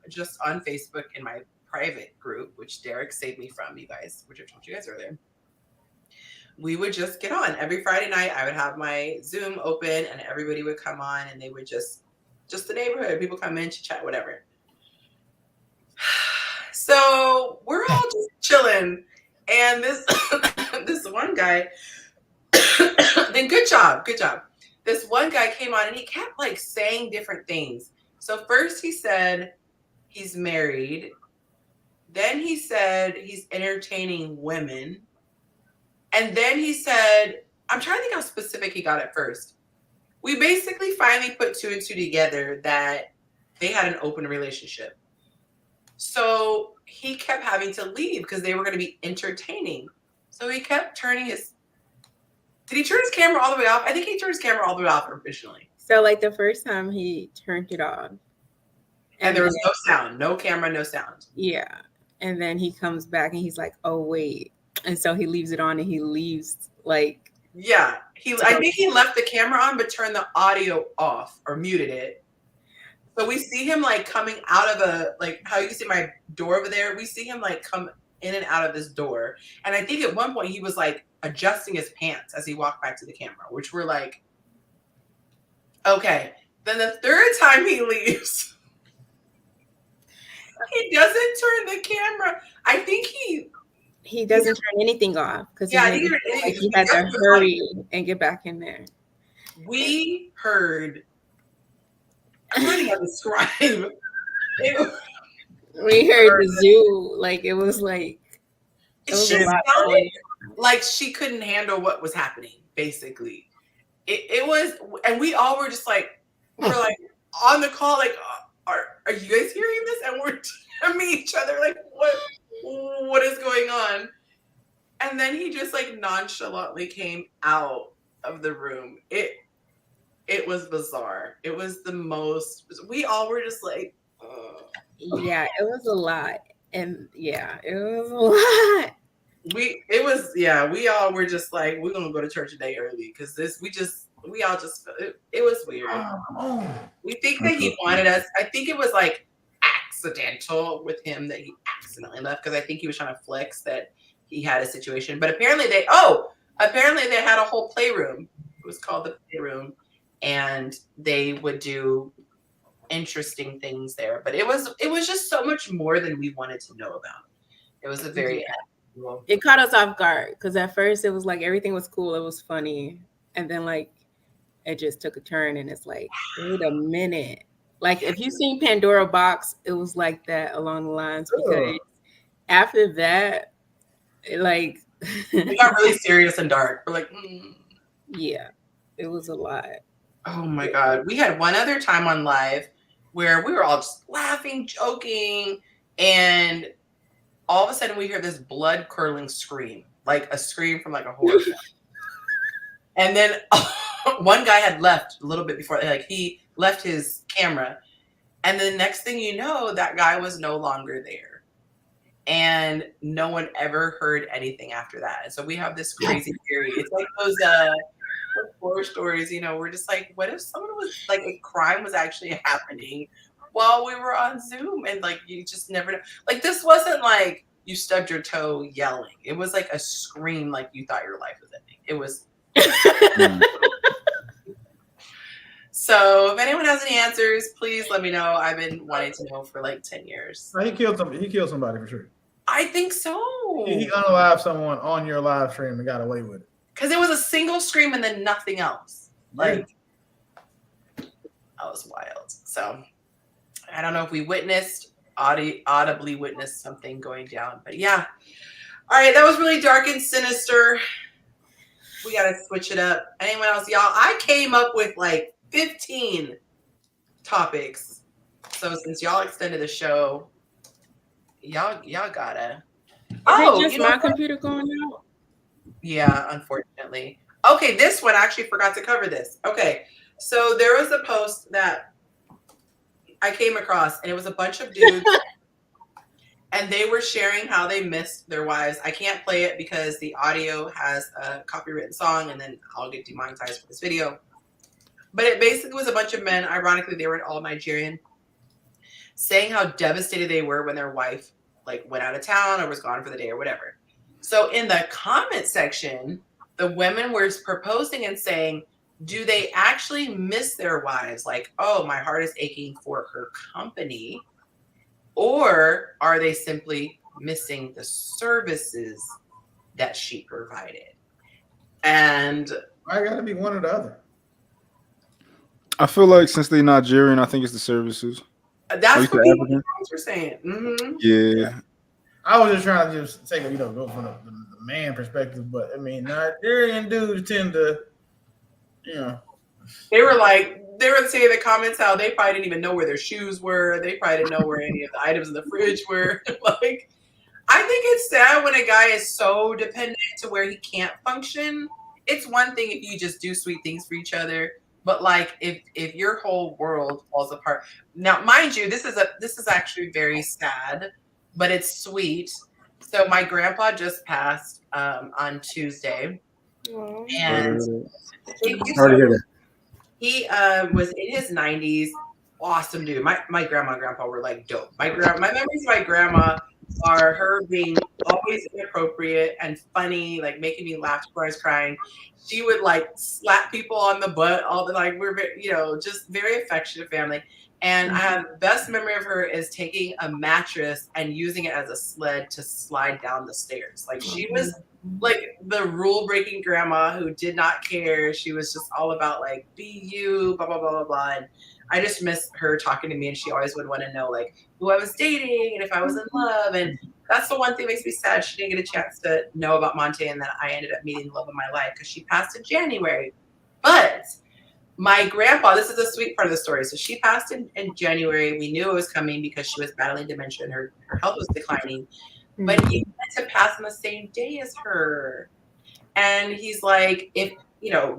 just on Facebook in my private group, which Derek saved me from, you guys, which I told you guys earlier, we would just get on every Friday night. I would have my Zoom open, and everybody would come on, and they would just the neighborhood, people come in to chat, whatever. So we're all just chilling, and this this one guy. Then good job. This one guy came on, and he kept like saying different things. So first he said he's married. Then he said he's entertaining women. And then he said, I'm trying to think how specific he got at first. We basically finally put two and two together that they had an open relationship. So he kept having to leave because they were going to be entertaining. So he kept turning his. Did he turn his camera all the way off? I think he turned his camera all the way off originally. So like the first time he turned it off. And there was no sound, no camera, no sound. Yeah. And then he comes back and he's like, oh, wait. And so he leaves it on and he leaves like. Yeah. I think he left the camera on, but turned the audio off or muted it. So we see him like coming out of like how you see my door over there. We see him like come in and out of this door. And I think at one point he was like adjusting his pants as he walked back to the camera, which we're like, okay. Then the third time he leaves, he doesn't turn the camera. I think he doesn't turn anything off because he had to hurry and get back in there. We heard. I'm not even describe. We heard the zoo, like it was like. It sounded like she couldn't handle what was happening. Basically, it was, and we all were just like, we're like on the call, like, are you guys hearing this? And we're telling each other like, what is going on? And then he just like nonchalantly came out of the room. It was bizarre. It was the most. We all were just like, yeah, it was a lot, and yeah, it was a lot. We all were just like, we're gonna go to church a day early because we all just it was weird. We think that he wanted us. I think it was like accidental with him that he accidentally left because I think he was trying to flex that he had a situation. But apparently they had a whole playroom. It was called the playroom, and they would do interesting things there. But it was just so much more than we wanted to know about. It was a very it caught us off guard because at first it was like everything was cool, it was funny, and then like it just took a turn and it's like, wait a minute. Like if you've seen Pandora Box, it was like that along the lines because after that, it got really serious and dark. We're like, yeah, it was a lot. Oh my God. We had one other time on live where we were all just laughing, joking, and all of a sudden we hear this blood curdling scream, like a scream from like a horror film. And then one guy had left a little bit before, like he left his camera. And the next thing you know, that guy was no longer there. And no one ever heard anything after that. And so we have this crazy theory. It's like those horror stories, we're just like, what if someone was like a crime was actually happening while we were on Zoom and like you just never know. Like this wasn't like you stubbed your toe yelling. It was like a scream like you thought your life was ending. It was So if anyone has any answers, please let me know. I've been wanting to know for like 10 years. He killed somebody for sure. I think so. He unalived someone on your live stream and got away with it. Because it was a single scream and then nothing else. Like, that was wild. So, I don't know if we audibly witnessed something going down. But yeah. All right, that was really dark and sinister. We got to switch it up. Anyone else? Y'all, I came up with like 15 topics. So, since y'all extended the show, y'all gotta. Is it just my computer going out? Yeah, unfortunately. Okay, this one I actually forgot to cover this. Okay, so there was a post that I came across, and it was a bunch of dudes, and they were sharing how they missed their wives. I can't play it because the audio has a copywritten song, and then I'll get demonetized for this video. But it basically was a bunch of men. Ironically, they were all Nigerian, saying how devastated they were when their wife like went out of town or was gone for the day or whatever. So in the comment section, the women were proposing and saying, do they actually miss their wives? Like, oh, my heart is aching for her company. Or are they simply missing the services that she provided? And I gotta be one or the other. I feel like since they're Nigerian, I think it's the services. That's what people are saying. Mm-hmm. Yeah. I was just trying to just take go from the man perspective, but I mean Nigerian dudes tend to, They were like, they were saying in the comments how they probably didn't even know where their shoes were. They probably didn't know where any of the items in the fridge were. Like, I think it's sad when a guy is so dependent to where he can't function. It's one thing if you just do sweet things for each other, but like if your whole world falls apart. Now, mind you, this is actually very sad, but it's sweet. So my grandpa just passed on Tuesday, and he was in his 90s. Awesome dude. My grandma and grandpa were like dope. My memories of my grandma are her being always inappropriate and funny, like making me laugh before I was crying. She would like slap people on the butt, all the like we're very, just very affectionate family. And I have the best memory of her is taking a mattress and using it as a sled to slide down the stairs. Like she was like the rule breaking grandma who did not care. She was just all about like be you, blah blah blah blah blah. And I just miss her talking to me, and she always would want to know like who I was dating and if I was in love. And that's the one thing that makes me sad. She didn't get a chance to know about Monte, and then I ended up meeting the love of my life because she passed in January. But my grandpa, this is a sweet part of the story. So she passed in January. We knew it was coming because she was battling dementia and her health was declining. But he meant to pass on the same day as her. And he's like, if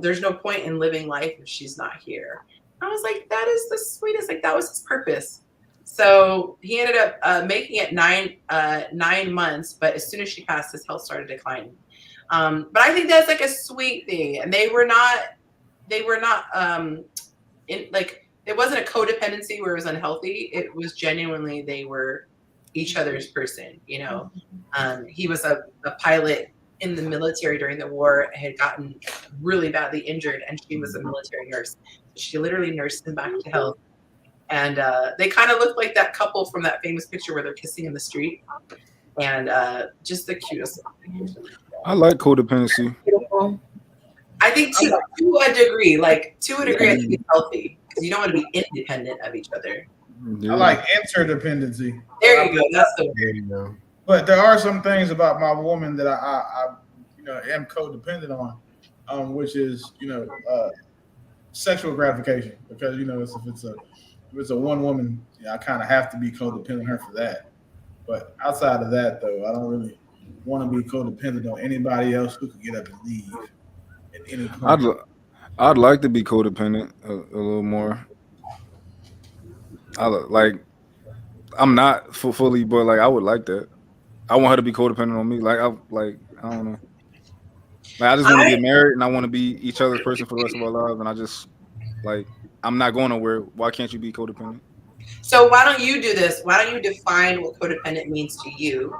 there's no point in living life if she's not here. I was like, that is the sweetest. Like that was his purpose. So he ended up making it 9 months, but as soon as she passed, his health started declining. But I think that's like a sweet thing. And they were not it wasn't a codependency where it was unhealthy. It was genuinely they were each other's person. He was a pilot in the military during the war, had gotten really badly injured, and she was a military nurse. She literally nursed him back to health. And they kind of look like that couple from that famous picture where they're kissing in the street. And just the cutest. I like codependency. Beautiful. I think to a degree, I think it's healthy because you don't want to be independent of each other. I like interdependency. There you go. That's the word. But there are some things about my woman that I am codependent on, which is sexual gratification, because if it's a one woman, I kind of have to be codependent on her for that. But outside of that, though, I don't really want to be codependent on anybody else who could get up and leave at any point. I'd like to be codependent a little more. I'm not fully, but like I would like that. I want her to be codependent on me. I don't know. I just want to get married, and I want to be each other's person for the rest of our lives. And I just I'm not going nowhere. Why can't you be codependent? So why don't you do this? Why don't you define what codependent means to you?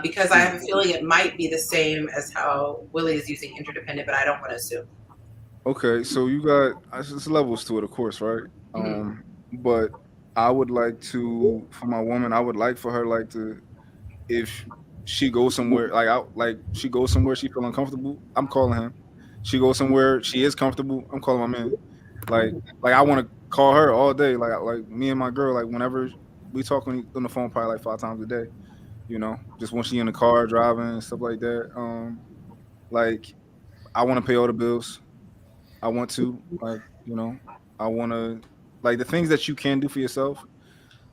Because I have a feeling it might be the same as how Willie is using interdependent, but I don't want to assume. Okay, so you got there's levels to it, of course, right? Mm-hmm. But I would like to, for my woman, I would like for her to, if she goes somewhere, she goes somewhere she feel uncomfortable, I'm calling him. She goes somewhere she is comfortable, I'm calling my man. I want to call her all day, like me and my girl, whenever we talk on the phone, probably 5 times a day, just when she in the car driving and stuff like that. I want to pay all the bills. I want to, I want to, the things that you can do for yourself.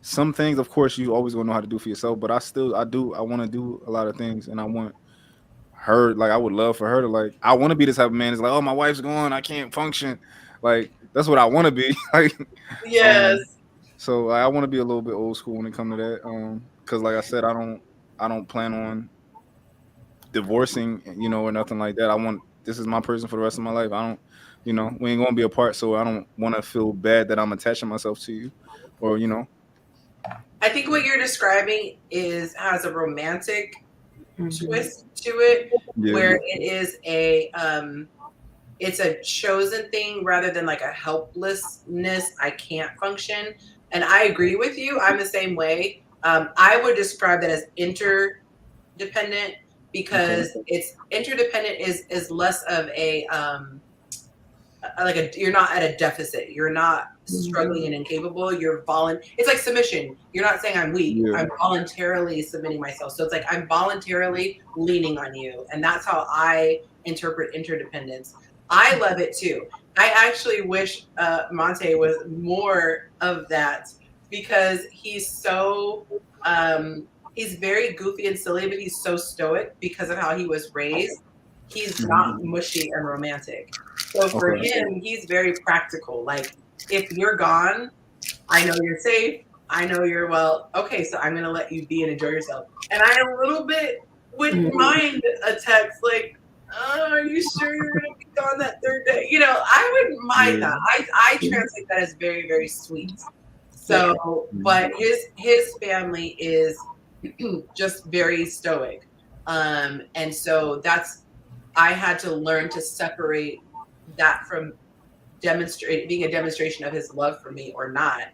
Some things, of course, you always gonna know how to do for yourself, but I want to do a lot of things, and I want her, I would love for her to, I want to be this type of man. It's oh, my wife's gone, I can't function. That's what I want to be. Yes. So I want to be a little bit old school when it comes to that. Because like I said, I don't plan on divorcing, or nothing like that. This is my person for the rest of my life. I don't, we ain't gonna be apart, so I don't want to feel bad that I'm attaching myself to you, or I think what you're describing has a romantic twist to it, where it is it's a chosen thing rather than a helplessness. I can't function, and I agree with you. I'm the same way. I would describe that as interdependent because it's interdependent is less of a you're not at a deficit. You're not struggling and incapable. You're it's like submission. You're not saying I'm weak. Yeah. I'm voluntarily submitting myself. So it's I'm voluntarily leaning on you. And that's how I interpret interdependence. I love it too. I actually wish Monte was more of that because he's so he's very goofy and silly, but he's so stoic because of how he was raised. He's not mushy and romantic. So for him, he's very practical. Like if you're gone, I know you're safe. I know you're well. Okay, so I'm gonna let you be and enjoy yourself. And I a little bit wouldn't mind a text like, "Oh, are you sure you're gonna be gone that third day?" You know, I wouldn't mind that. I translate that as very, very sweet. So, but his family is just very stoic, and so I had to learn to separate that from being a demonstration of his love for me or not,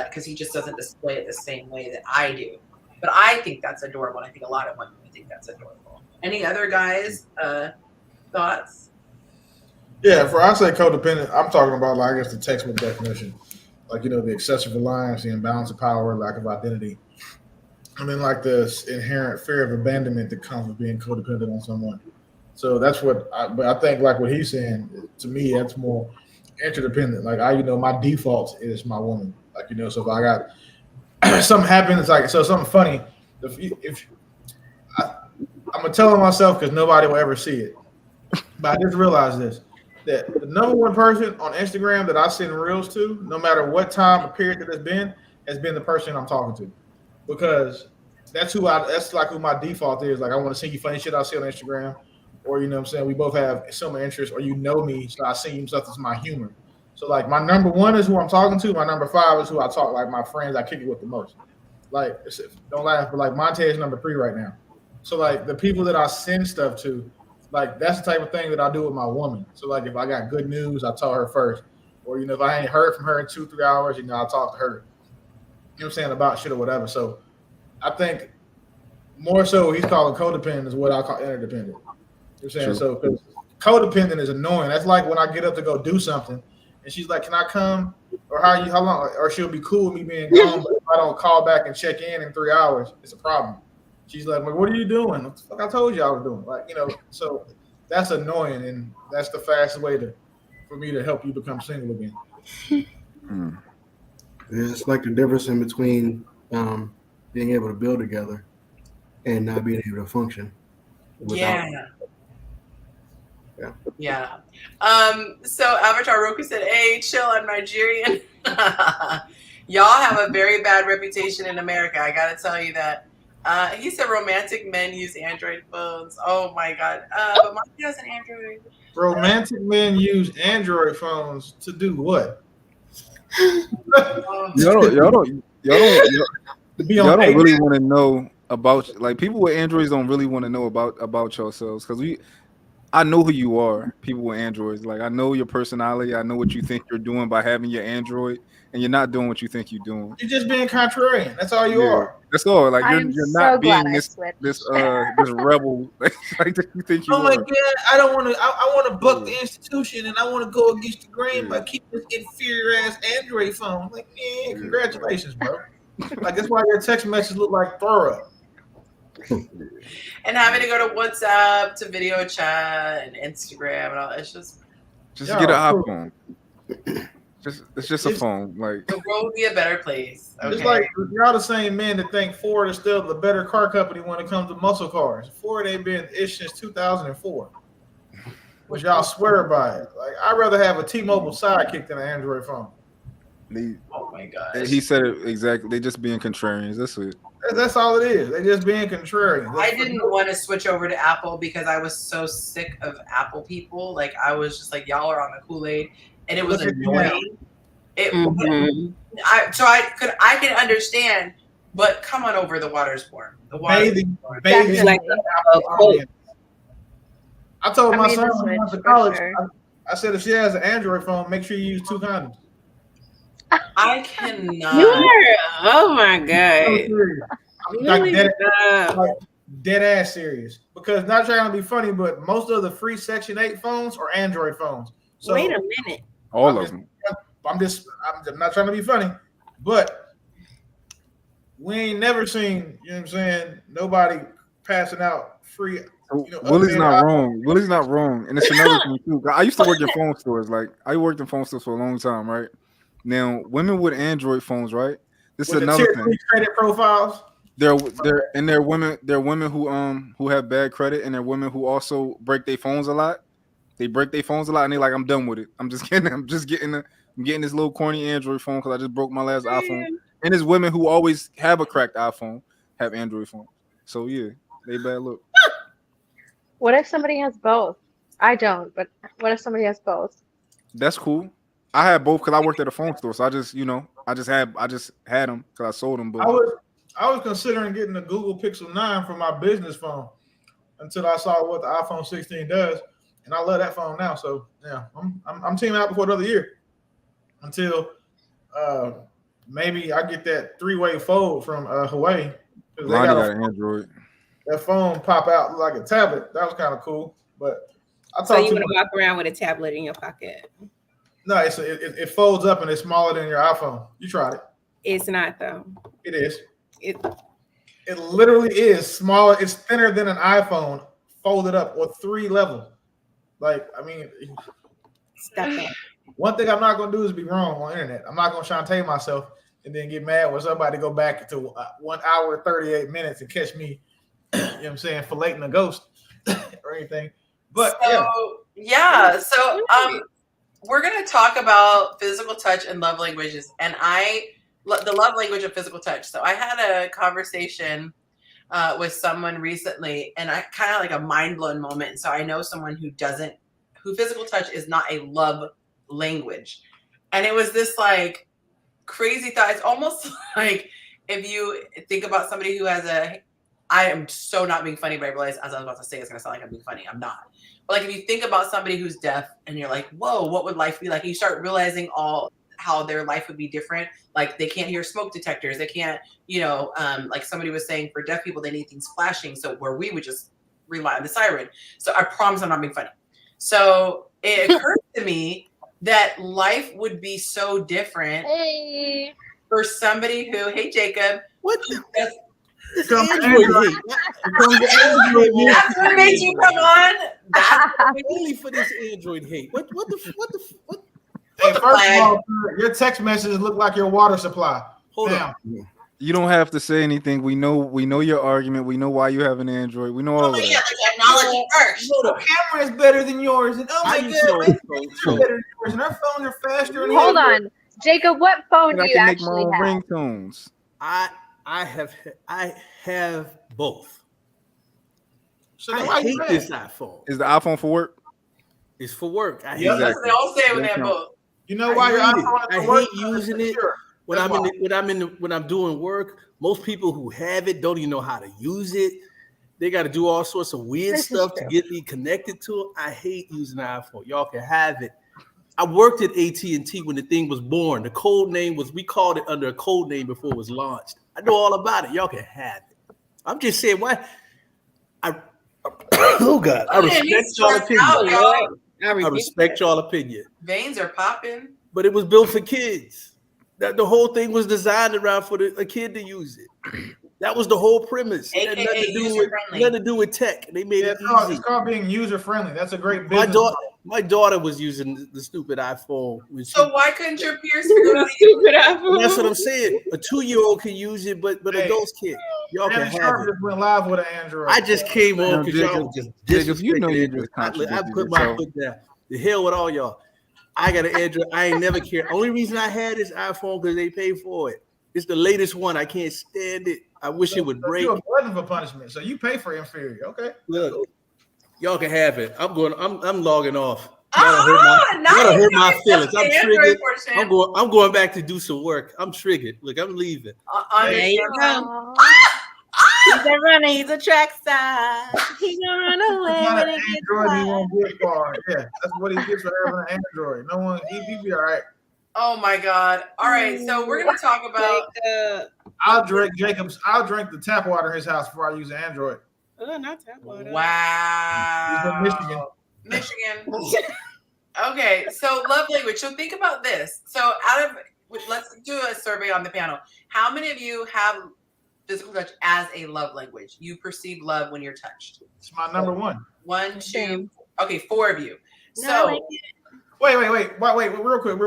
because he just doesn't display it the same way that I do. But I think that's adorable. I think a lot of women would think that's adorable. Any other guys' thoughts? Yeah, I say codependent, I'm talking about, like, I guess the textbook definition, like, you know, the excessive reliance, the imbalance of power, lack of identity, and then like this inherent fear of abandonment that comes with being codependent on someone. So that's but I think like what he's saying, to me, that's more interdependent. Like my default is my woman. Like, so if I got something happens, like, so something funny, if I'm gonna tell myself because nobody will ever see it, but I just realized this, that the number one person on Instagram that I send reels to, no matter what time or period that it's been, has been the person I'm talking to, because that's like who my default is. Like, I want to send you funny shit I see on Instagram, or what I'm saying, we both have similar interests, or me, so I send you stuff that's my humor. So like my number one is who I'm talking to. My number 5 is who I talk, like my friends I kick it with the most. Like, don't laugh, but like Monte is number 3 right now. So like the people that I send stuff to, like that's the type of thing that I do with my woman. So like if I got good news, I tell her first, or if I ain't heard from her in 2-3 hours, I'll talk to her. You know what I'm saying, about shit or whatever. So I think more so he's calling codependent is what I call interdependent. You know what I'm saying? True. So because codependent is annoying. That's like when I get up to go do something and she's like, "Can I come?" Or how long? Or she'll be cool with me being gone, but if I don't call back and check in 3 hours, it's a problem. She's like, "What are you doing?" What the fuck I told you I was doing. Like, so that's annoying, and that's the fastest way for me to help you become single again. It's like the difference in between being able to build together and not being able to function without. Yeah. So Avatar Roku said, "Hey, chill, I'm Nigerian." Y'all have a very bad reputation in America. I gotta tell you that. He said romantic men use Android phones. Oh my god. But Monty has an Android. Romantic men use Android phones to do what? Y'all don't really want to know about, like, people with Androids don't really want to know about yourselves, because I know who you are. People with Androids, like, I know your personality. I know what you think you're doing by having your Android, and you're not doing what you think you're doing. You're just being contrarian. That's all you are. That's all. Like, you're not being this rebel like that you think you are. Oh my god! I don't want to. I want to buck the institution, and I want to go against the grain by keeping this inferior ass Android phone. Like, congratulations, bro. Like, that's why your text message look like throw up. And having to go to WhatsApp to video chat and Instagram and all. It's just get an iPhone. It's just a phone. Like, the world would be a better place. Okay? It's like y'all the same men that think Ford is still the better car company when it comes to muscle cars. Ford ain't been issued since 2004, which y'all swear by it. Like, I'd rather have a T-Mobile Sidekick than an Android phone. Oh my god. He said it exactly. They just being contrarians. That's it. That's all it is. They just being contrarian. I didn't want to switch over to Apple because I was so sick of Apple people. Like, I was just like, y'all are on the Kool-Aid, and it was annoying. I can understand, but come on over. The water's warm. The water's warm. Like I told my son when he went to college, I said, if she has an Android phone, make sure you use 2 condoms. I cannot. Oh my god. Like dead ass serious. Because, not trying to be funny, but most of the free Section 8 phones are Android phones. So wait a minute. All of them. I'm not trying to be funny, but we ain't never seen, nobody passing out free Willie's not wrong. Willie's not wrong, and it's another thing too. I used to work in phone stores. Like I worked in phone stores for a long time, right? Now, women with Android phones, right? This is another thing. Credit profiles. There are women who have bad credit, and there are women who also break their phones a lot. They break their phones a lot, and they're like, I'm done with it. I'm getting this little corny Android phone because I just broke my last iPhone. And there's women who always have a cracked iPhone, have Android phone. So yeah, they bad look. What if somebody has both? I don't, but what if somebody has both? That's cool. I had both because I worked at a phone store, so I just had them because I sold them. But I was considering getting the Google Pixel 9 for my business phone until I saw what the iPhone 16 does, and I love that phone now. So yeah, I'm teaming out before another year until maybe I get that 3-way fold from Hawaii. Lonnie got an Android. That phone pop out like a tablet. That was kind of cool. But so you want to walk around with a tablet in your pocket? No, it folds up and it's smaller than your iPhone. You tried it. It's not though. It is. It literally is smaller. It's thinner than an iPhone, folded up or 3 levels. Like, I mean, stop that. One thing I'm not gonna do is be wrong on the internet. I'm not gonna Shantae myself and then get mad when somebody go back to 1 hour 38 minutes and catch me. You know what I'm saying, filleting a ghost or anything. But so we're gonna talk about physical touch and love languages, and the love language of physical touch. So I had a conversation with someone recently, and I kind of like a mind blown moment. So I know someone who physical touch is not a love language, and it was this like crazy thought. It's almost like if you think about somebody who has I am so not being funny, but I realized as I was about to say it's gonna sound like I'm being funny. I'm not. But like if you think about somebody who's deaf and you're like, whoa, what would life be like? And you start realizing how their life would be different. Like they can't hear smoke detectors. They can't, like somebody was saying for deaf people, they need things flashing. So where we would just rely on the siren. So I promise I'm not being funny. So it occurred to me that life would be so different for somebody who, hey Jacob, what That's what made you come on. Only for this Android hate. What the Hey, first of all, your text messages look like your water supply. Hold on. You don't have to say anything. We know your argument. We know why you have an Android. We know all of that. Technology first. The camera is better than yours, and oh my god, better than yours, and our phones are faster. Hold on, Jacob. What phone do you actually have? Ringtones. I have both. So I hate this iPhone. Is the iPhone for work? It's for work. That's what they all say when they have both. You know why your iPhone is I hate using it when I'm doing work. Most people who have it don't even know how to use it. They got to do all sorts of weird stuff to get me connected to it. I hate using the iPhone. Y'all can have it. I worked at AT&T when the thing was born. The code name we called it under a code name before it was launched. I know all about it. Y'all can have it. I'm just saying, why? Oh God, I respect y'all opinion. I respect y'all opinion. Veins are popping. But it was built for kids. That the whole thing was designed around for a kid to use it. That was the whole premise. It had nothing to do with tech. They made it easy. It's called being user friendly. That's a great business. My daughter was using the stupid iPhone. So why couldn't your peers figure out stupid iPhone? That's what I'm saying. A 2-year-old can use it, but adults can't. Y'all can have it. Went live with an Android. I just came on because y'all just disrespecting. I put my foot down. The hell with all y'all. I got an Android. I ain't never cared. Only reason I had this iPhone because they paid for it. It's the latest one. I can't stand it. I wish it would break. You're avoiding for punishment, so you pay for inferior. Okay. Look, y'all can have it. I'm logging off. Y'all hurt my feelings. I'm triggered. I'm going back to do some work. I'm triggered. Look, I'm leaving. There you go. He's a runner. He's a track star. He's gonna run away when it gets Android, he won't get far. Yeah, that's what he gets for having an Android. No one, he be all right. Oh my God! All right, so we're gonna talk about. I'll drink the tap water in his house before I use an Android. Oh, not tap water. Wow. He's in Michigan. Okay, so love language. So think about this. So let's do a survey on the panel. How many of you have physical touch as a love language. You perceive love when you're touched. It's my number one. 1, 2, okay, 4 of you. No, I like Wait, real quick.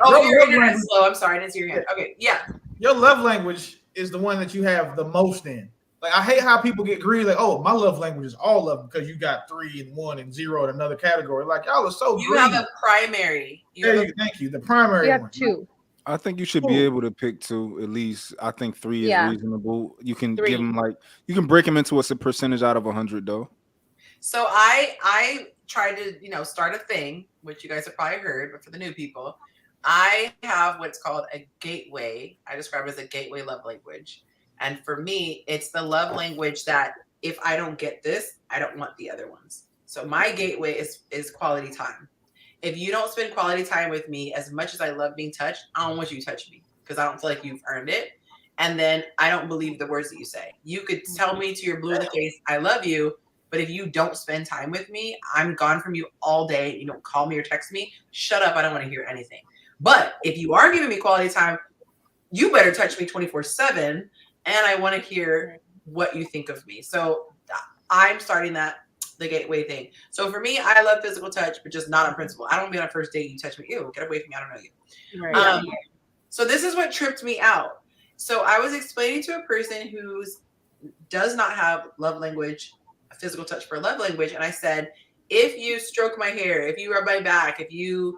Oh, your internet's slow. I'm sorry, I didn't see your hand. Okay, yeah. Your love language is the one that you have the most in. Like, I hate how people get greedy. Like, oh, my love language is all love because you got 3 and 1 and 0 in another category. Like, y'all are so You greedy. have a primary. Thank you. The primary You have one. 2. I think you should be able to pick 2 at least. I think 3 is reasonable. You can 3. give them you can break them into a percentage out of 100 though. So I tried to, start a thing, which you guys have probably heard, but for the new people, I have what's called a gateway. I describe it as a gateway love language. And for me, it's the love language that if I don't get this, I don't want the other ones. So my gateway is quality time. If you don't spend quality time with me, as much as I love being touched, I don't want you to touch me because I don't feel like you've earned it. And then I don't believe the words that you say. You could tell me to your blue in the face, I love you. But if you don't spend time with me, I'm gone from you all day. You don't call me or text me. Shut up. I don't want to hear anything. But if you are giving me quality time, you better touch me 24/7. And I want to hear what you think of me. So I'm starting the gateway thing. So for me, I love physical touch, but just not on principle. I don't want to be on a first date. You touch me. Ew, get away from me. I don't know you. Right. So this is what tripped me out. So I was explaining to a person who does not have love language, a physical touch for love language. And I said, if you stroke my hair, if you rub my back, if you,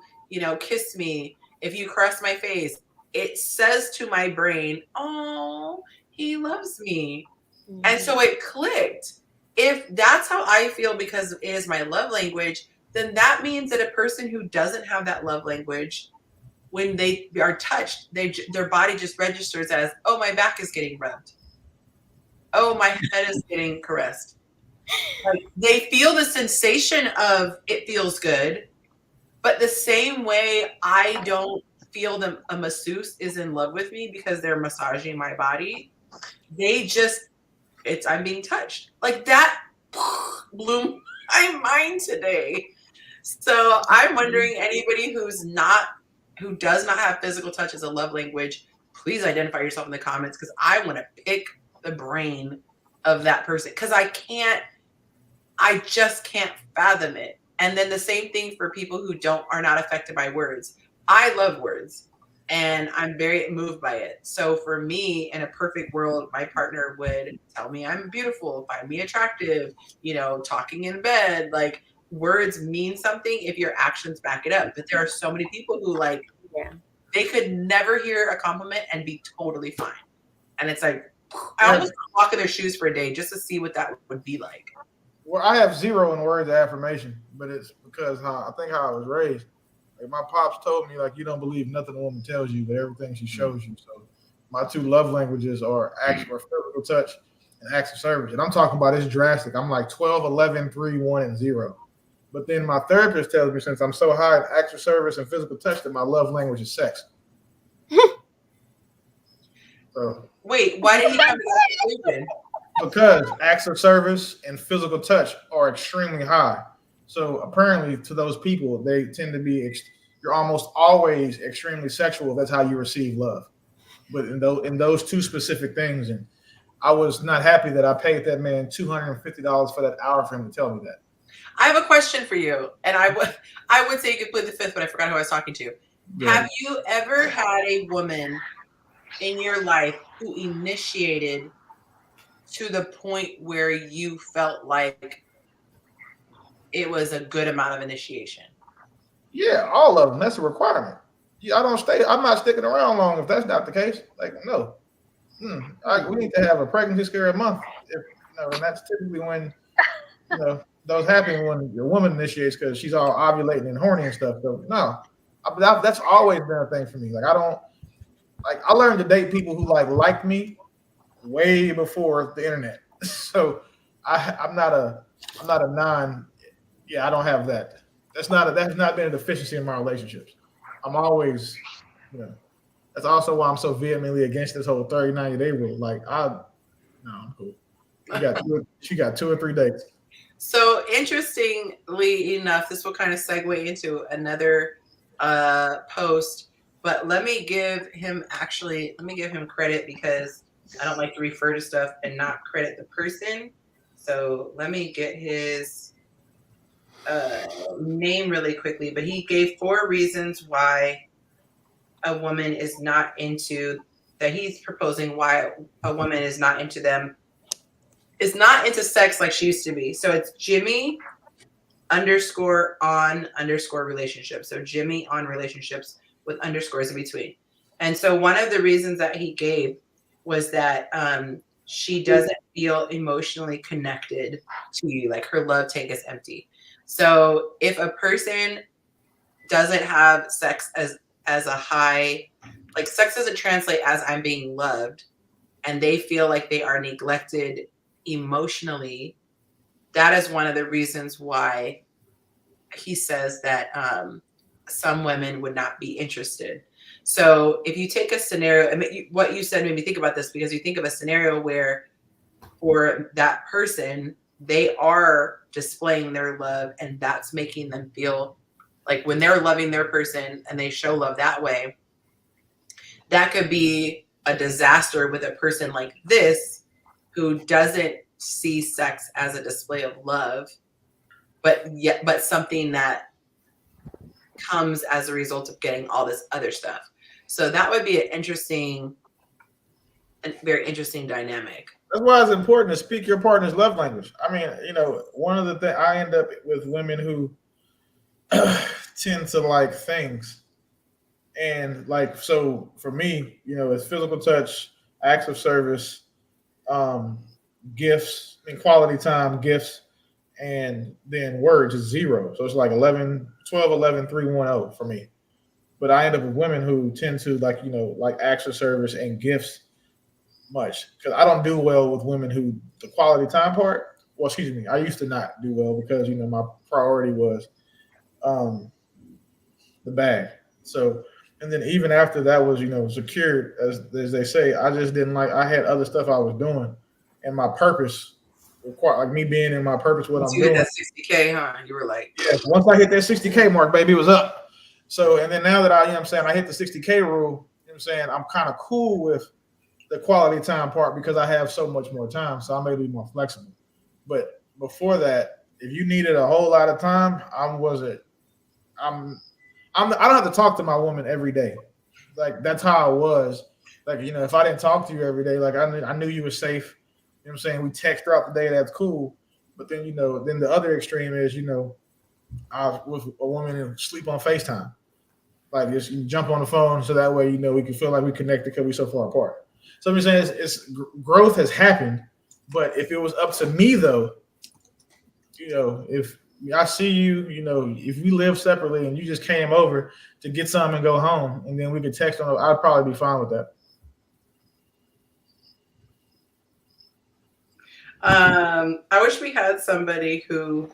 kiss me, if you caress my face, it says to my brain, oh, he loves me. Mm-hmm. And so it clicked. If that's how I feel because it is my love language, then that means that a person who doesn't have that love language, when they are touched, their body just registers as, oh, my back is getting rubbed. Oh, my head is getting caressed. Like, they feel the sensation of it feels good, but the same way I don't feel a masseuse is in love with me because they're massaging my body. I'm being touched. Like, that blew my mind today. So I'm wondering, anybody who does not have physical touch as a love language, please identify yourself in the comments because I want to pick the brain of that person because I just can't fathom it. And then the same thing for people who are not affected by words. I love words and I'm very moved by it. So for me, in a perfect world, my partner would tell me I'm beautiful, find me attractive, talking in bed. Like, words mean something if your actions back it up. But there are so many people who they could never hear a compliment and be totally fine. And it's like, I almost walk in their shoes for a day just to see what that would be like. Well, I have 0 in words of affirmation, but it's because I think how I was raised. Like, my pops told me, you don't believe nothing a woman tells you, but everything she shows you. So my 2 love languages are acts or physical touch and acts of service. And I'm talking about it's drastic. I'm like 12, 11, 3, 1, and 0. But then my therapist tells me, since I'm so high in acts of service and physical touch, that my love language is sex. So wait, why did he come to that conclusion? Because acts of service and physical touch are extremely high. So apparently to those people, they tend to be, you're almost always extremely sexual. That's how you receive love. But in those 2 specific things, and I was not happy that I paid that man $250 for that hour for him to tell me that. I have a question for you. And I would say you could plead the fifth, but I forgot who I was talking to. Yeah. Have you ever had a woman in your life who initiated to the point where you felt like it was a good amount of initiation? Yeah, all of them. That's a requirement. I'm not sticking around long if that's not the case. Like, no. We need to have a pregnancy scare a month. And that's typically when, those happen when your woman initiates because she's all ovulating and horny and stuff. So, no. That's always been a thing for me. Like, I learned to date people who liked me way before the internet. So I'm not a non. Yeah, I don't have that. That's not been a deficiency in my relationships. I'm always, that's also why I'm so vehemently against this whole 30-90-day rule. I'm cool. She got 2 or 3 dates. So interestingly enough, this will kind of segue into another post, but let me give him credit because I don't like to refer to stuff and not credit the person. So let me get his name really quickly. But he gave 4 reasons why a woman is not into, that he's proposing why a woman is not into them, is not into sex like she used to be. So it's Jimmy _on_ relationships. So Jimmy on relationships with underscores in between. And so one of the reasons that he gave was that she doesn't feel emotionally connected to you, like her love tank is empty. So if a person doesn't have sex as a high, like sex doesn't translate as I'm being loved, and they feel like they are neglected emotionally, that is one of the reasons why he says that some women would not be interested. So if you take a scenario, and what you said made me think about this, because you think of a scenario where for that person, they are displaying their love and that's making them feel like when they're loving their person and they show love that way, that could be a disaster with a person like this who doesn't see sex as a display of love, but something that comes as a result of getting all this other stuff. So that would be a very interesting dynamic. That's why it's important to speak your partner's love language. I mean, one of the things I end up with women who tend to like things. And like, so for me, it's physical touch, acts of service, gifts, and quality time, gifts, and then words is 0. So it's like 11, 12, 11, 3, 1, 0 for me. But I end up with women who tend to like acts of service and gifts much, because I don't do well with women who the quality time part. Well, excuse me, I used to not do well because my priority was the bag. So, and then even after that was secured, as they say, I just didn't like. I had other stuff I was doing, and my purpose, like me being in my purpose, what I'm doing. That 60K, huh? You were like, yeah. Once I hit that 60K mark, baby, it was up. So, and then now that I hit the 60K rule, I'm kind of cool with the quality time part because I have so much more time, so I'm able to be more flexible. But before that, if you needed a whole lot of time, I don't have to talk to my woman every day. Like that's how I was. Like, if I didn't talk to you every day, like I knew you were safe. We text throughout the day, that's cool. But then, then the other extreme is, I was with a woman and sleep on FaceTime. Like just you jump on the phone so that way, we can feel like we connected because we're so far apart. So I'm saying it's growth has happened, but if it was up to me though, if I see you, if we live separately and you just came over to get something and go home, and then we could text on, I'd probably be fine with that. I wish we had somebody who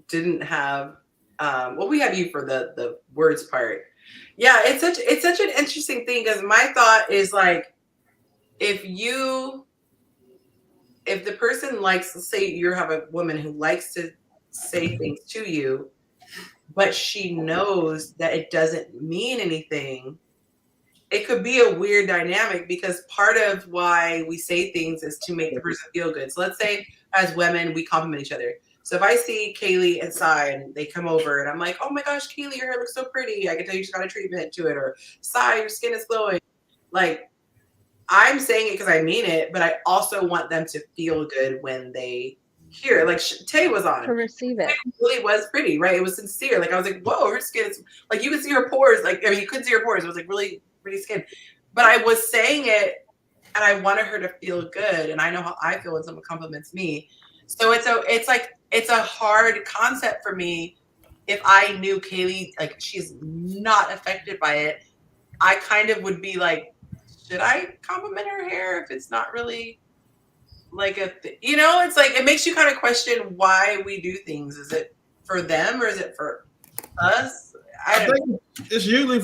didn't have. Well, we have you for the words part. Yeah, it's such an interesting thing because my thought is like, if the person likes, let's say you have a woman who likes to say things to you, but she knows that it doesn't mean anything, it could be a weird dynamic because part of why we say things is to make the person feel good. So let's say as women, we compliment each other. So if I see Kaylee and Sai and they come over and I'm like, oh my gosh, Kaylee, your hair looks so pretty. I can tell you just got a treatment to it. Or Sai, your skin is glowing. Like, I'm saying it because I mean it, but I also want them to feel good when they hear it. Like Tay was on. To receive it. It really was pretty, right? It was sincere. Like I was like, whoa, her skin is like, you could see her pores. Like, you couldn't see her pores. It was like really pretty skin. But I was saying it and I wanted her to feel good. And I know how I feel when someone compliments me. So it's a hard concept for me. If I knew Kaylee, like she's not affected by it, I kind of would be like, should I compliment her hair if it's not really like it's like, it makes you kind of question why we do things. Is it for them or is it for us? I think it's usually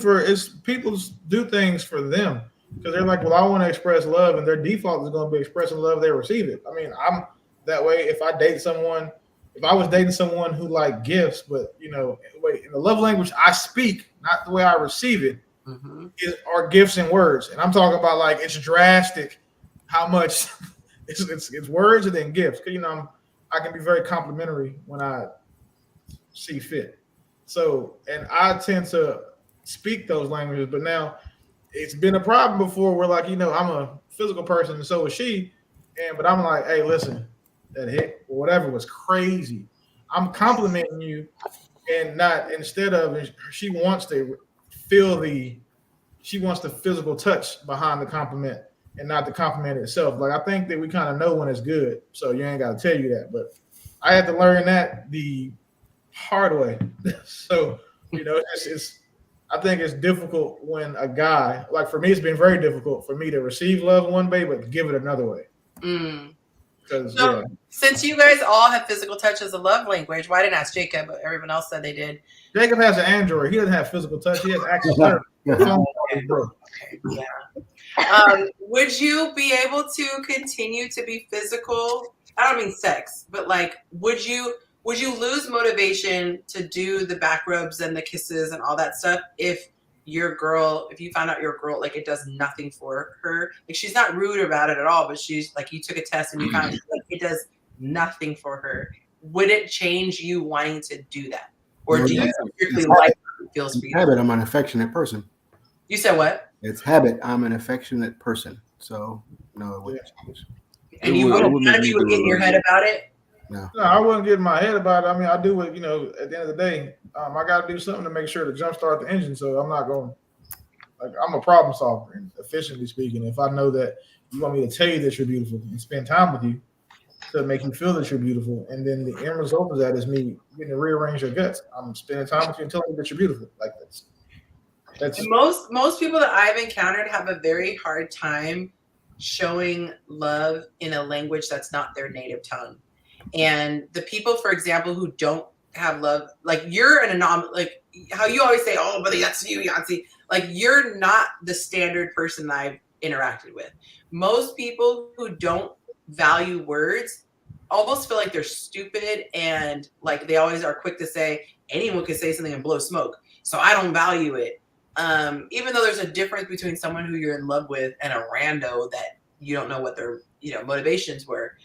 people do things for them because they're like, well, I want to express love, and their default is going to be expressing love. They receive it. I mean, I'm that way. If I was dating someone who like gifts, but in the love language I speak, not the way I receive it, are gifts and words. And I'm talking about like it's drastic how much it's words and then gifts. Because I can be very complimentary when I see fit. So, and I tend to speak those languages, but now it's been a problem before where like, I'm a physical person and so is she. But I'm like, hey, listen, that hit or whatever was crazy. I'm complimenting you and not instead of she wants the physical touch behind the compliment and not the compliment itself. Like I think that we kind of know when it's good, so you ain't got to tell you that. But I had to learn that the hard way. So I think it's difficult when a guy, like for me, it's been very difficult for me to receive love one way, but give it another way. So, since you guys all have physical touch as a love language, why didn't I ask Jacob? But everyone else said they did. Jacob has an Android. He doesn't have physical touch. He has access to would you be able to continue to be physical? I don't mean sex, but like, would you lose motivation to do the back rubs and the kisses and all that stuff if you found out your girl, like it does nothing for her? Like she's not rude about it at all, but she's like, you took a test and you found like it does nothing for her. Would it change you wanting to do that? Or do you strictly like how it feels for you? Habit, I'm an affectionate person. You said what? It's habit. I'm an affectionate person. So no, it wouldn't change. And none of you would get in your head about it? No, I wouldn't get in my head about it. I mean, I do what, at the end of the day, I got to do something to make sure to jumpstart the engine. So I'm not going, like, I'm a problem solver, and efficiently speaking. If I know that you want me to tell you that you're beautiful and spend time with you to make you feel that you're beautiful, and then the end result of that is me getting to rearrange your guts. I'm spending time with you and telling you that you're beautiful. Like that's most people that I've encountered have a very hard time showing love in a language that's not their native tongue. And the people, for example, who don't have love, like you're an anomaly, like how you always say, oh, but that's you, Yonci. Like you're not the standard person that I've interacted with. Most people who don't value words almost feel like they're stupid and like they always are quick to say anyone can say something and blow smoke. So I don't value it. Even though there's a difference between someone who you're in love with and a rando that you don't know what their motivations were.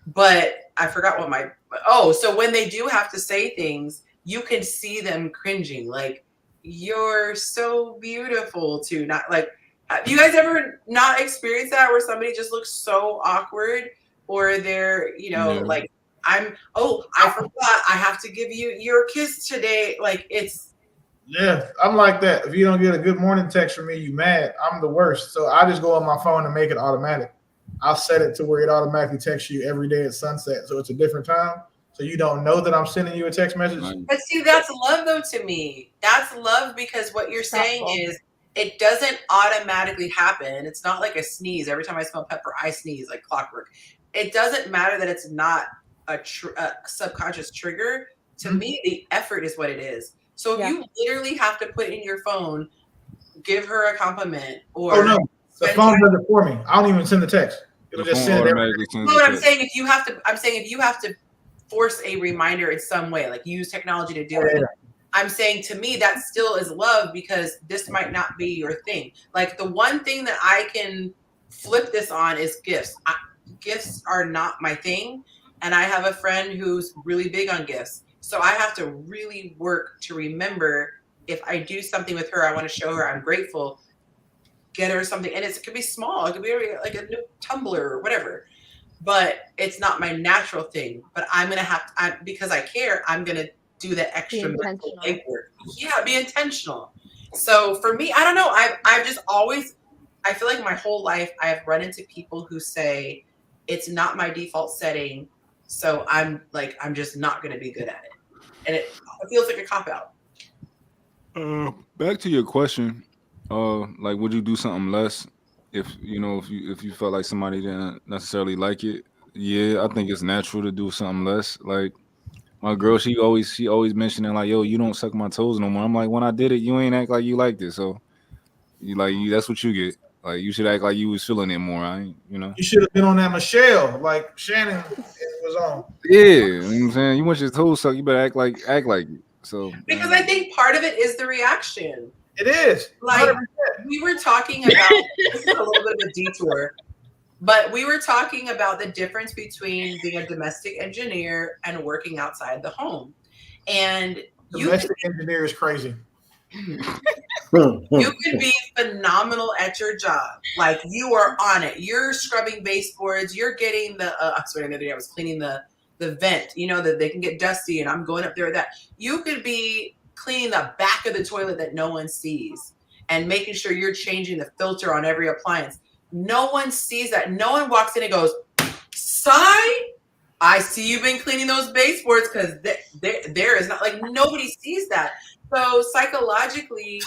But I forgot what so when they do have to say things, you can see them cringing, like you're so beautiful to not like, have you guys ever not experienced that where somebody just looks so awkward or they're, like I forgot I have to give you your kiss today. Like yeah, I'm like that. If you don't get a good morning text from me, you mad. I'm the worst. So I just go on my phone and make it automatic. I'll set it to where it automatically texts you every day at sunset. So it's a different time. So you don't know that I'm sending you a text message. But see, that's love though to me. That's love because what you're saying is it doesn't automatically happen. It's not like a sneeze. Every time I smell pepper, I sneeze like clockwork. It doesn't matter that it's not a subconscious trigger. To me, the effort is what it is. So if you literally have to put in your phone, give her a compliment or the phone does it for me. I don't even send the text. It'll just send it automatically. No, I'm saying if you have to force a reminder in some way, like use technology to do it. I'm saying to me that still is love because this might not be your thing. Like the one thing that I can flip this on is gifts. Gifts are not my thing. And I have a friend who's really big on gifts. So I have to really work to remember if I do something with her, I want to show her I'm grateful, get her something. And it could be small. It could be like a new tumbler or whatever. But it's not my natural thing. But I'm going to have to, because I care, I'm going to do the extra mental legwork. Yeah, be intentional. So for me, I don't know. I've just always, I feel like my whole life I've run into people who say it's not my default setting. So I'm just not going to be good at it. And it feels like a cop-out. Back to your question, like would you do something less if you felt like somebody didn't necessarily like it? Yeah, I think it's natural to do something less. Like my girl, she always mentioning like, yo, you don't suck my toes no more. I'm like, when I did it, you ain't act like you liked it. So that's what you get. Like you should act like you was feeling it more. You should have been on that Michelle, like Shannon was on. Yeah, you know what I'm saying? You want your toes sucked, you better act like it. So because I think part of it is the reaction. It is. Like 100%. We were talking about this is a little bit of a detour, But we were talking about the difference between being a domestic engineer and working outside the home. And domestic engineer is crazy. You could be phenomenal at your job. Like you are on it. You're scrubbing baseboards. You're getting the. Sorry, the other day I was cleaning the vent. You know that they can get dusty, and I'm going up there with that. You could be cleaning the back of the toilet that no one sees, and making sure you're changing the filter on every appliance. No one sees that. No one walks in and goes, "Sigh, I see you've been cleaning those baseboards," because there is not like nobody sees that. So psychologically,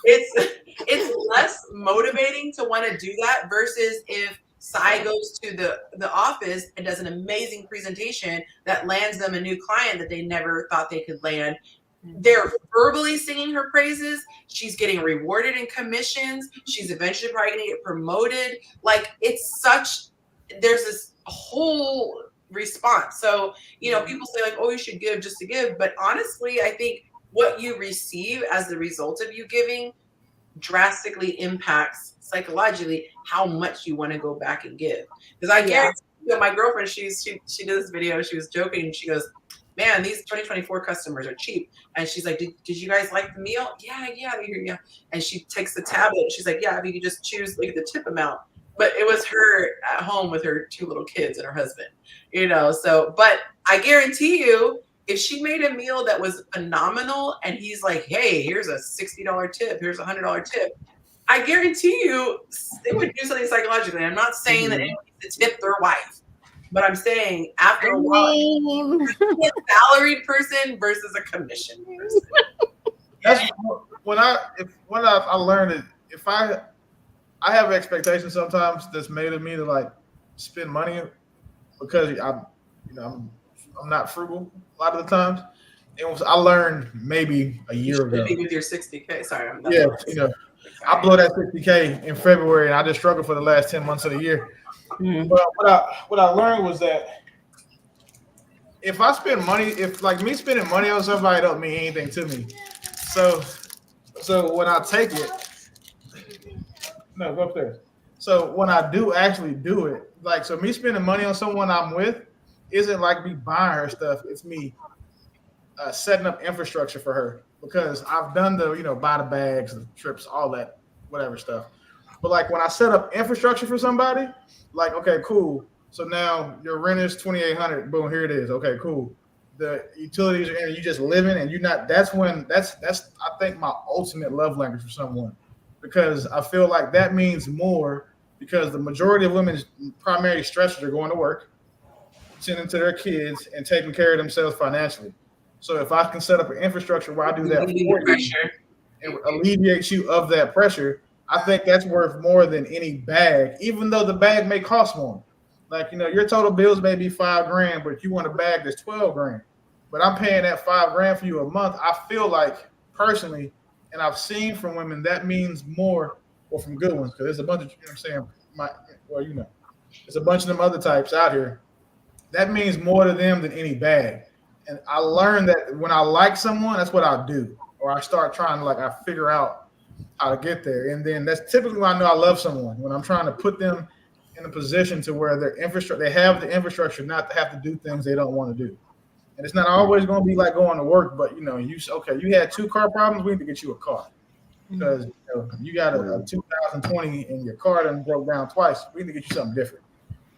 it's less motivating to want to do that versus if Sai goes to the office and does an amazing presentation that lands them a new client that they never thought they could land. They're verbally singing her praises. She's getting rewarded in commissions. She's eventually probably going to get promoted. Like there's this whole response. So, people say like, oh, you should give just to give. But honestly, I think what you receive as the result of you giving drastically impacts psychologically how much you want to go back and give. Because I guarantee my girlfriend, she did this video, she was joking, and she goes, man, these 2024 customers are cheap. And she's like, did you guys like the meal? Yeah. And she takes the tablet and she's like, yeah, if you could just choose like the tip amount. But it was her at home with her 2 little kids and her husband, so, but I guarantee you, if she made a meal that was phenomenal and he's like, hey, here's a $60 tip, here's a $100 tip, I guarantee you it would do something psychologically. I'm not saying that anyone needs to tip their wife, but I'm saying after a while, a salaried person versus a commission person. That's when I learned it. If I have expectations sometimes that's made of me to like spend money because I'm not frugal a lot of the times. I learned maybe a year ago. With your 60K, sorry. I blow that 60K in February, and I just struggled for the last 10 months of the year. But what I learned was that if I spend money, if like me spending money on somebody don't mean anything to me. So when I take it, no, go upstairs. So when I do actually do it, like so me spending money on someone I'm with isn't like me buying her stuff. It's me setting up infrastructure for her because I've done the buy the bags, the trips, all that whatever stuff. But like when I set up infrastructure for somebody, like okay, cool. So now your rent is $2,800. Boom, here it is. Okay, cool. The utilities are in. You just living, and you're not. That's I think my ultimate love language for someone, because I feel like that means more because the majority of women's primary stressors are going to work, tending to their kids, and taking care of themselves financially. So if I can set up an infrastructure where I do that for you and alleviate you of that pressure, I think that's worth more than any bag, even though the bag may cost more. Like, your total bills may be $5,000, but if you want a bag that's $12,000, but I'm paying that $5,000 for you a month, I feel like personally, and I've seen from women that means more, or from good ones, because there's a bunch of, there's a bunch of them other types out here. That means more to them than any bag. And I learned that when I like someone, that's what I'll do. Or I start trying to I figure out how to get there. And then that's typically when I know I love someone, when I'm trying to put them in a position to where they have the infrastructure not to have to do things they don't want to do. And it's not always going to be like going to work, but you had 2 car problems, we need to get you a car. Because you got a 2020 and your car done broke down twice. We need to get you something different.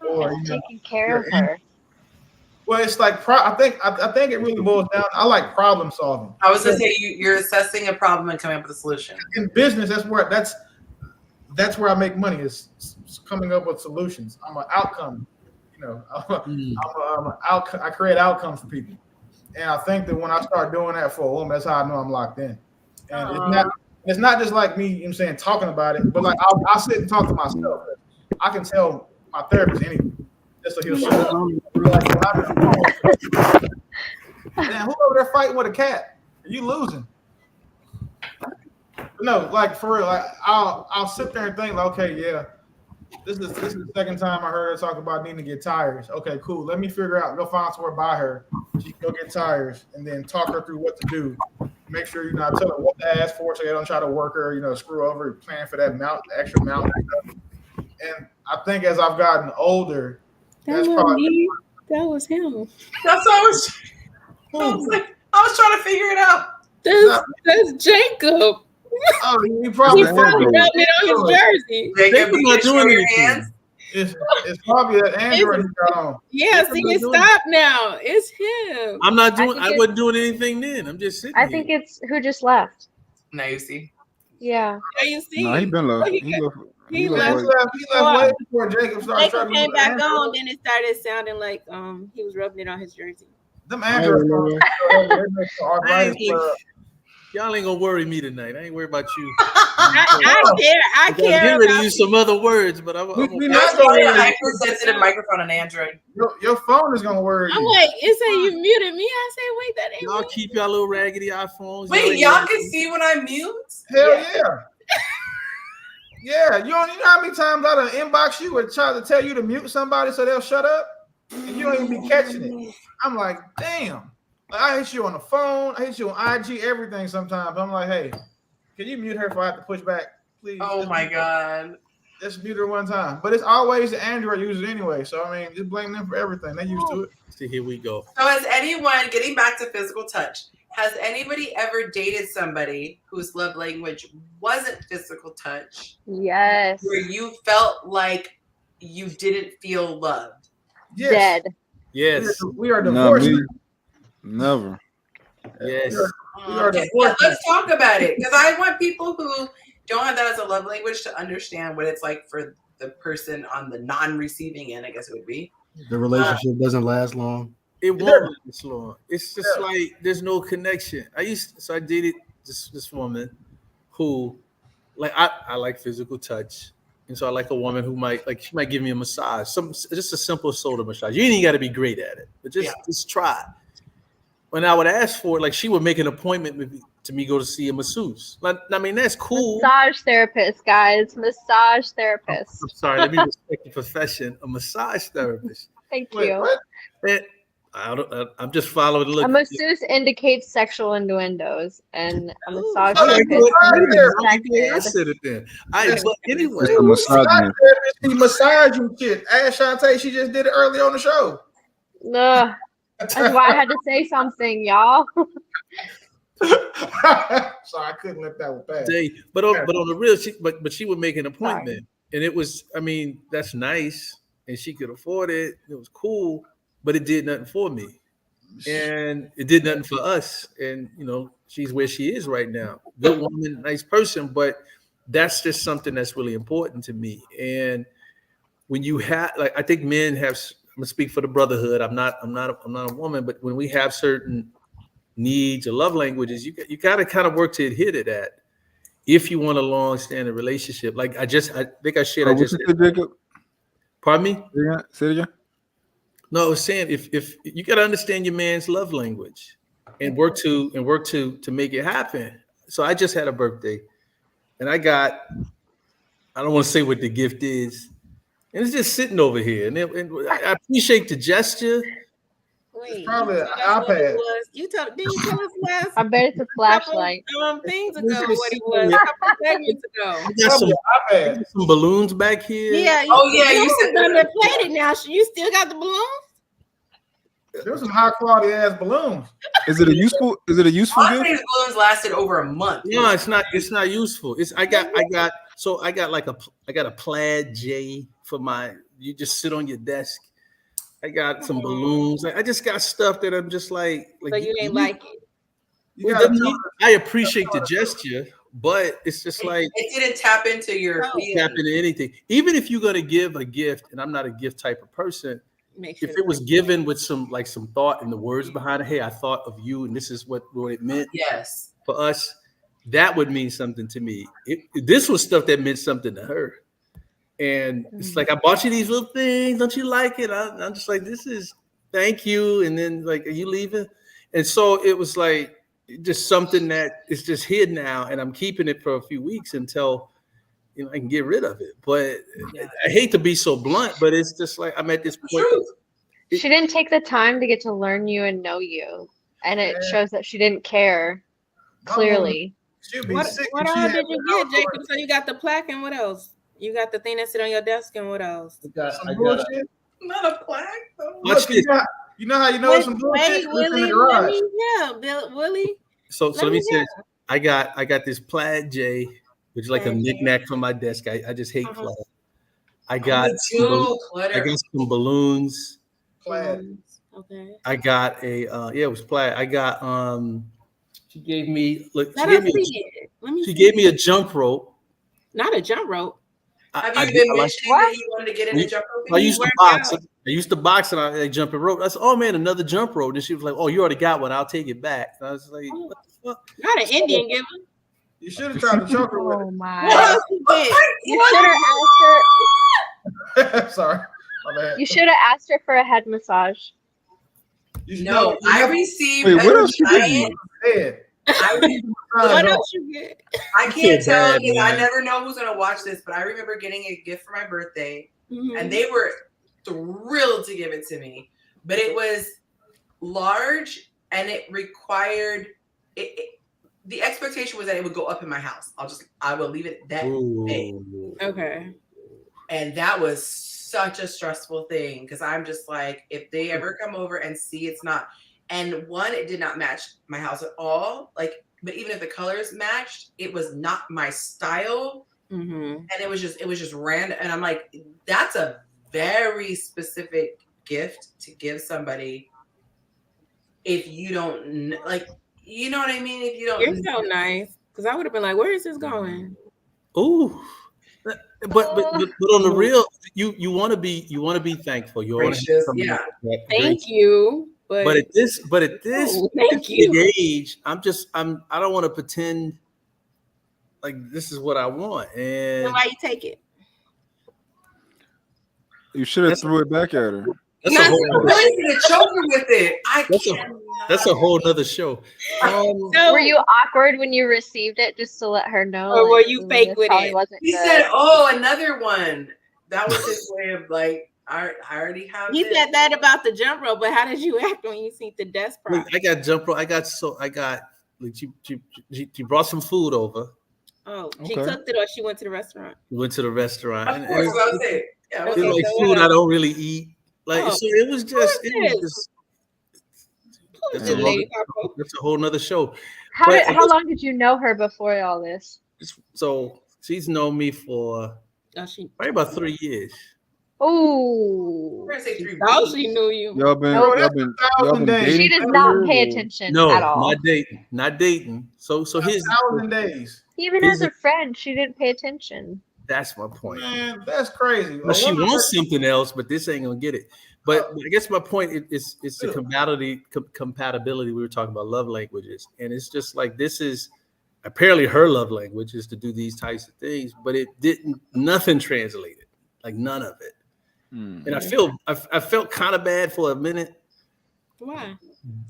Or taking care of her. Well, it's like I think it really boils down. I like problem solving. I was gonna say you're assessing a problem and coming up with a solution. In business, that's where I make money, is coming up with solutions. I'm an outcome. I create outcomes for people, and I think that when I start doing that for a woman, that's how I know I'm locked in. And it's not just like me, talking about it, but like I'll sit and talk to myself. I can tell my therapist anything. Just so he'll shut up. Man, who over there fighting with a cat? Are you losing? No, like for real. Like I'll sit there and think, like, okay, yeah, this is the second time I heard her talk about needing to get tires. Okay, cool. Let me figure out. Go find somewhere by her. She can go get tires, and then talk her through what to do. Make sure I tell her what to ask for, so they don't try to work her, screw over, plan for that extra mount. And I think as I've gotten older, That that's wasn't probably me. That was him. That's what I was trying to figure it out. That's Jacob. Oh, he probably He's probably rubbing it on his jersey. Jacob, you not can show doing your anything. hands. It's probably that Android he got on. Yeah, Jacob see, not it doing stopped now. It's him. I'm not doing. think I it's- wasn't doing anything then. I'm just sitting I here. think it's who just left. Now you see. Yeah. Yeah, you see. No, he been left. Oh, He left. he He left. left way before Jacob started Jacob struggling came with back Android. on, then it started sounding like he was rubbing it on his jersey. Them I Android remember. arthritis flare up. Y'all ain't gonna worry me tonight. I ain't worried about you. I care. I care Get ready to about use some other words, but I'm We There's not probably a gonna worry. hypersensitive microphone on Android. Your phone is gonna worry I'm you. like, it said you muted me. I said, wait, that ain't y'all me. keep y'all little raggedy iPhones. Wait, y'all can see when I mute? Hell yeah. Yeah, you know how many times I done inbox you and try to tell you to mute somebody so they'll shut up, and you don't even be catching it. I'm like, damn. Like, I hit you on the phone, I hit you on IG, everything. Sometimes I'm like, hey, can you mute her if I have to push back, please? Oh my god. Just mute her one time. But it's always the Android users anyway, so I mean, just blame them for everything. They used to it. See, here we go. So has anyone, getting back to physical touch, has anybody ever dated somebody whose love language wasn't physical touch, Yes. where you felt like you didn't feel loved? Yes. Dead. Yes. We are No, divorced. me. Never. Yes. We are Okay, divorced. let's talk about it, because I want people who don't have that as a love language to understand what it's like for the person on the non-receiving end, I guess it would be. The relationship doesn't last long. It won't last long. It's just like there's no connection. I dated this woman who, like, I like physical touch, and so I like a woman who she might give me a massage, just a simple shoulder massage. You ain't even got to be great at it, but just try. When I would ask for it, like, she would make an appointment with me to go to see a masseuse. Like, I mean, that's cool. Massage therapist, guys. Massage therapist. I'm sorry, let me respect the profession. A massage therapist. Thank you. And I'm just following the look. A masseuse indicates sexual innuendos, and a massage All right, therapist good. is I said it then. But anyway, It's a misogynist. She massage you shit. Ask Shantae, she just did it early on the show. Ugh. That's why I had to say something, y'all. Sorry, I couldn't let that one pass. But on the real, she would make an appointment, and it was, I mean, that's nice, and she could afford it. It was cool, but it did nothing for me, and it did nothing for us. And she's where she is right now. Good woman, nice person, but that's just something that's really important to me. And when you have, like, I think men have. I'm gonna speak for the brotherhood. I'm not a woman, but when we have certain needs or love languages, you gotta kind of work to adhere to that if you want a long-standing relationship. Like I think I shared. Jacob? Pardon me? Yeah, say it again. No, I was saying if you gotta understand your man's love language and work to make it happen. So I just had a birthday, and I don't want to say what the gift is. And it's just sitting over here, and I appreciate the gesture. Wait, It's probably an that's what it iPad. was. Didn't you tell us last? I bet it's a flashlight. Couple, things ago, what it was. A couple segments ago. I got some balloons back here. Yeah. You said done played it now. You still got the balloons? There's some high quality ass balloons. Is it a useful gift? These balloons lasted over a month. No, it's not. It's not useful. I got a plaid J for you just sit on your desk. I got some balloons. I just got stuff that I'm just like so you ain't like it. I appreciate the gesture, but it's just like it didn't tap into your tap into anything. Even if you're gonna give a gift, and I'm not a gift type of person. If it was given with some thought and the words behind it, hey, I thought of you, and this is what it meant. Yes, for us, that would mean something to me. This was stuff that meant something to her, and it's like, I bought you these little things. Don't you like it? I'm just like, this is thank you, and then like, are you leaving? And so it was like just something that is just here now, and I'm keeping it for a few weeks until I can get rid of it. But I hate to be so blunt, but it's just like I'm at this point. She didn't take the time to get to learn you and know you, and it shows that she didn't care. Clearly. What all did you get, Jacob? So you got the plaque, and what else? You got the thing that sit on your desk, and what else? Some bullshit. Not a plaque though. Look, you know how you know it's some bullshit? Wait, It's in the Willie, garage. Willie. So let me say this. I got this plaid J, which is like a knickknack from my desk. I just hate plaid. I got some balloons. Plaid. Okay. I got a it was plaid. I got she gave me she gave me a jump rope. Not a jump rope. Have you been mentioning that you wanted to get in a jump rope? I used to box and I jump and rope. I said, "Oh man, another jump rope." And she was like, "Oh, you already got one. I'll take it back." And I was like, "What the fuck?" Not an Indian giver. You should have tried to choke her with it. Oh my! You should have asked her. Sorry, my bad. You should have asked her for a head massage. No, I received. Wait, what else you get? What else you get? I can't tell because I never know who's gonna watch this, but I remember getting a gift for my birthday, and they were thrilled to give it to me. But it was large, and it required it. The expectation was that it would go up in my house. I will leave it that big. Okay. And that was such a stressful thing because I'm just like, if they ever come over and see it's not, and one, it did not match my house at all. Like, but even if the colors matched, it was not my style. And it was just random. And I'm like, that's a very specific gift to give somebody if you don't like, you know what I mean? If you don't, you're so nice. Because I would have been like, where is this going? Ooh. But on the real, you want to be thankful. You want to Thank you. But at this thank you. age, I don't want to pretend like this is what I want. And then why you take it? You should have threw it back at her. That's a whole to choke her with it. That's a whole nother show. Were you awkward when you received it, just to let her know? Or were you fake with it? He said, "Oh, another one." That was his way of like, I already have. He said that about the jump rope, but how did you act when you see the desk prop? I got jump rope. I got like she brought some food over. Oh, she cooked it, or she went to the restaurant? Went to the restaurant. Of course, I was it. Yeah, it was like food I don't really eat. Like so, it was just. That's a whole nother show. How long did you know her before all this? So she's known me for probably about 3 years. Oh, she knew you. Y'all been dating. She does not pay attention at all. Not dating. So here's 1,000 days. Even as a friend, she didn't pay attention. That's my point. Man, that's crazy. Well, she wants something else, but this ain't gonna get it. But I guess my point is the compatibility. We were talking about love languages, and it's just like this is apparently her love language is to do these types of things, but nothing translated, like none of it. And I felt kind of bad for a minute. Why?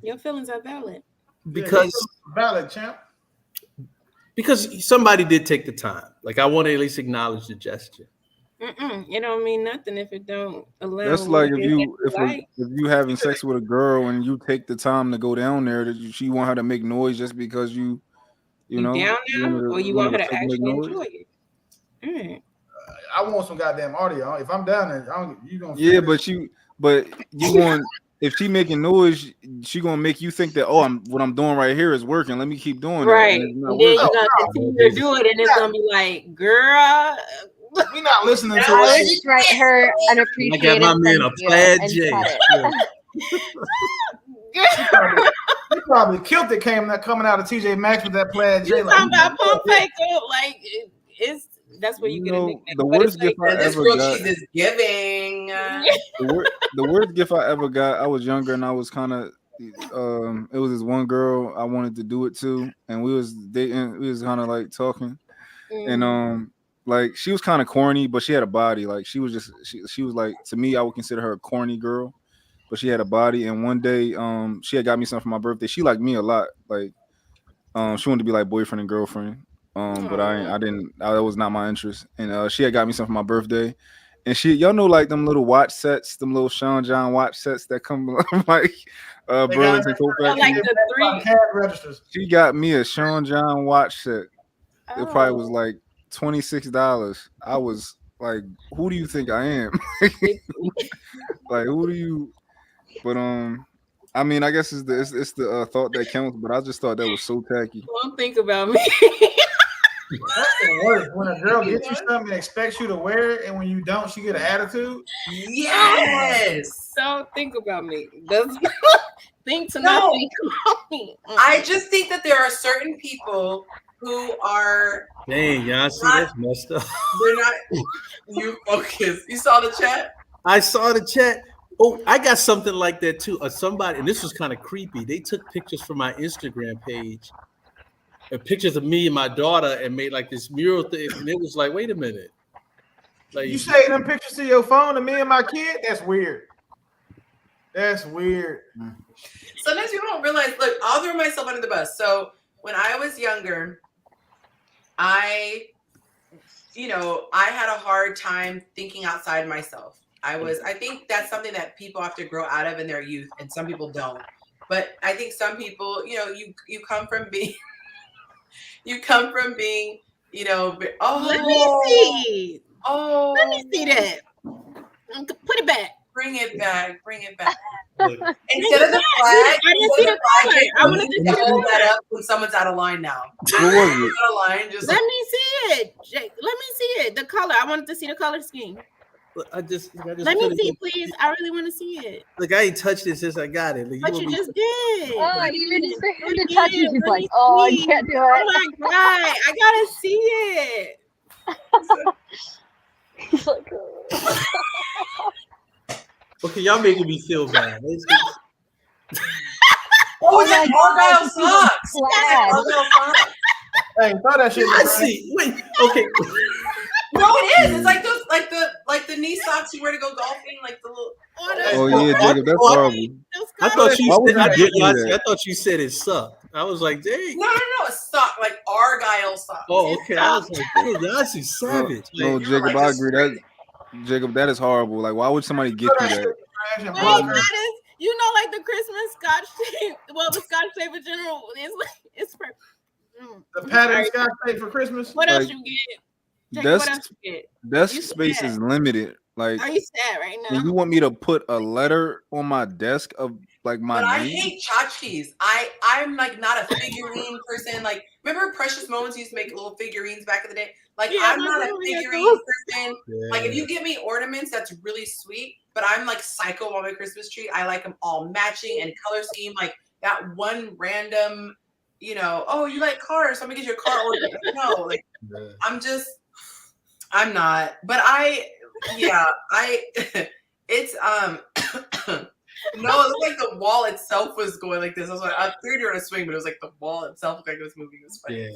Your feelings are valid. Because valid, champ. Because somebody did take the time. Like I want to at least acknowledge the gesture. It don't mean nothing if it don't allow. That's like if you having sex with a girl and you take the time to go down there, she want her to make noise just because you know down there, or you want her to actually enjoy it. I want some goddamn audio. If I'm down there, you gonna. Yeah, but you want. If she making noise, she gonna make you think that what I'm doing right here is working. Let me keep doing it. Right. And then you're gonna continue to do it, and it's gonna be like, girl. We're not listening to her. Just write her an appreciated. I got my man a plaid J. He probably killed it coming out of TJ Maxx with that plaid J. You talking about pump fake up? Like it's that's where you get a nickname. The worst gift I ever got. She's just giving. The worst gift I ever got. I was younger and I was kind of. It was this one girl I wanted to do it to, and we was dating. We was kind of like talking, and like she was kind of corny, but she had a body. Like she was like, to me, I would consider her a corny girl, but she had a body. And one day, she had got me something for my birthday. She liked me a lot. Like, she wanted to be like boyfriend and girlfriend. But I didn't. That was not my interest. And she had got me something for my birthday. And y'all know, like them little watch sets, them little Sean John watch sets that come like Burlington Coat Factory. Like the 3 cash registers. She got me a Sean John watch set. It probably was like $26. I was like, who do you think I am? Like, who do you? But I mean, I guess it's the thought that counts. But I just thought that was so tacky. Don't think about me. That's the worst. When a girl gets you something and expects you to wear it, and when you don't, she get an attitude. Yes. Don't think about me. Doesn't think to No. not think about me. I just think that there are certain people who are. Dang, Yonci, that's messed up. They're not. You focus. You saw the chat? I saw the chat. Oh, I got something like that too. Somebody, and this was kind of creepy. They took pictures from my Instagram page, and pictures of me and my daughter, and made like this mural thing. And it was like, wait a minute. Like You say them pictures to your phone to me and my kid? That's weird. That's weird. Sometimes people don't realize. Look, I'll throw myself under the bus. So when I was younger, I had a hard time thinking outside myself. I think that's something that people have to grow out of in their youth, and some people don't. But I think some people, you come from being, oh, Let me see. Oh, let me see that. Put it back. Bring it back. Instead Instead of the flag, I didn't see the flag. I wanted to hold that up when someone's out of line now. What was it? Out of line, just Let me see it, Jake. Let me see it. The color. I wanted to see the color scheme. I just Let me see, please. I really want to see it. Like I ain't touched it since I got it. Like, But you just did. Oh, you just Do to it touch again. it. She's Let like, me oh, I see. can't do it. Oh my god, I gotta see it. He's like, okay, y'all making me feel bad. Oh, my that God, Argyle socks. flag. Argyle socks. Hey, throw that shit. Let's see. Wait. Okay. No, it is. It's like those, like the knee socks you wear to go golfing, like the little. Oh yeah, Jacob, that's horrible. I thought you Why would said. you get me that? I thought you said it sucked. I was like, dang. No, a sock, like Argyle socks. Oh, okay. I was like, dang, Yonci savage. No, Like, Jacob, I agree. Jacob, that is horrible. Like, why would somebody get you that? Wait, that is, like the Christmas Scotch tape. Well, the Scotch tape in general it's perfect. The pattern Scotch tape for Christmas. What else Like, you get? Jacob, what else you get? Desk You space sad. is limited. Like, Are you sad right now? and you want me to put a letter on my desk of like my But I name? hate tchotchkes. I'm like not a figurine person. Like, remember Precious Moments used to make little figurines back in the day? Like, Yeah, I'm my not a grandma got figurine those. person. Like, if you give me ornaments, that's really sweet. But I'm like psycho on my Christmas tree. I like them all matching and color scheme. Like that one random, oh, you like cars, so I'm gonna get you a car ornament. No, like I'm not. But it's no, it looked like the wall itself was going like this. I was like, I figured you were on a swing, but it was like the wall itself looked like it was moving. It was funny.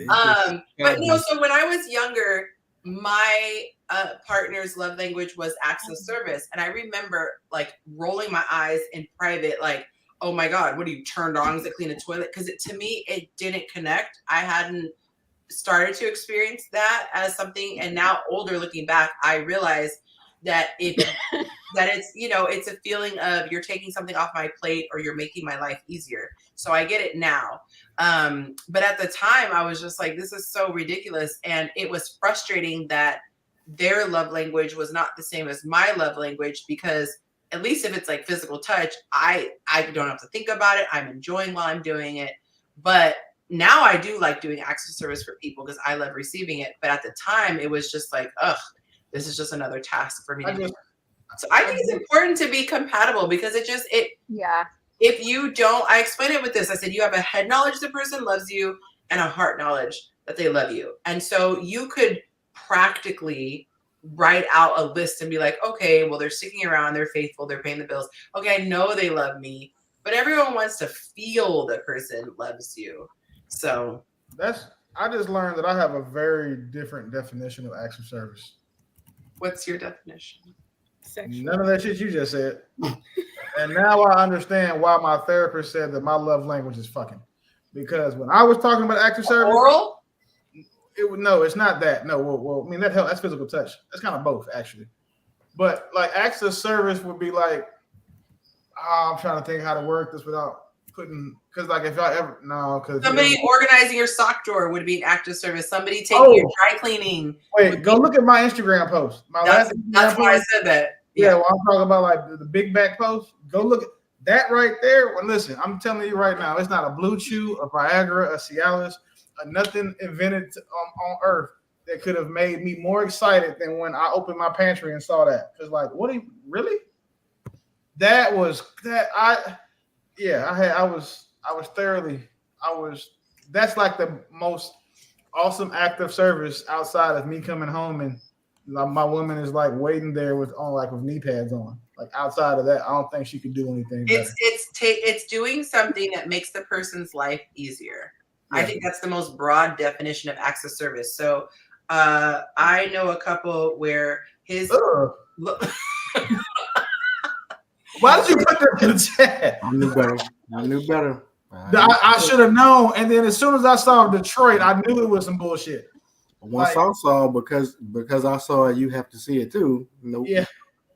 yeah. But no, so when I was younger, my partner's love language was acts of service. And I remember like rolling my eyes in private, like, oh my God, what are you turned on? Is it clean a toilet? Because to me, it didn't connect. I hadn't started to experience that as something. And now older looking back, I realized that it's a feeling of you're taking something off my plate or you're making my life easier. So I get it now. But at the time I was just like, this is so ridiculous. And it was frustrating that their love language was not the same as my love language, because at least if it's like physical touch, I don't have to think about it. I'm enjoying while I'm doing it. But now I do like doing acts of service for people because I love receiving it. But at the time it was just like, ugh, this is just another task for me to do. So I think it's important to be compatible, because yeah. If you don't, I explain it with this. I said, you have a head knowledge the person loves you and a heart knowledge that they love you. And so you could practically write out a list and be like, okay, well, they're sticking around, they're faithful, they're paying the bills. Okay, I know they love me, but everyone wants to feel the person loves you. So I just learned that I have a very different definition of acts of service. What's your definition? Sexual. None of that shit you just said. And now I understand why my therapist said that my love language is fucking. Because when I was talking about acts of service, oral? No, it's not that. No, well, I mean that's physical touch. That's kind of both, actually. But like acts of service would be like, I'm trying to think how to work this without couldn't, because like if y'all ever because somebody organizing your sock drawer would be an act of service. Somebody taking your dry cleaning. Wait, go look at my Instagram post. That's why I said that. Yeah, well, I'm talking about like the big back post. Go look at that right there. Well, listen, I'm telling you right now, it's not a Blue Chew, a Viagra, a Cialis, nothing invented on Earth that could have made me more excited than when I opened my pantry and saw that. Because like, what? Really? That was that I was thoroughly. That's like the most awesome act of service outside of me coming home and my woman is like waiting there with knee pads on. Like outside of that, I don't think she could do anything better. It's doing something that makes the person's life easier. Yeah. I think that's the most broad definition of acts of service. So I know a couple where his why did you put that in the chat? I knew better. I should have known. And then as soon as I saw Detroit, I knew it was some bullshit. Once I saw because I saw it, you have to see it too. Nope. Yeah.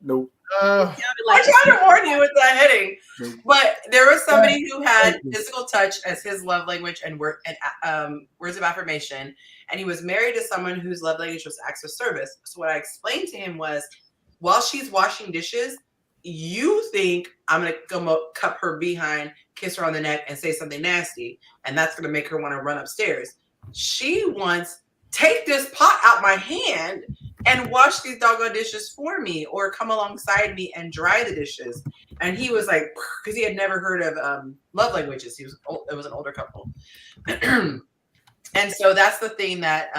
Nope. I tried to warn you with that heading, but there was somebody who had physical touch as his love language and words of affirmation, and he was married to someone whose love language was acts of service. So what I explained to him was, while she's washing dishes, you think I'm gonna go cup her behind, kiss her on the neck, and say something nasty, and that's gonna make her want to run upstairs. She wants, take this pot out my hand and wash these doggone dishes for me, or come alongside me and dry the dishes. And he was like, because he had never heard of love languages. It was an older couple. And so that's the thing that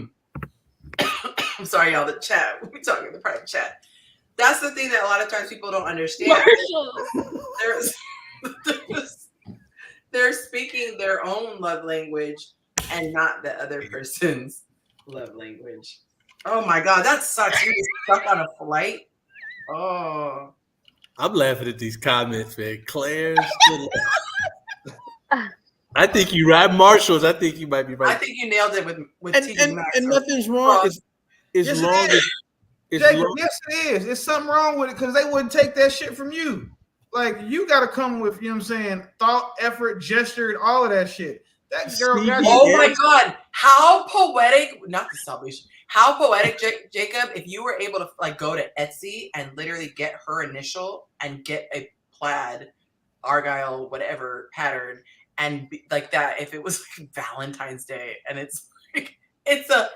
I'm sorry, y'all, the chat. We're talking in the private chat. That's the thing that a lot of times people don't understand. They're speaking their own love language and not the other person's love language. Oh my God, that sucks. You're stuck on a flight. Oh, I'm laughing at these comments, man. Claire's. I think you right, Marshalls. I think you might be right. I think you nailed it with and nothing's wrong. Yes, it is. There's something wrong with it because they wouldn't take that shit from you. Like you got to come with, you know what I'm saying, thought, effort, gesture, and all of that shit. That girl. Oh my God, how poetic! Not the salvation. How poetic, Jacob! If you were able to like go to Etsy and literally get her initial and get a plaid, argyle, whatever pattern, and be, like that. If it was like Valentine's Day and it's like it's a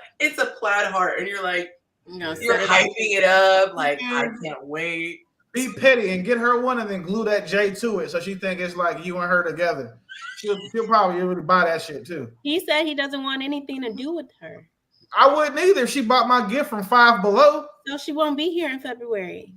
plaid heart, and you're like, you're hyping it up, like I can't wait. Be petty and get her one, and then glue that J to it, so she think it's like you and her together. She'll probably really buy that shit too. He said he doesn't want anything to do with her. I wouldn't either if she bought my gift from Five Below. So she won't be here in February.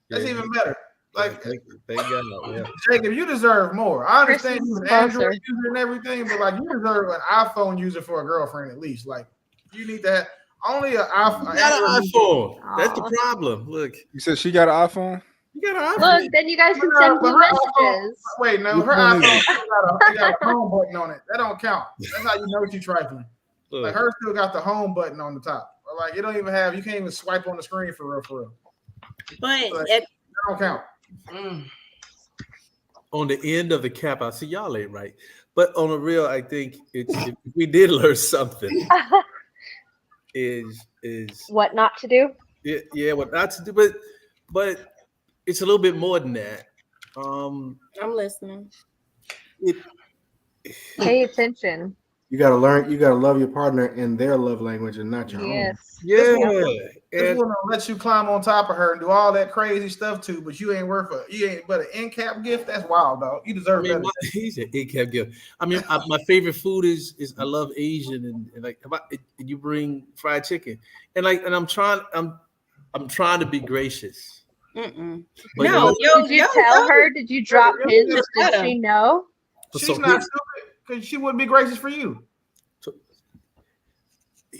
That's even better. Like, thank God. Yeah. Jacob, you deserve more. I understand you're an Android user and everything, but like you deserve an iPhone user for a girlfriend at least. Like, you need to have only an iPhone. You got an iPhone. That's the problem. Look, you said she got an iPhone. You got an iPhone. Look, then you guys can send me messages. Wait, no, her iPhone got a home button on it. That don't count. That's how you know she's trifling. Like hers still got the home button on the top. Or like it don't even have. You can't even swipe on the screen for real. But that don't count. On the end of the cap, I see y'all ain't right. But on the real, I think it's if we did learn something. is what not to do? Yeah, what not to do, but it's a little bit more than that. I'm listening. Pay attention. You gotta learn. You gotta love your partner in their love language and not your own. Yeah. This woman let you climb on top of her and do all that crazy stuff too, but you ain't but an end cap gift. That's wild, dog. You deserve better. He's an end cap gift. I mean, my favorite food is I love Asian and like and you bring fried chicken and I'm trying to be gracious. Did you tell her? Did you drop hints? Did she know? She's not stupid because she wouldn't be gracious for you.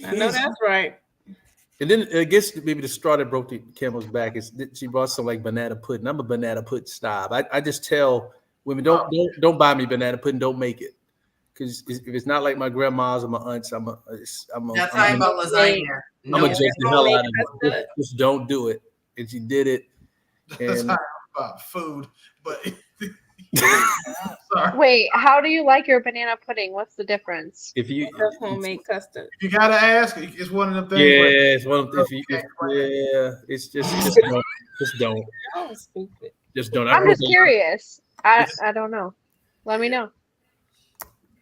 I know that's right. And then I guess maybe the straw that broke the camel's back is that she brought some like banana pudding. I'm a banana pudding snob. I just tell women don't buy me banana pudding. Don't make it because if it's not like my grandma's or my aunts, that's how I'm about lasagna. I'm gonna joke the hell out of it. Just don't do it. And she did it. That's how I'm about food, but Sorry. Wait, how do you like your banana pudding? What's the difference? If you That's homemade custard. You gotta ask. It's one of them things. yeah, where- it's one of it's just don't. Oh, stupid. Just don't. I'm just curious. I don't know. Let me know.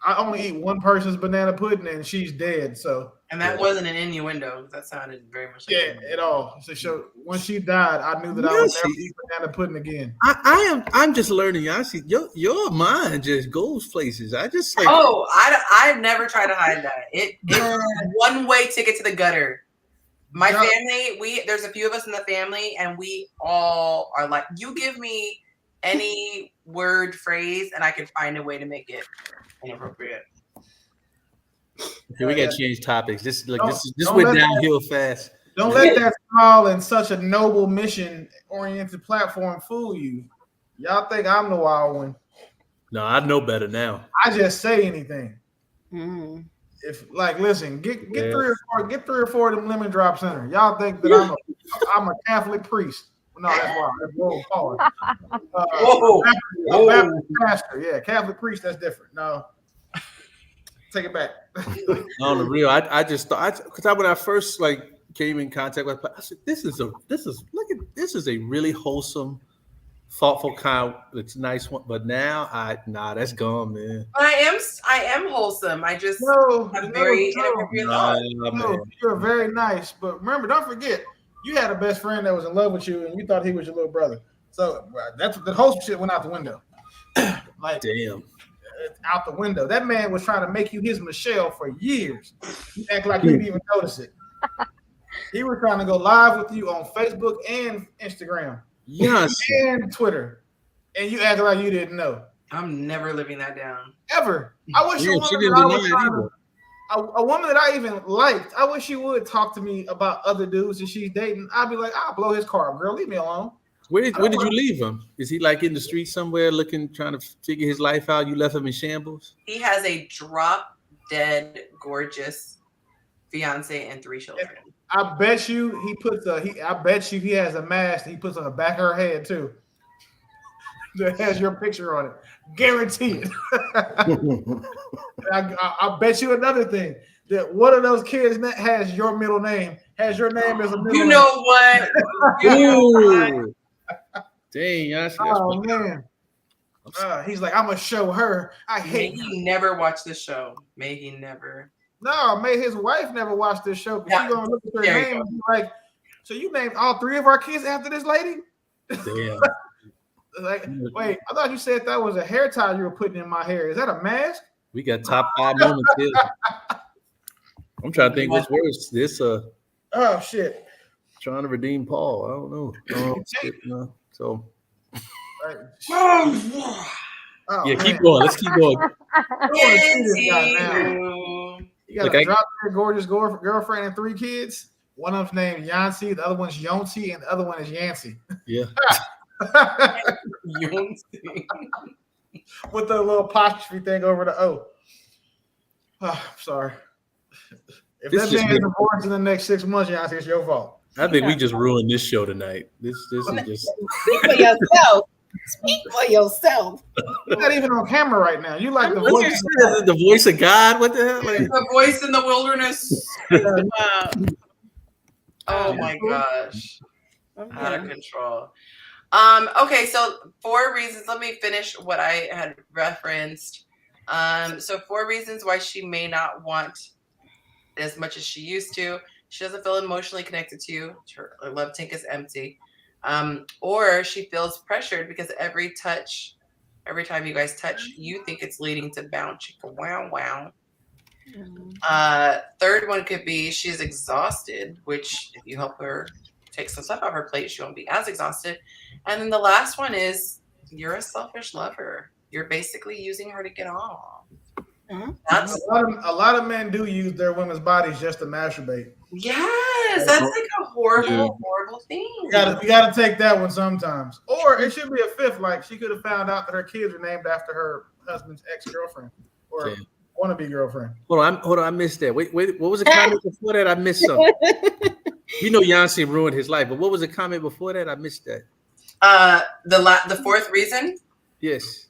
I only eat one person's banana pudding, and she's dead. So, And that wasn't an innuendo. That sounded very much like at all. So when she died, I knew that I would never eat banana pudding again. I'm just learning. I see your mind just goes places. I just like. Oh, I've never tried to hide that. It's one way ticket to the gutter. My family, there's a few of us in the family, and we all are like, you give me any word, phrase, and I can find a way to make it inappropriate. Okay, we got to change topics. This Don't went let downhill fast. Don't let that small and such a noble mission-oriented platform fool you. Y'all think I'm the wild one. No, I know better now. I just say anything. Mm. If listen, get 3 or 4 of them lemon drops in her. Y'all think that I'm a Catholic priest? No, that's wrong. That's whoa, Paul. A Baptist pastor. Yeah, Catholic priest. That's different. No, take it back. On the real, I just thought because when I first came in contact with, I said, this is a really wholesome, thoughtful kind. It's a nice one, but now that's gone, man. But I am wholesome. I just have very inappropriate thoughts. You're very nice, but remember, don't forget, you had a best friend that was in love with you, and you thought he was your little brother. So that's the wholesome shit went out the window. Damn. Out the window. That man was trying to make you his Michelle for years. You act like you didn't even notice it. He was trying to go live with you on Facebook and Instagram. Yes. And Twitter. And you act like you didn't know. I'm never living that down. Ever. I wish a woman that I even liked, I wish she would talk to me about other dudes that she's dating. I'd be like, I'll blow his car up, girl. Leave me alone. Where did you leave him? Is he in the street somewhere trying to figure his life out? You left him in shambles? He has a drop dead gorgeous fiance and 3 children. I bet you he has a mask that he puts on the back of her head too. That has your picture on it. Guaranteed. I bet you another thing. That one of those kids that has your middle name, has your name as a middle name. You know what? Ooh. Dang, Yonci, oh man. He's like, I'm gonna show her. I hate May he never watch this show. May he never. No, may his wife never watch this show because she's gonna look at her name and be like, so you named all 3 of our kids after this lady? Damn. Wait, I thought you said that was a hair tie you were putting in my hair. Is that a mask? We got top 5 moments here. I'm trying to think what's worse. This oh shit. Trying to redeem Paul. I don't know. So yeah, keep going. Let's keep going. You got a drop dead gorgeous girlfriend and 3 kids. One of them's named Yonci, the other one's Yonci, and the other one is Yancy. Yeah. Yonci. With the little apostrophe thing over the O. Oh, sorry. If that man is divorced in the next 6 months, Yonci, it's your fault. I think we just ruined this show tonight. This is just Speak for yourself. Speak for yourself. You're not even on camera right now. You like the voice of God? What the hell? The voice in the wilderness. Oh my gosh. Out of control. Okay, so 4 reasons. Let me finish what I had referenced. So 4 reasons why she may not want as much as she used to. She doesn't feel emotionally connected to you. Her love tank is empty. Or she feels pressured because every time you guys touch, you think it's leading to bounce. Wow, wow. 3rd one could be she's exhausted, which if you help her take some stuff off her plate, she won't be as exhausted. And then the last one is you're a selfish lover. You're basically using her to get off. That's a lot of men do use their women's bodies just to masturbate. Yes, that's like a horrible thing. You gotta take that one sometimes. Or it should be a 5th, like she could have found out that her kids were named after her husband's ex-girlfriend or wannabe girlfriend. Hold on, I missed that. Wait, what was the comment before that? I missed something. You know Yonci ruined his life, but what was the comment before that? I missed that. The 4th reason? Yes.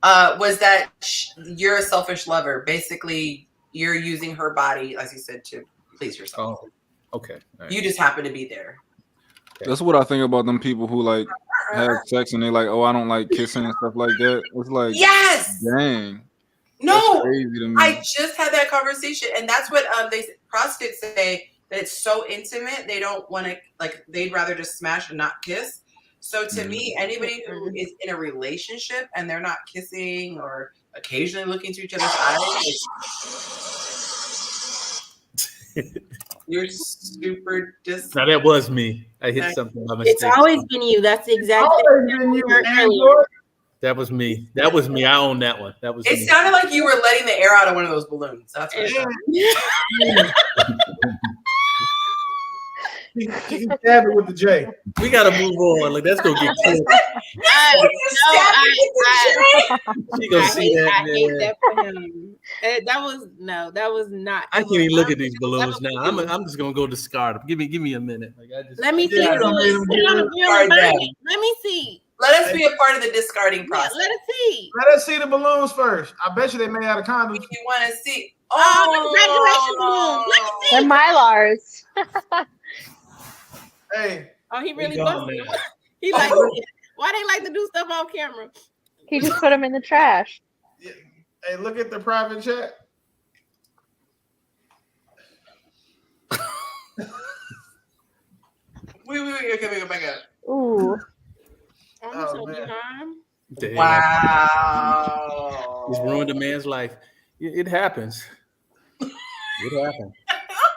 was that you're a selfish lover. Basically, you're using her body, as you said, to please yourself. Oh, okay. All right. You just happen to be there. That's what I think about them people who like have sex and they like, oh, I don't like kissing and stuff like that. It's like, yes, dang. No, crazy to me. I just had that conversation, and that's what prostitutes say, that it's so intimate they don't want to, like, they'd rather just smash and not kiss. So to me, anybody who is in a relationship and they're not kissing or occasionally looking into each other's eyes, you're super dis. Now that was me. I hit something by mistake. It's always been you. That's the exact thing. That was me. That was me. I own that one. That was. It me. sounded like you were letting the air out of one of those balloons. That's what it sounded. She stabbed it with the J. We gotta move on. Like, let's go get killed. She gonna see that. I hate that for him. That was not. I can't even look at these balloons now. I'm just gonna go discard them. Give me a minute. Like, let me see. Let me see. Let us be a part of the discarding process. Let us see. Let us see the balloons first. I bet you they made out of condoms. If you want to see. Oh, graduation balloons. They're Mylars. Hey. Oh, he really busted. He like, why they like to do stuff on camera? He just put them in the trash. Hey, look at the private chat. Wait. Okay, we go back up. Ooh. Oh, man. Damn. Wow. He's ruined a man's life. It happens. It happens.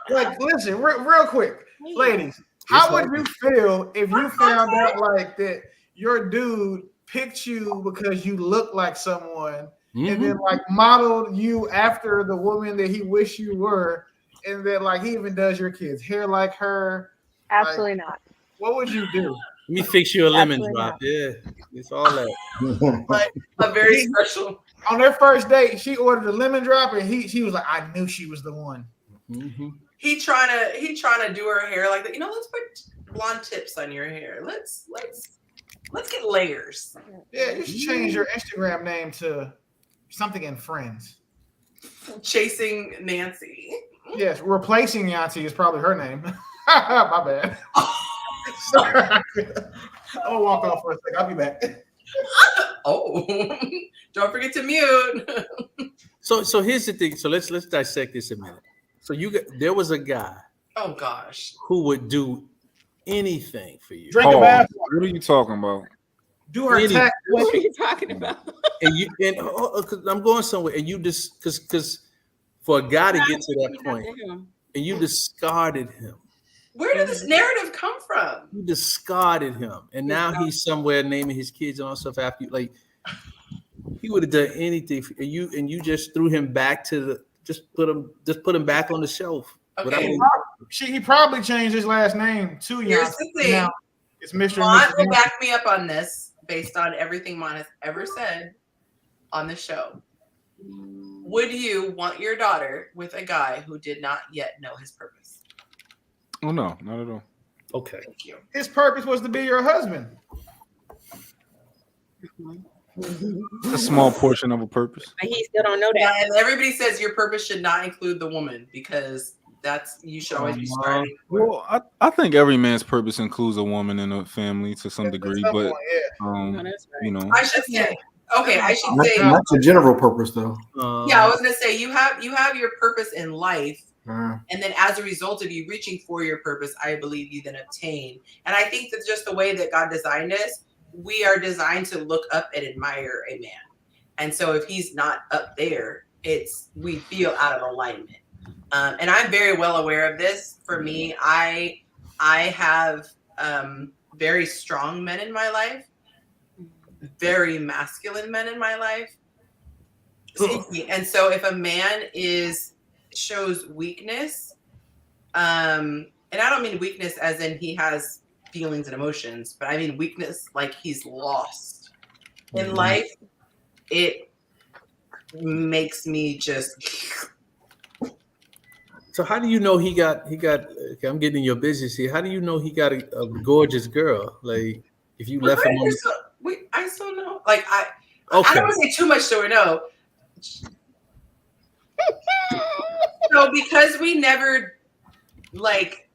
Like, listen, real quick, ladies. How would you feel if you found out like that your dude picked you because you look like someone and then like modeled you after the woman that he wished you were, and then like he even does your kids' hair like her? Absolutely like, not. What would you do? Let me fix you a lemon Absolutely drop. not. Yeah, it's all that. Like a very special. On their first date, she ordered a lemon drop, and she was like, "I knew she was the one." Mm-hmm. He trying to do her hair like that. You know, let's put blonde tips on your hair. Let's get layers. Yeah, you should change your Instagram name to something in Friends. Chasing Nancy. Yes, replacing Yonci is probably her name. My bad. Sorry. I'm gonna walk off for a second. I'll be back. Oh, don't forget to mute. So here's the thing. So let's dissect this a minute. So there was a guy. Oh gosh. Who would do anything for you? Drink a bath. What are you talking about? Do her tax. What are you talking about? And I'm going somewhere, and you just because for a guy to get to that point, and you discarded him. Where did this narrative come from? You discarded him, and now he's somewhere naming his kids and all stuff after you. Like, he would have done anything for you, and you just threw him back to the. Just put him back on the shelf. Okay. He probably changed his last name to Here's Yonci. the thing. Now it's Mr. Mont and Mrs. will back me up on this based on everything Mont has ever said on the show. Would you want your daughter with a guy who did not yet know his purpose? Oh no, not at all. Okay. Thank you. His purpose was to be your husband. A small portion of a purpose. But he still don't know that. Yeah, and everybody says your purpose should not include the woman because you should always be starting. Well, I think every man's purpose includes a woman in a family to some degree, but you know, I should say. Okay, I should say. That's a general purpose, though. Yeah, I was gonna say you have your purpose in life, and then as a result of you reaching for your purpose, I believe you then obtain. And I think that's just the way that God designed us. We are designed to look up and admire a man, and so if he's not up there, we feel out of alignment. And I'm very well aware of this. For me, I have very strong men in my life. Very masculine men in my life. And so if a man shows weakness, and I don't mean weakness as in he has feelings and emotions, but I mean weakness like he's lost in life, it makes me just. So how do you know he got okay, I'm getting in your business here. How do you know he got a gorgeous girl? Like, if you left him on I still know. Like I don't want to say too much so we know. So because we never, like,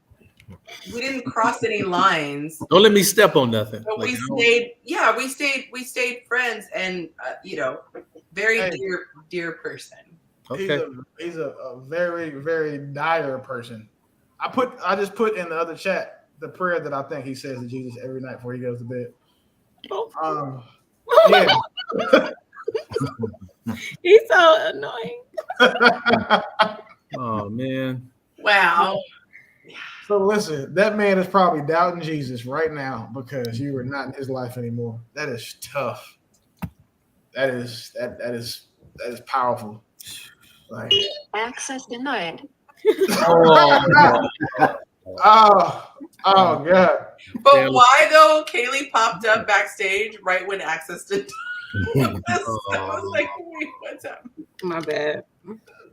we didn't cross any lines. Don't let me step on nothing. But Like, we stayed friends, and very dear person. Okay. He's a very, very dire person. I just put in the other chat the prayer that I think he says to Jesus every night before he goes to bed. Yeah. He's so annoying. Oh man. Wow. So listen, that man is probably doubting Jesus right now because you are not in his life anymore. That is tough. That is powerful. Like, access denied. Oh God. But why though? Kaylee popped up backstage right when access did. I was like, wait, what's up? My bad.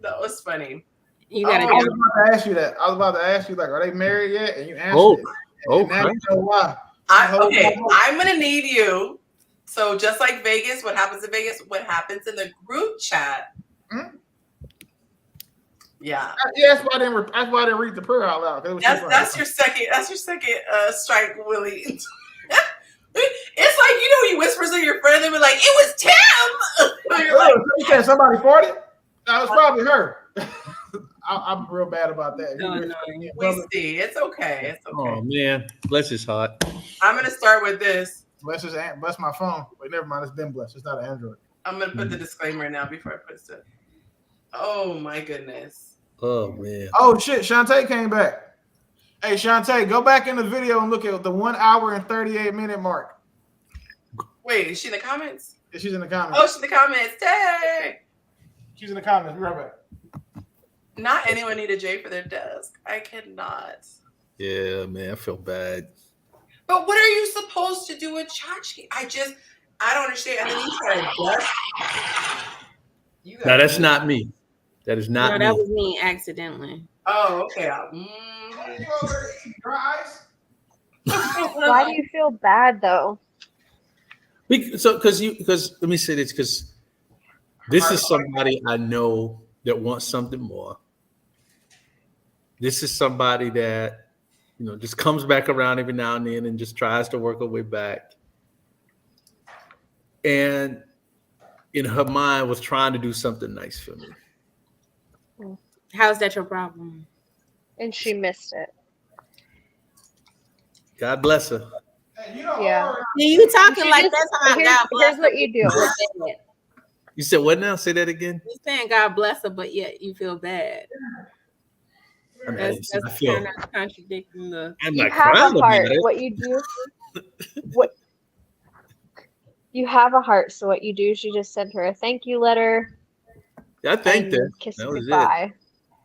That was funny. You gotta. I was about to ask you that. I was about to ask you, like, are they married yet? And you answered it. And now you know why. I'm gonna need you. So just like Vegas, what happens in Vegas? What happens in the group chat? Yeah. That's why I didn't read the prayer out loud. That's your second strike, Willie. It's like, he whispers to your friend and be like, it was Tim. You're like, you said somebody farted? That was probably her. I'm real bad about that. We see. It's okay. It's okay. Oh man, bless his heart. I'm gonna start with this. Bless my phone. Wait, never mind. It's been blessed. It's not an Android. I'm gonna put the disclaimer now before I put it. Oh my goodness. Oh man. Oh shit, Shantae came back. Hey Shantae, go back in the video and look at the 1 hour and 38 minute mark. Wait, is she in the comments? Yeah, she's in the comments. Oh, she's in the comments. Dang. She's in the comments. Be right back. Not anyone need a J for their desk. I cannot. Yeah, man, I feel bad. But what are you supposed to do with tchotchke? I don't understand. And then you try to dust. No, that's not me. That is not me. That was me accidentally. Oh, okay. Why do you feel bad though? Because let me say this, because this is somebody I know that wants something more. This is somebody that, just comes back around every now and then and just tries to work her way back. And in her mind was trying to do something nice for me. How's that your problem? And she missed it. God bless her. Yeah. You talking like that's how God bless here's what you do. You said what now? Say that again. You're saying God bless her, but yet you feel bad. I mean, That's I feel, kind of contradicting the. I'm You not have crying a heart. about it. What you do, you have a heart. So what you do is you just send her a thank you letter. I thanked her. Kiss That her was goodbye.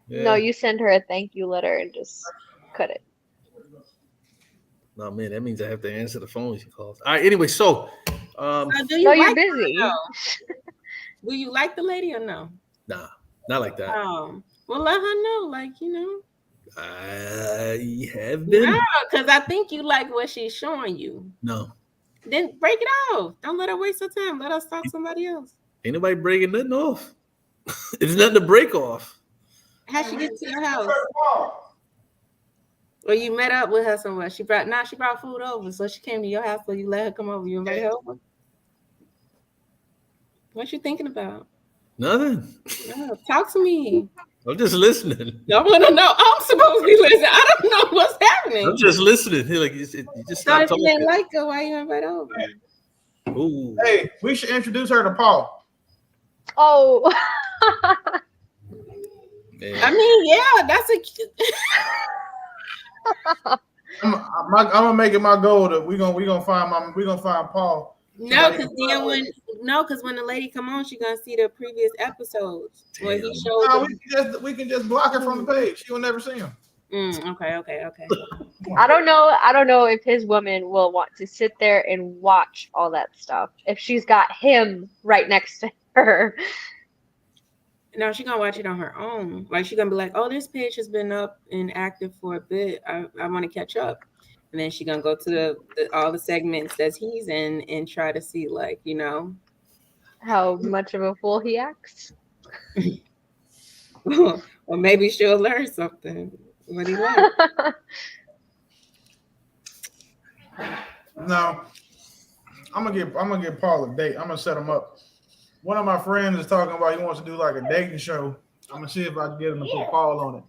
it. Yeah. No, you send her a thank you letter and just cut it. No, man, that means I have to answer the phone when she calls. All right. Anyway, so. You're busy. Do you like the lady or no? Nah, not like that. Well, let her know, I have been. No, because I think you like what she's showing you. No. Then break it off. Don't let her waste her time. Let us talk to somebody else. Ain't nobody breaking nothing off. It's nothing to break off. How she get to your house? Or you met up with her somewhere. She brought food over, so she came to your house. So you let her come over. You invited her over. What you thinking about? Nothing. No, talk to me. I'm just listening. I want to know. I'm supposed to be listening. I don't know what's happening. I'm just listening. Like you just So stop if you talking. didn't like her, why you invite over? Ooh. Hey, we should introduce her to Paul. Oh. Man. I mean, yeah, that's I'm gonna make it my goal that we gonna find Paul. No, because when the lady come on, she gonna see the previous episodes where he showed. No, we can just block her from the page. She will never see him. Okay. I don't know if his woman will want to sit there and watch all that stuff if she's got him right next to her. No, she's gonna watch it on her own. Like she's gonna be like, "Oh, this page has been up and active for a bit. I want to catch up." And then she's gonna go to all the segments that he's in and try to see, How much of a fool he acts. Well, maybe she'll learn something. What do you learn? No, I'm gonna give Paul a date. I'm gonna set him up. One of my friends is talking about he wants to do like a dating show. I'm gonna see if I can get him to put Paul on it.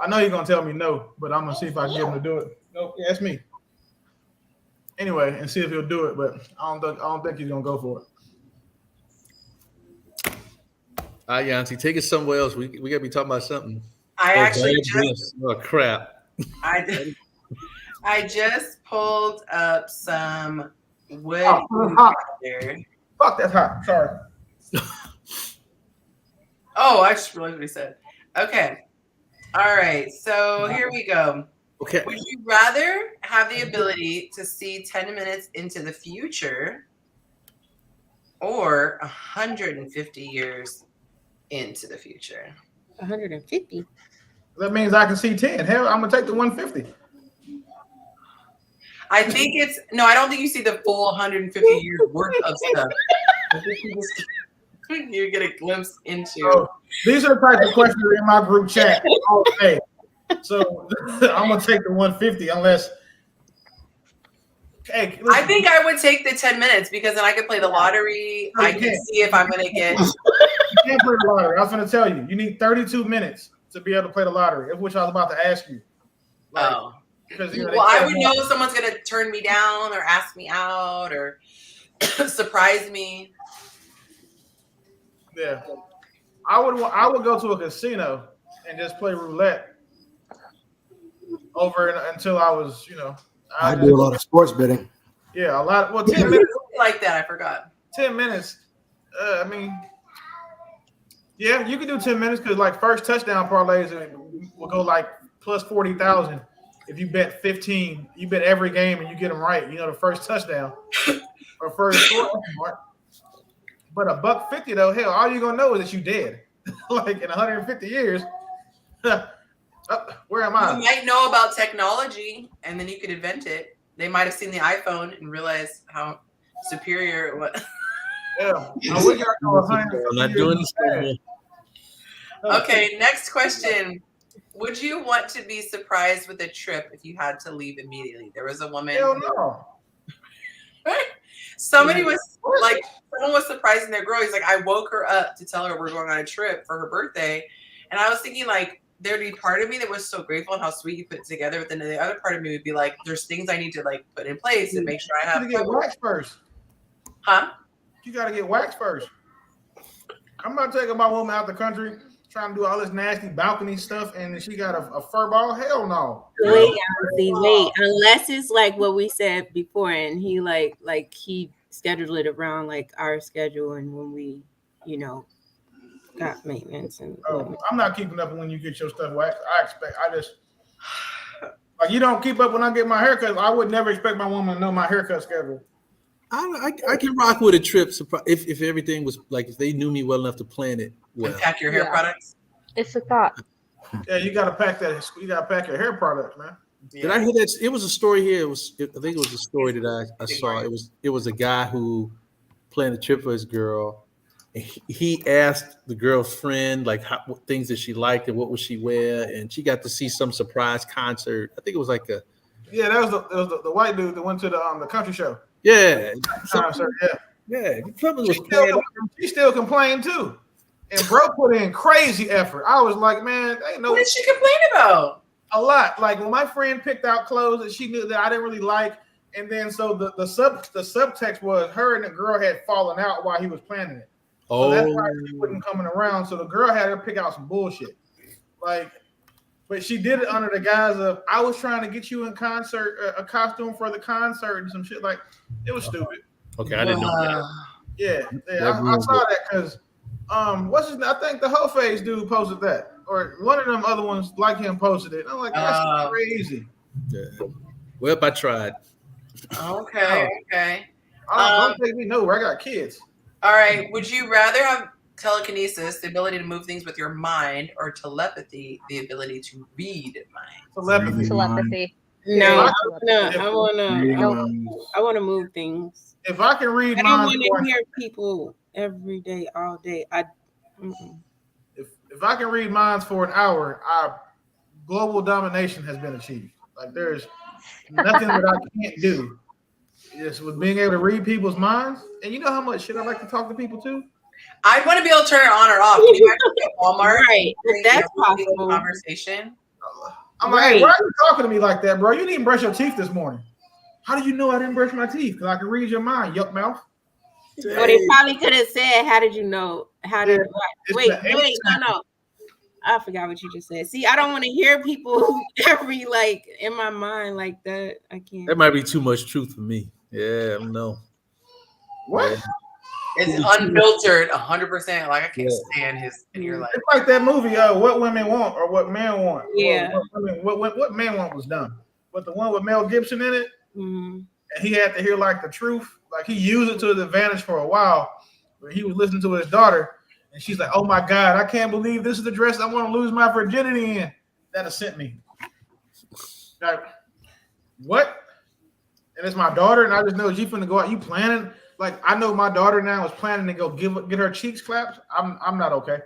I know he's gonna tell me no, but I'm gonna see if I can get him to do it. No, yeah, that's me. Anyway, and see if he'll do it, but I don't think he's gonna go for it. All right, Yonci, take it somewhere else. We gotta be talking about something. I actually just crap. I just pulled up some wood. Hot. Fuck, that's hot. Sorry. Oh, I just realized what he said. Okay. All right. So here we go. Okay. Would you rather have the ability to see 10 minutes into the future or 150 years into the future? 150. That means I can see 10. Hell, I'm gonna take the 150. I think it's no. I don't think you see the full 150 years worth of stuff. I think you get a glimpse into. Oh, these are the types of questions in my group chat all day. So I'm gonna take the 150 unless. Hey, listen. I think I would take the 10 minutes because then I could play the lottery. No, I can see if I'm gonna get. You can't play the lottery. I was gonna tell you. You need 32 minutes to be able to play the lottery, which I was about to ask you. Like, Oh. Because, well, I would know if someone's gonna turn me down or ask me out or surprise me. Yeah, I would go to a casino and just play roulette until I was, I do a lot of sports betting. Yeah, a lot. Well, 10 minutes like that. I forgot. 10 minutes. I mean, yeah, you can do 10 minutes because like first touchdown parlays will go like plus 40,000. If you bet 15, you bet every game and you get them right. The first touchdown or first score. But $150 though, hell, all you're gonna know is that you dead. Like in 150 years. Where am I? You might know about technology and then you could invent it. They might have seen the iPhone and realized how superior it was. Yeah, I wish I know 150 I'm not doing this anymore. Okay, next question. Would you want to be surprised with a trip if you had to leave immediately? There was a woman. Hell no. Someone was surprising their girl. He's like, I woke her up to tell her we're going on a trip for her birthday. And I was thinking like, there'd be part of me that was so grateful and how sweet you put it together. But then the other part of me would be like, there's things I need to like put in place and make sure I have. You gotta get waxed first. Huh? You gotta get waxed first. I'm not taking my woman out the country trying to do all this nasty balcony stuff and she got a fur ball. Hell no. Wait, unless it's like what we said before, and he like he scheduled it around like our schedule and when we, got maintenance and. I'm not keeping up when you get your stuff waxed. Like you don't keep up when I get my haircut. I would never expect my woman to know my haircut schedule. I can rock with a trip if everything was like if they knew me well enough to plan it well. And pack your hair products. It's a thought. Yeah, you gotta pack that. You gotta pack your hair products, man. Did I hear that? It was a story here. I think it was a story that I saw. It was a guy who planned a trip for his girl. And he asked the girl's friend like what things that she liked and what would she wear, and she got to see some surprise concert. I think it was like a. Yeah, that was the white dude that went to the country show. Yeah. Yeah. She still complained too. And bro put in crazy effort. I was like, man, ain't no. What did she complain about? A lot. Like when my friend picked out clothes that she knew that I didn't really like, and then so the subtext was her and the girl had fallen out while he was planning it. So that's why she wasn't coming around. So the girl had to pick out some bullshit. But she did it under the guise of I was trying to get you in concert, a costume for the concert and some shit. Like it was stupid. Okay, I didn't know that. Yeah, I saw that because what's his name? I think the whole face dude posted that, or one of them other ones like him posted it. I'm like, that's crazy. Yeah. Well, I tried. Okay. Don't take me nowhere. I got kids. All right. Would you rather have telekinesis, the ability to move things with your mind, or telepathy, the ability to read minds? Telepathy. No, I want to move things. If I can read I don't want to hear people every day, all day. If I can read minds for an hour, global domination has been achieved. Like there's nothing that I can't do. Just with being able to read people's minds, and you know how much shit I like to talk to people too. I want to be able to turn it on or off. Can you actually at Walmart? Right, that's possible. Conversation. I'm like, hey, why are you talking to me like that, bro? You didn't brush your teeth this morning. How do you know I didn't brush my teeth? Because I can read your mind, yuck mouth. Or they probably could have said, "How did you know? How did?" Wait, no. I forgot what you just said. See, I don't want to hear people every like in my mind like that. I can't. That might be too much truth for me. Yeah, I don't know. What? Yeah. It's unfiltered, 100%. Like I can't stand his. And you're like, it's like that movie, What Women Want or What Men Want. Yeah. What Men Want was done, but the one with Mel Gibson in it, and he had to hear like the truth. Like he used it to his advantage for a while, where he was listening to his daughter. And she's like, "Oh my God, I can't believe this is the dress I want to lose my virginity in." That has sent me. Like, what? And it's my daughter, and I just know she's finna go out. You planning? Like, I know my daughter now is planning to go get her cheeks clapped. I'm not okay.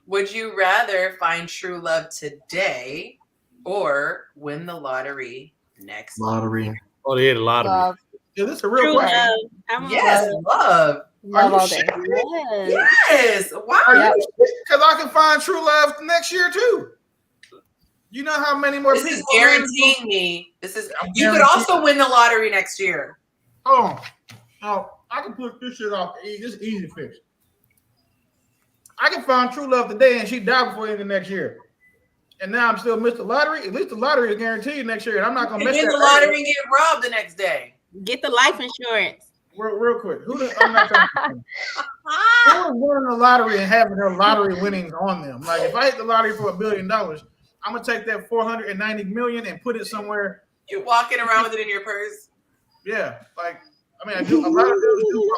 Would you rather find true love today or win the lottery next Lottery. Oh, they had a lottery. Love. Yeah, this is a real question. Yes, love. Love all day. Yes. Wow. Because I can find true love next year too. You know how many more This people is guaranteeing me. This is. You could also win the lottery next year. Oh, I can put this shit off. This is easy fix. I can find true love today, and she died before the end of next year. And now I'm still missed the lottery. At least the lottery is guaranteed next year, and I'm not gonna miss win that the lottery and get robbed the next day. Get the life insurance. Real quick, I'm not trying to. Who is winning the lottery and having their lottery winnings on them? Like if I hit the lottery for $1 billion, I'm gonna take that 490 million and put it somewhere. You're walking around with it in your purse. Yeah, like I mean, I do a lot of dudes do.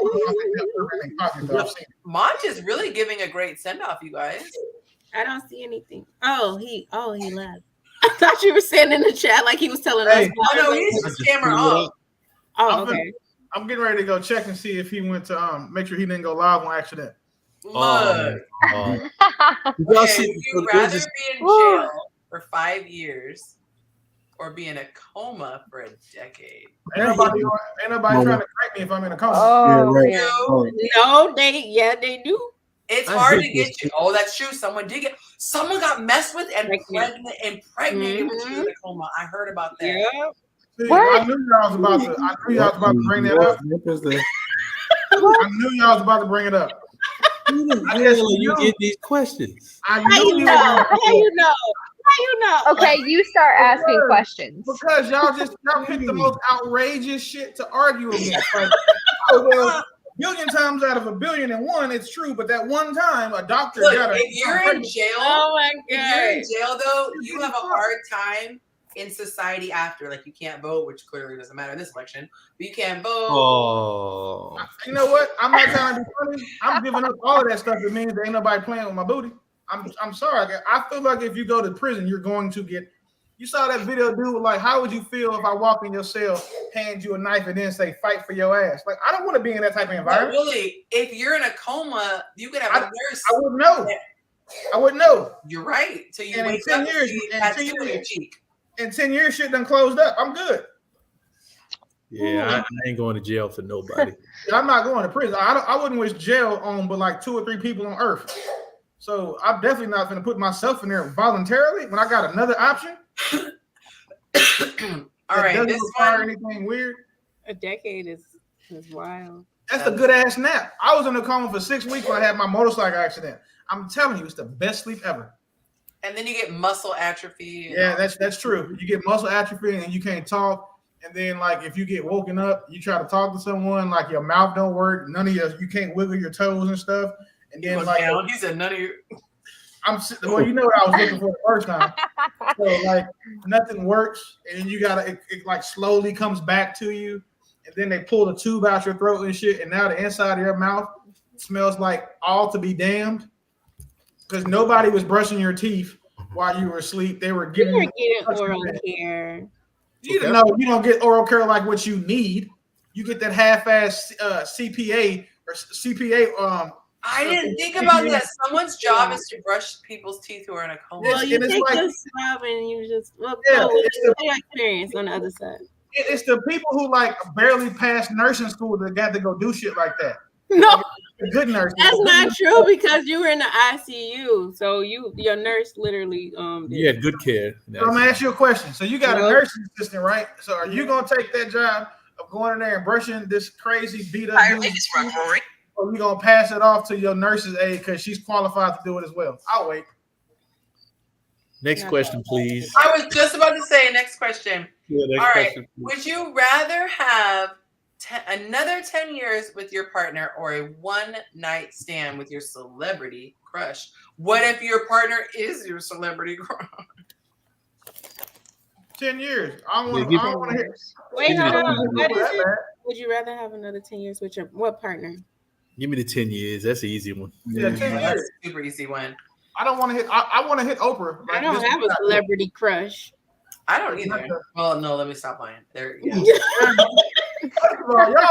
Monch is really giving a great send off, you guys. I don't see anything. Oh, he left. I thought you were saying in the chat like he was telling us. Oh no, he's just camera off. Oh, okay. I'm getting ready to go check and see if he went to make sure he didn't go live on accident. Look. Okay, would you rather be in jail for 5 years or be in a coma for a decade? Ain't nobody trying to crank me if I'm in a coma. No, they do. It's hard to get you. Oh, that's true. Someone got messed with and impregnated with you in a coma. I heard about that. Yeah. See, I knew y'all was about to bring that up. I knew y'all was about to bring it up. Who the hell you get these questions? How you know? Okay, you start asking questions. Because y'all picked the most outrageous shit to argue against. Like, oh well, billion times out of 1,000,000,001, it's true, but that one time a doctor got a. If you're in jail, if you're in jail though, you have a hard time in society after. Like you can't vote, which clearly doesn't matter in this election, but you can't vote. Oh. You know what? I'm not trying to be funny. I'm giving up all of that stuff. It means there ain't nobody playing with my booty. I'm sorry. I feel like if you go to prison, you're going to get. You saw that video, dude. Like, how would you feel if I walk in your cell, hand you a knife, and then say, "Fight for your ass"? Like, I don't want to be in that type of environment. But really, if you're in a coma, you could have a nurse. I wouldn't know. I wouldn't know. You're right. So you and wake in 10 up years, and your cheek. In 10 years, shit done closed up. I'm good. Yeah, I ain't going to jail for nobody. I'm not going to prison. I wouldn't wish jail on but like 2 or 3 people on earth. So I'm definitely not going to put myself in there voluntarily when I got another option. All right, doesn't this require one, anything weird. A decade is wild. That's a good ass nap. I was in a coma for 6 weeks when I had my motorcycle accident. I'm telling you, it's the best sleep ever. And then you get muscle atrophy. Yeah, that's true. You get muscle atrophy and you can't talk. And then, like, if you get woken up, you try to talk to someone, like your mouth don't work, you can't wiggle your toes and stuff. And then, like, he said none of you. Well, you know what I was looking for the first time. So, like, nothing works, and then you gotta it like slowly comes back to you, and then they pull the tube out your throat and shit, and now the inside of your mouth smells like all to be damned because nobody was brushing your teeth while you were asleep. They were giving you oral care. You don't know you don't get oral care like what you need. You get that half-ass CPA or CPA. I didn't think about that. Someone's job is to brush people's teeth who are in a coma. Well, you it's take like- the swab and you just look. Yeah, It's it's the experience on the other side. It's the people who like barely passed nursing school that got to go do shit like that. No, The good nurses. that's not true because you were in the ICU, so your nurse literally You had good care. So I'm gonna ask you a question. So you got No. a nursing assistant, right? So are you gonna take that job of going in there and brushing this crazy beat up dude, or you gonna pass it off to your nurse's aide because she's qualified to do it as well? I'll wait. Next question, please. I was just about to say next question. Yeah, next All right. question, please. Would you rather have another 10 years with your partner or a one-night stand with your celebrity crush? What if your partner is your celebrity crush? 10 years. I want give to hit. Wait, hold on. What is that it? bad. Would you rather have another 10 years with your what partner? Give me the 10 years. That's an easy one. Yeah, 10 That's years. a super easy one. I don't want to hit. I want to hit Oprah. I don't have a celebrity crush. I don't either. Well, no, let me stop lying. There, yeah. Y'all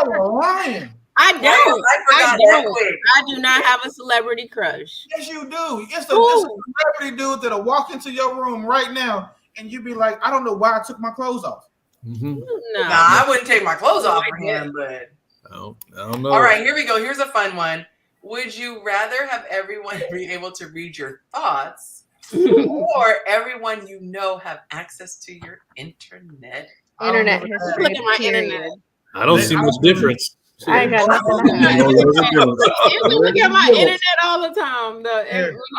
were lying. I don't. I forgot that quick. I do not have a celebrity crush. Yes, you do. It's a celebrity dude that'll walk into your room right now and you be like, I don't know why I took my clothes off. Mm-hmm. No, Nah, I wouldn't take my clothes off for him, but I don't know. all right, here we go. Here's a fun one. Would you rather have everyone be able to read your thoughts or everyone you know have access to your internet? Internet I don't history. Look at my period. internet. I don't see much difference. I ain't got nothing to hide. You look at my internet all the time.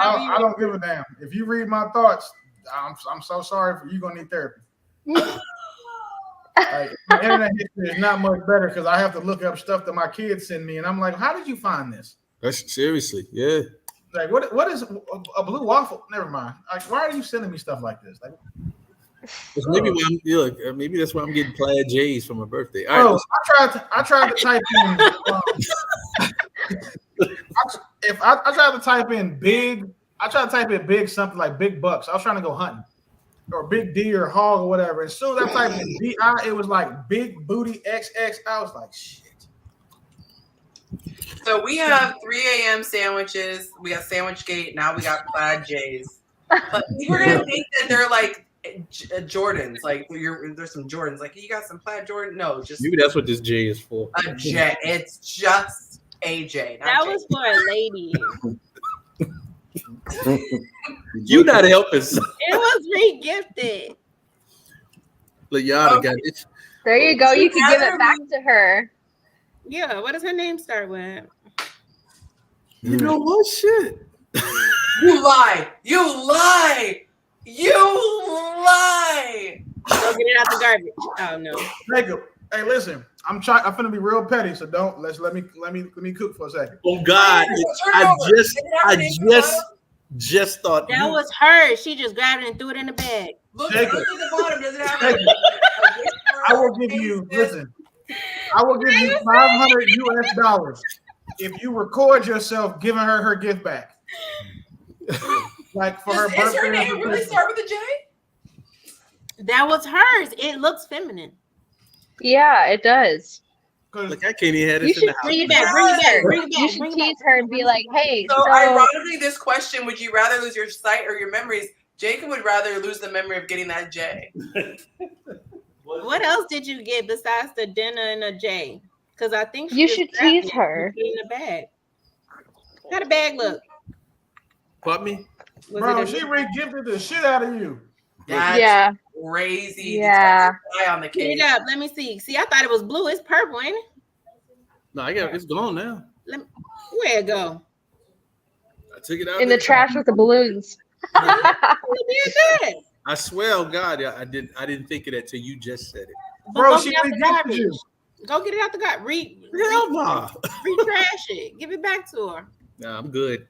I don't give a damn. If you read my thoughts, I'm so sorry for you. Gonna need therapy. Like, my internet history is not much better because I have to look up stuff that my kids send me, and I'm like, how did you find this? That's seriously, yeah. Like, what is a blue waffle? Never mind. Like, why are you sending me stuff like this? Like, Maybe maybe that's why I'm getting plaid J's for my birthday. All right, I tried to type in. I tried to type in big. I tried to type in big something like big bucks. I was trying to go hunting or big deer or hog or whatever. As soon as I typed in BI, it was like big booty XX. I was like, shit. So we have 3 a.m. sandwiches. We got Sandwich Gate. Now we got Plaid J's. But people are gonna think that they're like Jordans. Like there's some Jordans. Like you got some Plaid Jordan? No, just maybe that's what this J is for. a J. It's just AJ. That J. was for a lady. You not helping. It was re-gifted. Look, y'all got it. There you go. You can give it back to her. Yeah, what does her name start with? You know what? Shit. You lie. You lie. You lie. Go get it out the garbage. Oh no. Jacob, hey, listen. I'm finna be real petty, so don't let me cook for a second. Oh God, I just thought that was her. She just grabbed it and threw it in the bag. Look at the bottom. Does it have I will give you. Listen, I will give you $500 US if you record yourself giving her gift back. Like for her birthday. Does her name really start with a J? That was hers. It looks feminine. Yeah, it does. Look, I can't even have You this in should the house. bring it back. You should tease her and be like, "Hey, So ironically, this question: would you rather lose your sight or your memories? Jacob would rather lose the memory of getting that J. What else did you get besides the dinner and a J? Because I think you should tease her. In the bag. How the bag look? What me? Bro, she re-gifted the shit out of you. That's crazy. Yeah. On the cake. Pick it up. Let me see. See, I thought it was blue. It's purple, ain't it? No, it's gone now. Where it go? I took it out In the trash with the balloons. Who did that? I swear, oh God, I didn't think of that till you just said it. Bro, Go she get it out the re-gifted garbage. you. Go get it out the garbage. Hell no. Retrash it. Give it back to her. Nah, I'm good.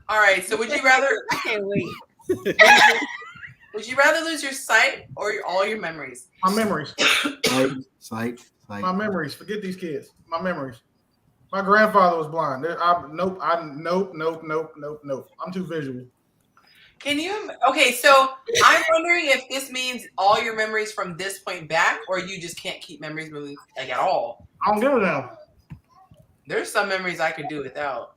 All right. So would you rather? I can't wait. Would you rather lose your sight or all your memories? My memories. Sight. My memories. Forget these kids. My memories. My grandfather was blind. Nope. I'm too visual. Can you? Okay, so I'm wondering if this means all your memories from this point back, or you just can't keep memories moving like at all. I don't give a damn. There's some memories I could do without.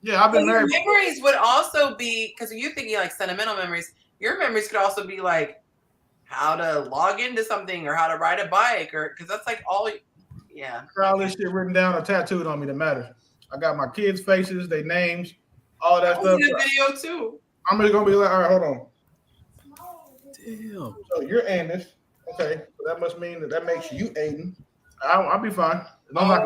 Yeah, I've been Your married. memories would also be, because you're thinking like sentimental memories, your memories could also be like how to log into something or how to ride a bike, or because that's like all. Yeah. All this shit written down or tattooed on me that matters. I got my kids' faces, their names, all that stuff. In a video too. I'm just gonna be like, all right, hold on. Damn. So you're Andis. Okay, so that must mean that makes you Aiden. I'll be fine. Oh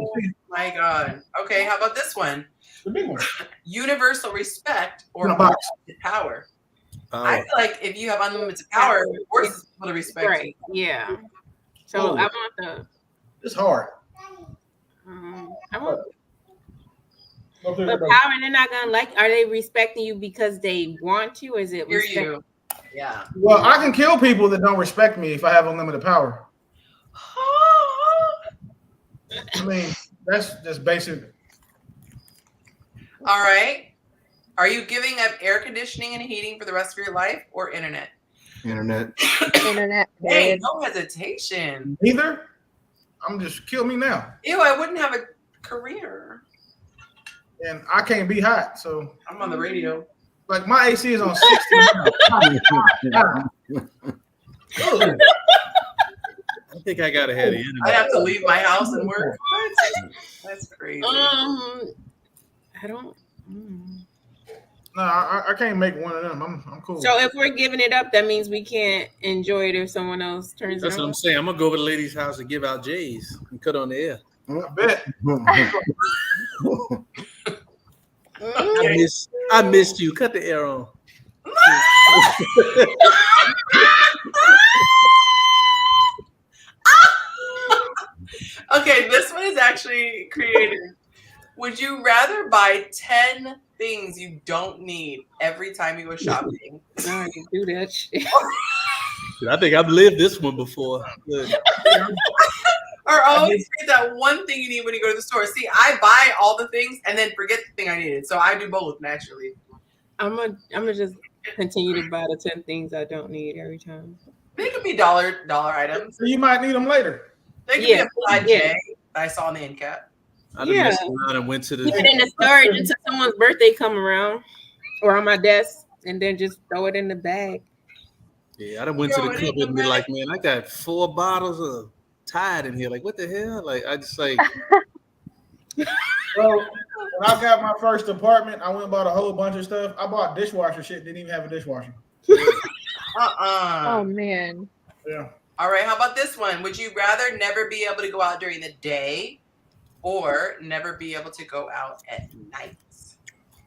my God. Okay, how about this one? The big one. Universal respect or box. unlimited power. I feel like if you have unlimited power, it forces people to respect you. Yeah. So I want the. It's hard. I want. But power, they're not gonna like. Are they respecting you because they want you? Or is it respect you? Yeah. Well, I can kill people that don't respect me if I have unlimited power. I mean, that's just basic. All right. Are you giving up air conditioning and heating for the rest of your life or internet? Internet. Internet. Hey, no hesitation. Neither. I'm just kill me now. Ew, I wouldn't have a career. And I can't be hot, so I'm on the radio. Like my AC is on 60. I think I gotta have the internet. I'd have to leave my house and work. What? That's crazy. I don't. No, I can't make one of them. I'm cool. So if we're giving it up, that means we can't enjoy it if someone else turns That's it what on. I'm saying. I'm gonna go over to the lady's house and give out J's and cut on the air. I bet. I missed you. Cut the air on. Okay, this one is actually creative. Would you rather buy 10 things you don't need every time you go shopping? No, I can do that shit. I think I've lived this one before. Or always get that one thing you need when you go to the store. See, I buy all the things and then forget the thing I needed. So I do both naturally. I'm gonna just continue to buy the 10 things I don't need every time. They could be dollar items. So you might need them later. They could be a fly J that I saw in the end cap. I done messed around and went to the. Keep it in the storage until someone's birthday come around, or on my desk, and then just throw it in the bag. Yeah, I done went to the cupboard and be like, man, I got 4 bottles of Tide in here. Like, what the hell? Like, I just like. So when I got my first apartment, I went and bought a whole bunch of stuff. I bought dishwasher shit. Didn't even have a dishwasher. Oh man. Yeah. All right, how about this one? Would you rather never be able to go out during the day or never be able to go out at night?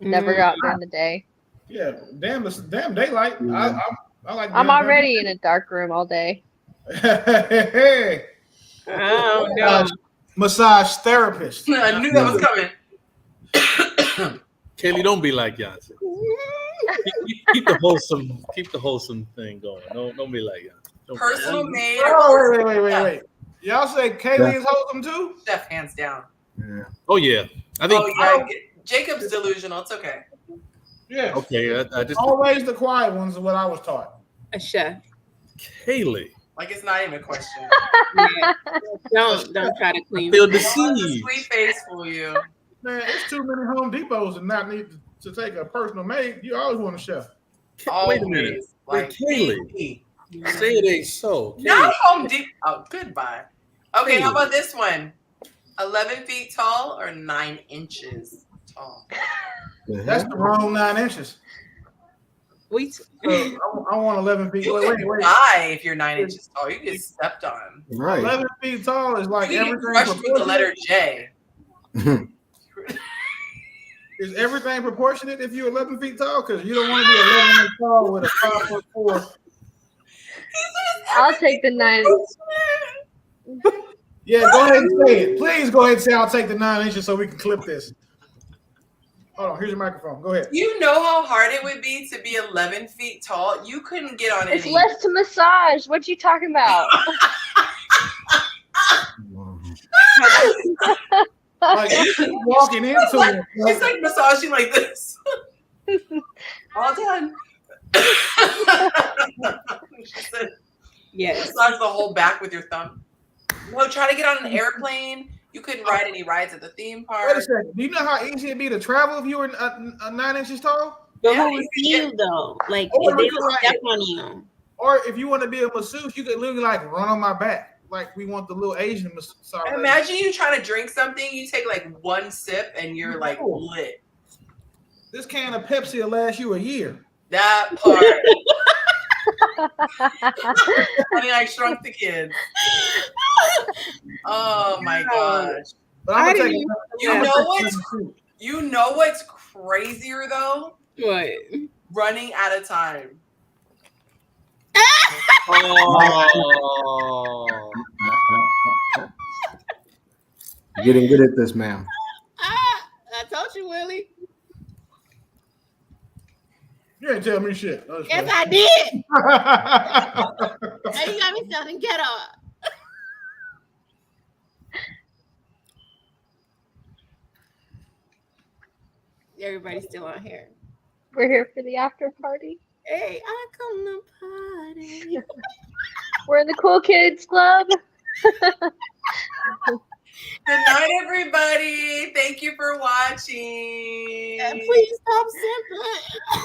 Never go out during the day. Yeah, damn daylight. I like. I'm already in a dark room all day. Hey. Oh no. Massage therapist. I knew that was coming. Kelly, don't be like Yonci. keep the wholesome thing going. Don't be like Yonci. Personal made. Oh, wait. Y'all say Kaylee is wholesome too? Chef, hands down. Yeah. Oh yeah. I think. Jacob's delusional. It's okay. Yeah. Okay. I just always the quiet ones is what I was taught. A chef. Kaylee. Like it's not even a question. Yeah. Don't try to clean. Feel Don't let the deceived. sweet face fool you. Man, it's too many Home Depots and not need to take a personal maid. You always want a chef. Wait a minute. Like Kaylee. Say it ain't so. Not Home Depot. Oh, goodbye. Okay, how Kaylee. about this one? 11 feet tall or 9 inches tall? That's the wrong 9 inches. I want 11 feet. You Wait. can die if you're 9 inches tall. You get stepped on. Right. 11 feet tall is like You get everything. crushed with the letter J. Is everything proportionate if you're 11 feet tall? Because you don't want to be 11 feet tall with a 5'4". I'll take the 9. Yeah, go ahead and say it. Please go ahead and say I'll take the 9 inches so we can clip this. Hold on, here's your microphone. Go ahead. You know how hard it would be to be 11 feet tall? You couldn't get on It's any. less to massage. What you talking about? Like you walking into it. It's like massaging like this. All done. She said, yes. Massage the whole back with your thumb. No, try to get on an airplane. You couldn't ride any rides at the theme park. Wait a second. Do you know how easy it'd be to travel if you were 9 inches tall? But who would see you though? Like Or if they you could, don't like- step on you. Or if you want to be a masseuse, you could literally like run on my back. Like we want the little Asian masseuse. Imagine you trying to drink something, you take like one sip and you're like lit. This can of Pepsi will last you a year. That part. Honey, I Shrunk the Kids. Oh my gosh. But I'm gonna take you know what's crazier though? What? Running out of time. Oh. You're getting good at this, ma'am. I told you, Willie. You ain't tell me shit. No, Yes, I did. Now you got me sounding ghetto. Everybody's still on here. We're here for the after party. Hey, I come to party. We're in the cool kids club. Good night, everybody. Thank you for watching. And please stop simping.